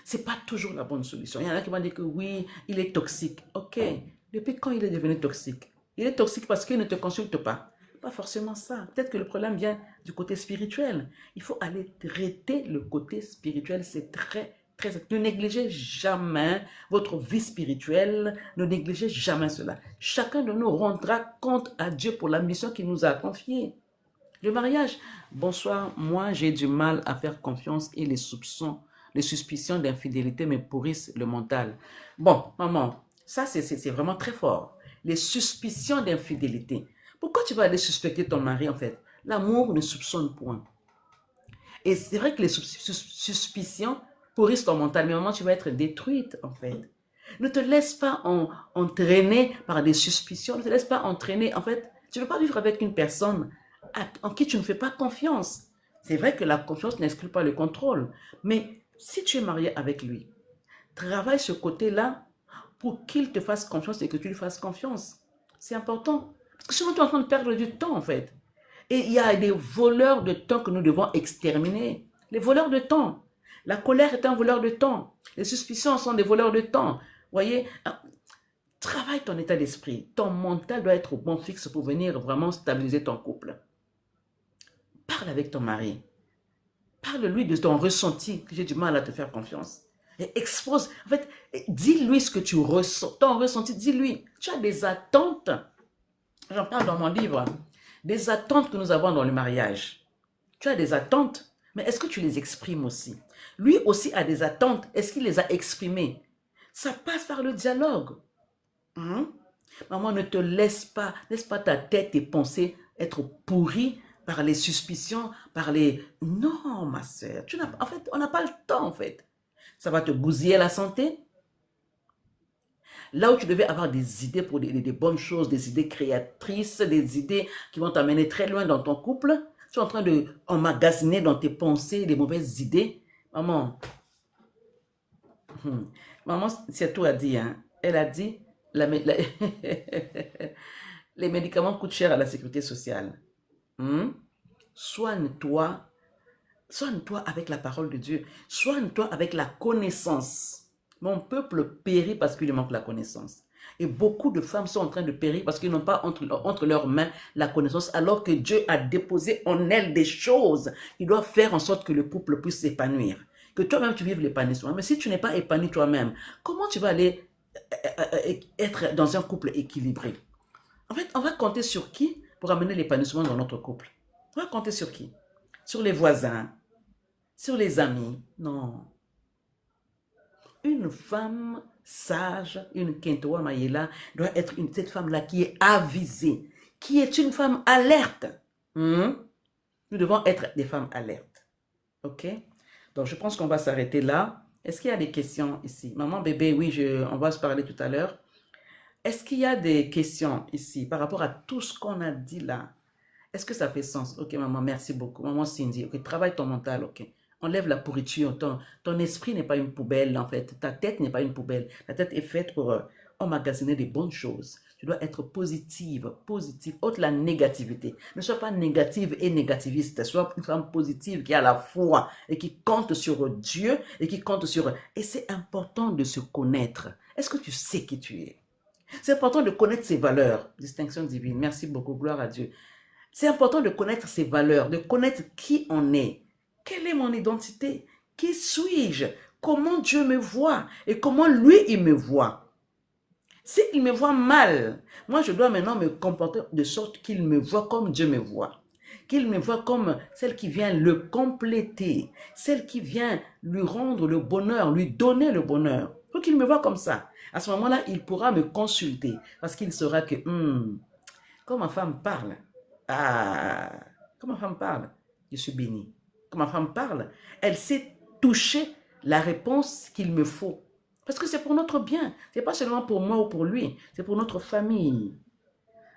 Ce n'est pas toujours la bonne solution. Il y en a qui vont dire que oui, il est toxique. Ok, depuis quand il est devenu toxique? Il est toxique parce qu'il ne te consulte pas. Pas forcément ça. Peut-être que le problème vient du côté spirituel. Il faut aller traiter le côté spirituel. C'est très, très... Ne négligez jamais votre vie spirituelle. Ne négligez jamais cela. Chacun de nous rendra compte à Dieu pour la mission qu'il nous a confiée. Le mariage. Bonsoir, moi j'ai du mal à faire confiance et les soupçons, les suspicions d'infidélité me pourrissent le mental. Bon, maman, ça c'est vraiment très fort. Les suspicions d'infidélité. Pourquoi tu vas aller suspecter ton mari en fait? L'amour ne soupçonne point. Et c'est vrai que les suspicions pourrissent ton mental, mais maman, tu vas être détruite en fait. Ne te laisse pas entraîner par des suspicions, ne te laisse pas entraîner. En fait, tu ne veux pas vivre avec une personne en qui tu ne fais pas confiance. C'est vrai que la confiance n'exclut pas le contrôle, mais si tu es marié avec lui, travaille ce côté-là pour qu'il te fasse confiance et que tu lui fasses confiance. C'est important. Parce que sinon, tu es en train de perdre du temps, en fait. Et il y a des voleurs de temps que nous devons exterminer. Les voleurs de temps. La colère est un voleur de temps. Les suspicions sont des voleurs de temps. Voyez, travaille ton état d'esprit. Ton mental doit être au bon fixe pour venir vraiment stabiliser ton couple. Parle avec ton mari. Parle-lui de ton ressenti, que j'ai du mal à te faire confiance. Et expose, en fait, dis-lui ce que tu ressens, ton ressenti, dis-lui. Tu as des attentes, j'en parle dans mon livre, des attentes que nous avons dans le mariage. Tu as des attentes, mais est-ce que tu les exprimes aussi? Lui aussi a des attentes, est-ce qu'il les a exprimées? Ça passe par le dialogue. Maman, ne te laisse pas ta tête et pensées être pourries par les suspicions, par les... Non, ma soeur, en fait, on n'a pas le temps, en fait. Ça va te bousiller la santé. Là où tu devais avoir des idées pour des bonnes choses, des idées créatrices, des idées qui vont t'amener très loin dans ton couple, tu es en train de emmagasiner dans tes pensées des mauvaises idées. Maman, maman, c'est tout a dit, hein. Elle a dit, les médicaments coûtent cher à la sécurité sociale. Soigne-toi avec la parole de Dieu. Soigne-toi avec la connaissance. Mon peuple périt parce qu'il lui manque la connaissance. Et beaucoup de femmes sont en train de périr parce qu'ils n'ont pas entre leurs mains la connaissance, alors que Dieu a déposé en elles des choses qui doivent faire en sorte que le couple puisse s'épanouir. Que toi-même tu vives l'épanouissement. Mais si tu n'es pas épanoui toi-même, comment tu vas aller être dans un couple équilibré? En fait, on va compter sur qui pour amener l'épanouissement dans notre couple? On va compter sur qui? Sur les voisins? Sur les amis? Non. Une femme sage, une Kentoa Mayela, doit être cette femme-là qui est avisée, qui est une femme alerte. Nous devons être des femmes alertes. Ok? Donc, je pense qu'on va s'arrêter là. Est-ce qu'il y a des questions ici? Maman, bébé, oui, on va se parler tout à l'heure. Est-ce qu'il y a des questions ici par rapport à tout ce qu'on a dit là? Est-ce que ça fait sens? Ok, maman, merci beaucoup. Maman Cindy, ok, travaille ton mental, ok. Enlève la pourriture. Ton esprit n'est pas une poubelle, en fait. Ta tête n'est pas une poubelle. Ta tête est faite pour emmagasiner des bonnes choses. Tu dois être positive, ôte la négativité. Ne sois pas négative et négativiste. Sois une femme positive qui a la foi et qui compte sur Dieu et qui compte sur... Et c'est important de se connaître. Est-ce que tu sais qui tu es? C'est important de connaître ses valeurs. Distinction divine. Merci beaucoup. Gloire à Dieu. C'est important de connaître ses valeurs, de connaître qui on est. Quelle est mon identité? Qui suis-je? Comment Dieu me voit? Et comment lui, il me voit? S'il me voit mal, moi, je dois maintenant me comporter de sorte qu'il me voit comme Dieu me voit. Qu'il me voit comme celle qui vient le compléter, celle qui vient lui rendre le bonheur, lui donner le bonheur. Il faut qu'il me voit comme ça. À ce moment-là, il pourra me consulter parce qu'il saura que, quand ma femme parle, quand ma femme parle, je suis bénie. Quand ma femme parle, elle sait toucher la réponse qu'il me faut. Parce que c'est pour notre bien. Ce n'est pas seulement pour moi ou pour lui. C'est pour notre famille.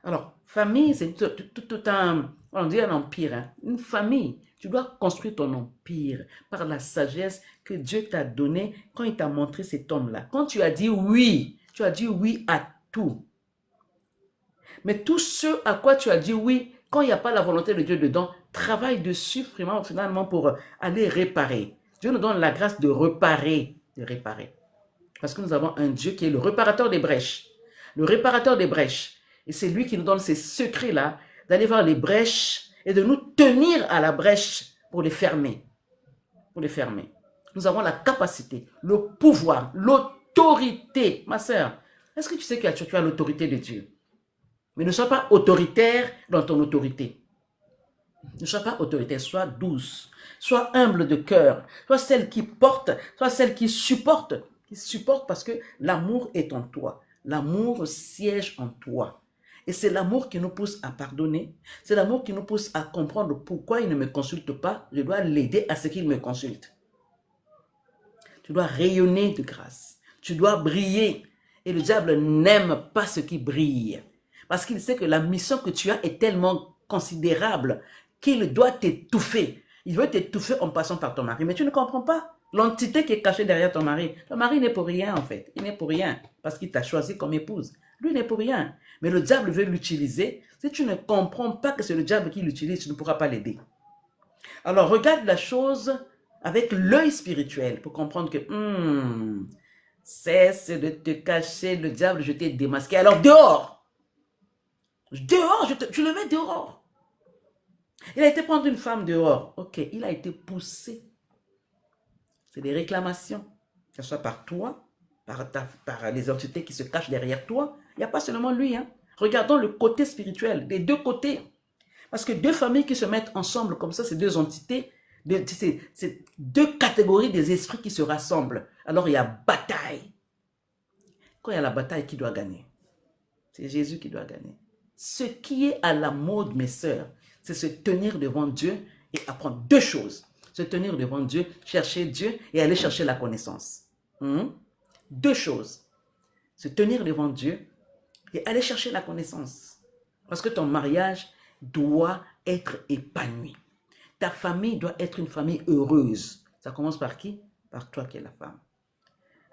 Alors, famille, c'est tout un On dit un empire, hein, une famille. Tu dois construire ton empire par la sagesse que Dieu t'a donnée quand il t'a montré cet homme-là. Quand tu as dit oui à tout. Mais tout ce à quoi tu as dit oui, quand il n'y a pas la volonté de Dieu dedans, travaille dessus finalement pour aller réparer. Dieu nous donne la grâce de réparer. Parce que nous avons un Dieu qui est le réparateur des brèches. Le réparateur des brèches. Et c'est lui qui nous donne ces secrets-là, d'aller voir les brèches et de nous tenir à la brèche pour les fermer. Nous avons la capacité, le pouvoir, l'autorité. Ma sœur, est-ce que tu sais que tu as l'autorité de Dieu? Mais ne sois pas autoritaire dans ton autorité. Ne sois pas autoritaire, sois douce, sois humble de cœur, sois celle qui porte, sois celle qui supporte parce que l'amour est en toi. L'amour siège en toi. Et c'est l'amour qui nous pousse à pardonner. C'est l'amour qui nous pousse à comprendre pourquoi il ne me consulte pas. Je dois l'aider à ce qu'il me consulte. Tu dois rayonner de grâce. Tu dois briller. Et le diable n'aime pas ce qui brille. Parce qu'il sait que la mission que tu as est tellement considérable qu'il doit t'étouffer. Il veut t'étouffer en passant par ton mari. Mais tu ne comprends pas l'entité qui est cachée derrière ton mari. Ton mari n'est pour rien en fait. Il n'est pour rien parce qu'il t'a choisi comme épouse. Lui n'est pour rien. Mais le diable veut l'utiliser. Si tu ne comprends pas que c'est le diable qui l'utilise, tu ne pourras pas l'aider. Alors regarde la chose avec l'œil spirituel pour comprendre que cesse de te cacher, le diable, je t'ai démasqué. Alors dehors, tu le mets dehors. Il a été prendre une femme dehors. Ok, il a été poussé. C'est des réclamations, que ce soit par toi, par les entités qui se cachent derrière toi. Il n'y a pas seulement lui. Hein. Regardons le côté spirituel, des deux côtés. Parce que deux familles qui se mettent ensemble comme ça, c'est deux entités, c'est deux catégories des esprits qui se rassemblent. Alors il y a bataille. Quand il y a la bataille, qui doit gagner? C'est Jésus qui doit gagner. Ce qui est à la mode, mes sœurs, c'est se tenir devant Dieu et apprendre deux choses. Se tenir devant Dieu, chercher Dieu et aller chercher la connaissance. Deux choses. Se tenir devant Dieu et aller chercher la connaissance. Parce que ton mariage doit être épanoui. Ta famille doit être une famille heureuse. Ça commence par qui? Par toi qui es la femme.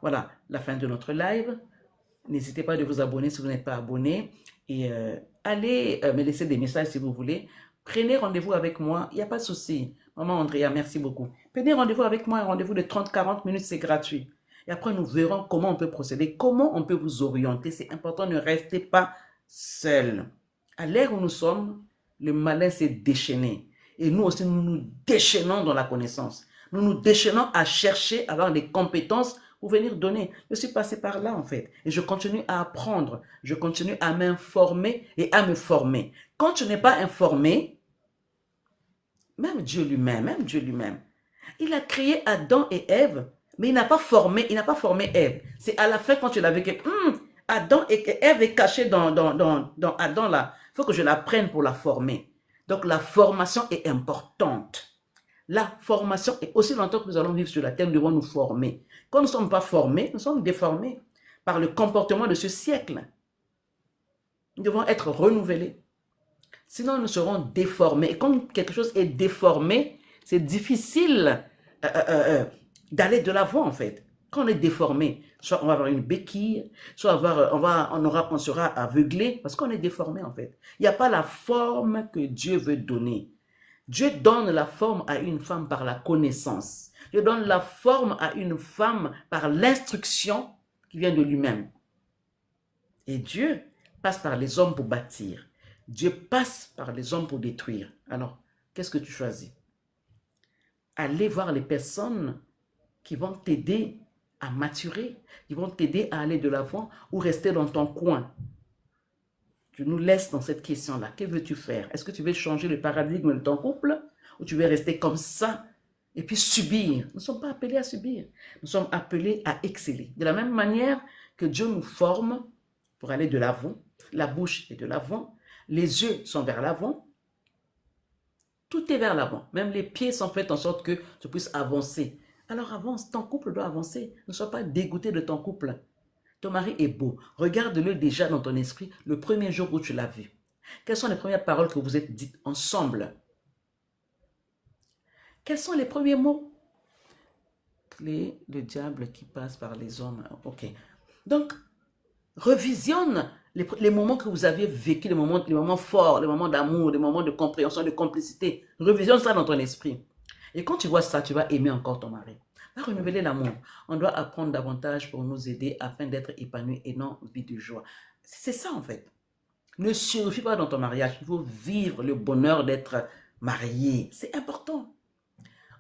Voilà, la fin de notre live. N'hésitez pas de vous abonner si vous n'êtes pas abonné. Et allez me laisser des messages si vous voulez. Prenez rendez-vous avec moi, il n'y a pas de souci. Maman Andrea, merci beaucoup. Prenez rendez-vous avec moi, un rendez-vous de 30-40 minutes, c'est gratuit. Et après, nous verrons comment on peut procéder, comment on peut vous orienter. C'est important, ne restez pas seul. À l'ère où nous sommes, le malin s'est déchaîné. Et nous aussi, nous nous déchaînons dans la connaissance. Nous nous déchaînons à chercher, à avoir des compétences pour venir donner. Je suis passé par là, en fait. Et je continue à apprendre. Je continue à m'informer et à me former. Quand tu n'es pas informé, même Dieu lui-même, il a créé Adam et Ève, mais il n'a pas formé Ève. C'est à la fin quand tu l'as vu que Adam et Ève est cachée dans Adam là. Il faut que je la prenne pour la former. Donc la formation est importante. La formation, et aussi longtemps que nous allons vivre sur la terre, nous devons nous former. Quand nous ne sommes pas formés, nous sommes déformés par le comportement de ce siècle. Nous devons être renouvelés. Sinon, nous serons déformés. Et quand quelque chose est déformé, c'est difficile d'aller de l'avant, en fait. Quand on est déformé, soit on va avoir une béquille, soit on sera aveuglé, parce qu'on est déformé, en fait. Il n'y a pas la forme que Dieu veut donner. Dieu donne la forme à une femme par la connaissance. Dieu donne la forme à une femme par l'instruction qui vient de lui-même. Et Dieu passe par les hommes pour bâtir. Dieu passe par les hommes pour détruire. Alors, qu'est-ce que tu choisis? Allez voir les personnes qui vont t'aider à maturer, qui vont t'aider à aller de l'avant ou rester dans ton coin. Tu nous laisses dans cette question-là. Que veux-tu faire? Est-ce que tu veux changer le paradigme de ton couple ou tu veux rester comme ça et puis subir? Nous ne sommes pas appelés à subir. Nous sommes appelés à exceller. De la même manière que Dieu nous forme pour aller de l'avant, la bouche est de l'avant, les yeux sont vers l'avant, tout est vers l'avant. Même les pieds sont faits en sorte que tu puisses avancer. Alors avance, ton couple doit avancer. Ne sois pas dégoûté de ton couple. Ton mari est beau. Regarde-le déjà dans ton esprit le premier jour où tu l'as vu. Quelles sont les premières paroles que vous êtes dites ensemble? Quels sont les premiers mots? Le diable qui passe par les hommes. Ok. Donc, revisionne les moments que vous avez vécu, les moments forts, les moments d'amour, les moments de compréhension, de complicité. Revisionne ça dans ton esprit. Et quand tu vois ça, tu vas aimer encore ton mari. Va renouveler l'amour. On doit apprendre davantage pour nous aider afin d'être épanouis et non vie de joie. C'est ça en fait. Ne survis pas dans ton mariage. Il faut vivre le bonheur d'être marié. C'est important.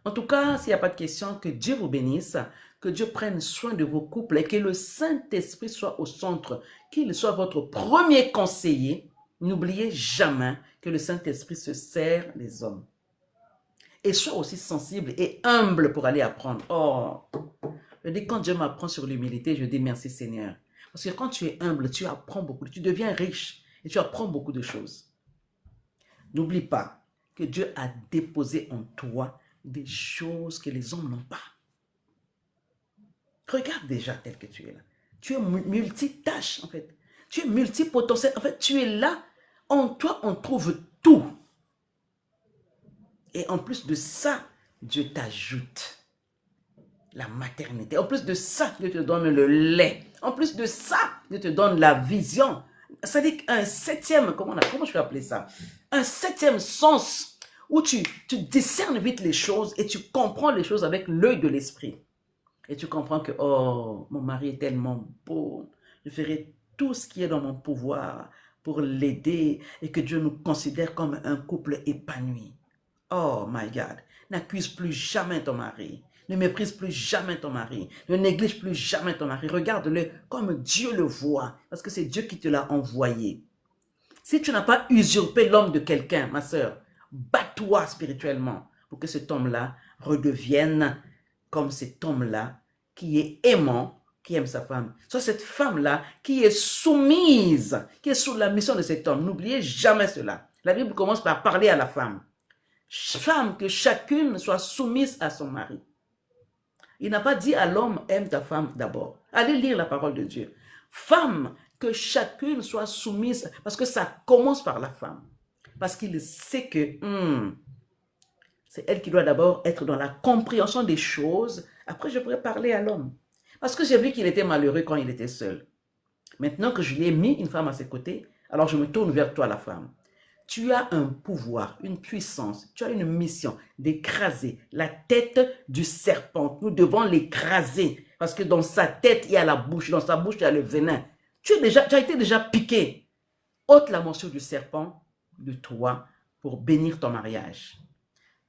En tout cas, s'il n'y a pas de question, que Dieu vous bénisse, que Dieu prenne soin de vos couples et que le Saint-Esprit soit au centre, qu'il soit votre premier conseiller. N'oubliez jamais que le Saint-Esprit se sert des hommes. Et sois aussi sensible et humble pour aller apprendre. Oh, je dis quand Dieu m'apprend sur l'humilité, je dis merci Seigneur. Parce que quand tu es humble, tu apprends beaucoup, tu deviens riche et tu apprends beaucoup de choses. N'oublie pas que Dieu a déposé en toi des choses que les hommes n'ont pas. Regarde déjà tel que tu es là. Tu es multitâche en fait. Tu es multipotentiel. En fait, tu es là. En toi, on trouve tout. Et en plus de ça, Dieu t'ajoute la maternité. En plus de ça, Dieu te donne le lait. En plus de ça, Dieu te donne la vision. C'est-à-dire qu'un septième, comment je peux appeler ça? Un septième sens où tu discernes vite les choses et tu comprends les choses avec l'œil de l'esprit. Et tu comprends que, oh, mon mari est tellement beau. Je ferai tout ce qui est dans mon pouvoir pour l'aider et que Dieu nous considère comme un couple épanoui. Oh my God, n'accuse plus jamais ton mari. Ne méprise plus jamais ton mari. Ne néglige plus jamais ton mari. Regarde-le comme Dieu le voit. Parce que c'est Dieu qui te l'a envoyé. Si tu n'as pas usurpé l'homme de quelqu'un, ma soeur, bats-toi spirituellement pour que cet homme-là redevienne comme cet homme-là qui est aimant, qui aime sa femme. Soit cette femme-là qui est soumise, qui est sous la mission de cet homme. N'oubliez jamais cela. La Bible commence par parler à la femme. Femme, que chacune soit soumise à son mari. Il n'a pas dit à l'homme, aime ta femme d'abord. Allez lire la parole de Dieu. Femme, que chacune soit soumise, parce que ça commence par la femme. Parce qu'il sait que c'est elle qui doit d'abord être dans la compréhension des choses. Après, je pourrais parler à l'homme. Parce que j'ai vu qu'il était malheureux quand il était seul. Maintenant que je lui ai mis une femme à ses côtés, alors je me tourne vers toi, la femme. Tu as un pouvoir, une puissance, tu as une mission d'écraser la tête du serpent. Nous devons l'écraser parce que dans sa tête, il y a la bouche, dans sa bouche, il y a le venin. Tu as été déjà piqué. Ôte la morsure du serpent de toi pour bénir ton mariage.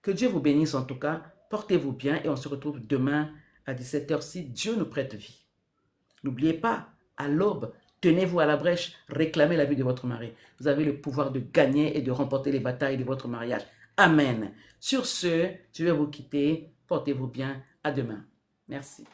Que Dieu vous bénisse en tout cas. Portez-vous bien et on se retrouve demain à 17 h si Dieu nous prête vie. N'oubliez pas, à l'aube, tenez-vous à la brèche, réclamez la vie de votre mari. Vous avez le pouvoir de gagner et de remporter les batailles de votre mariage. Amen. Sur ce, je vais vous quitter. Portez-vous bien. À demain. Merci.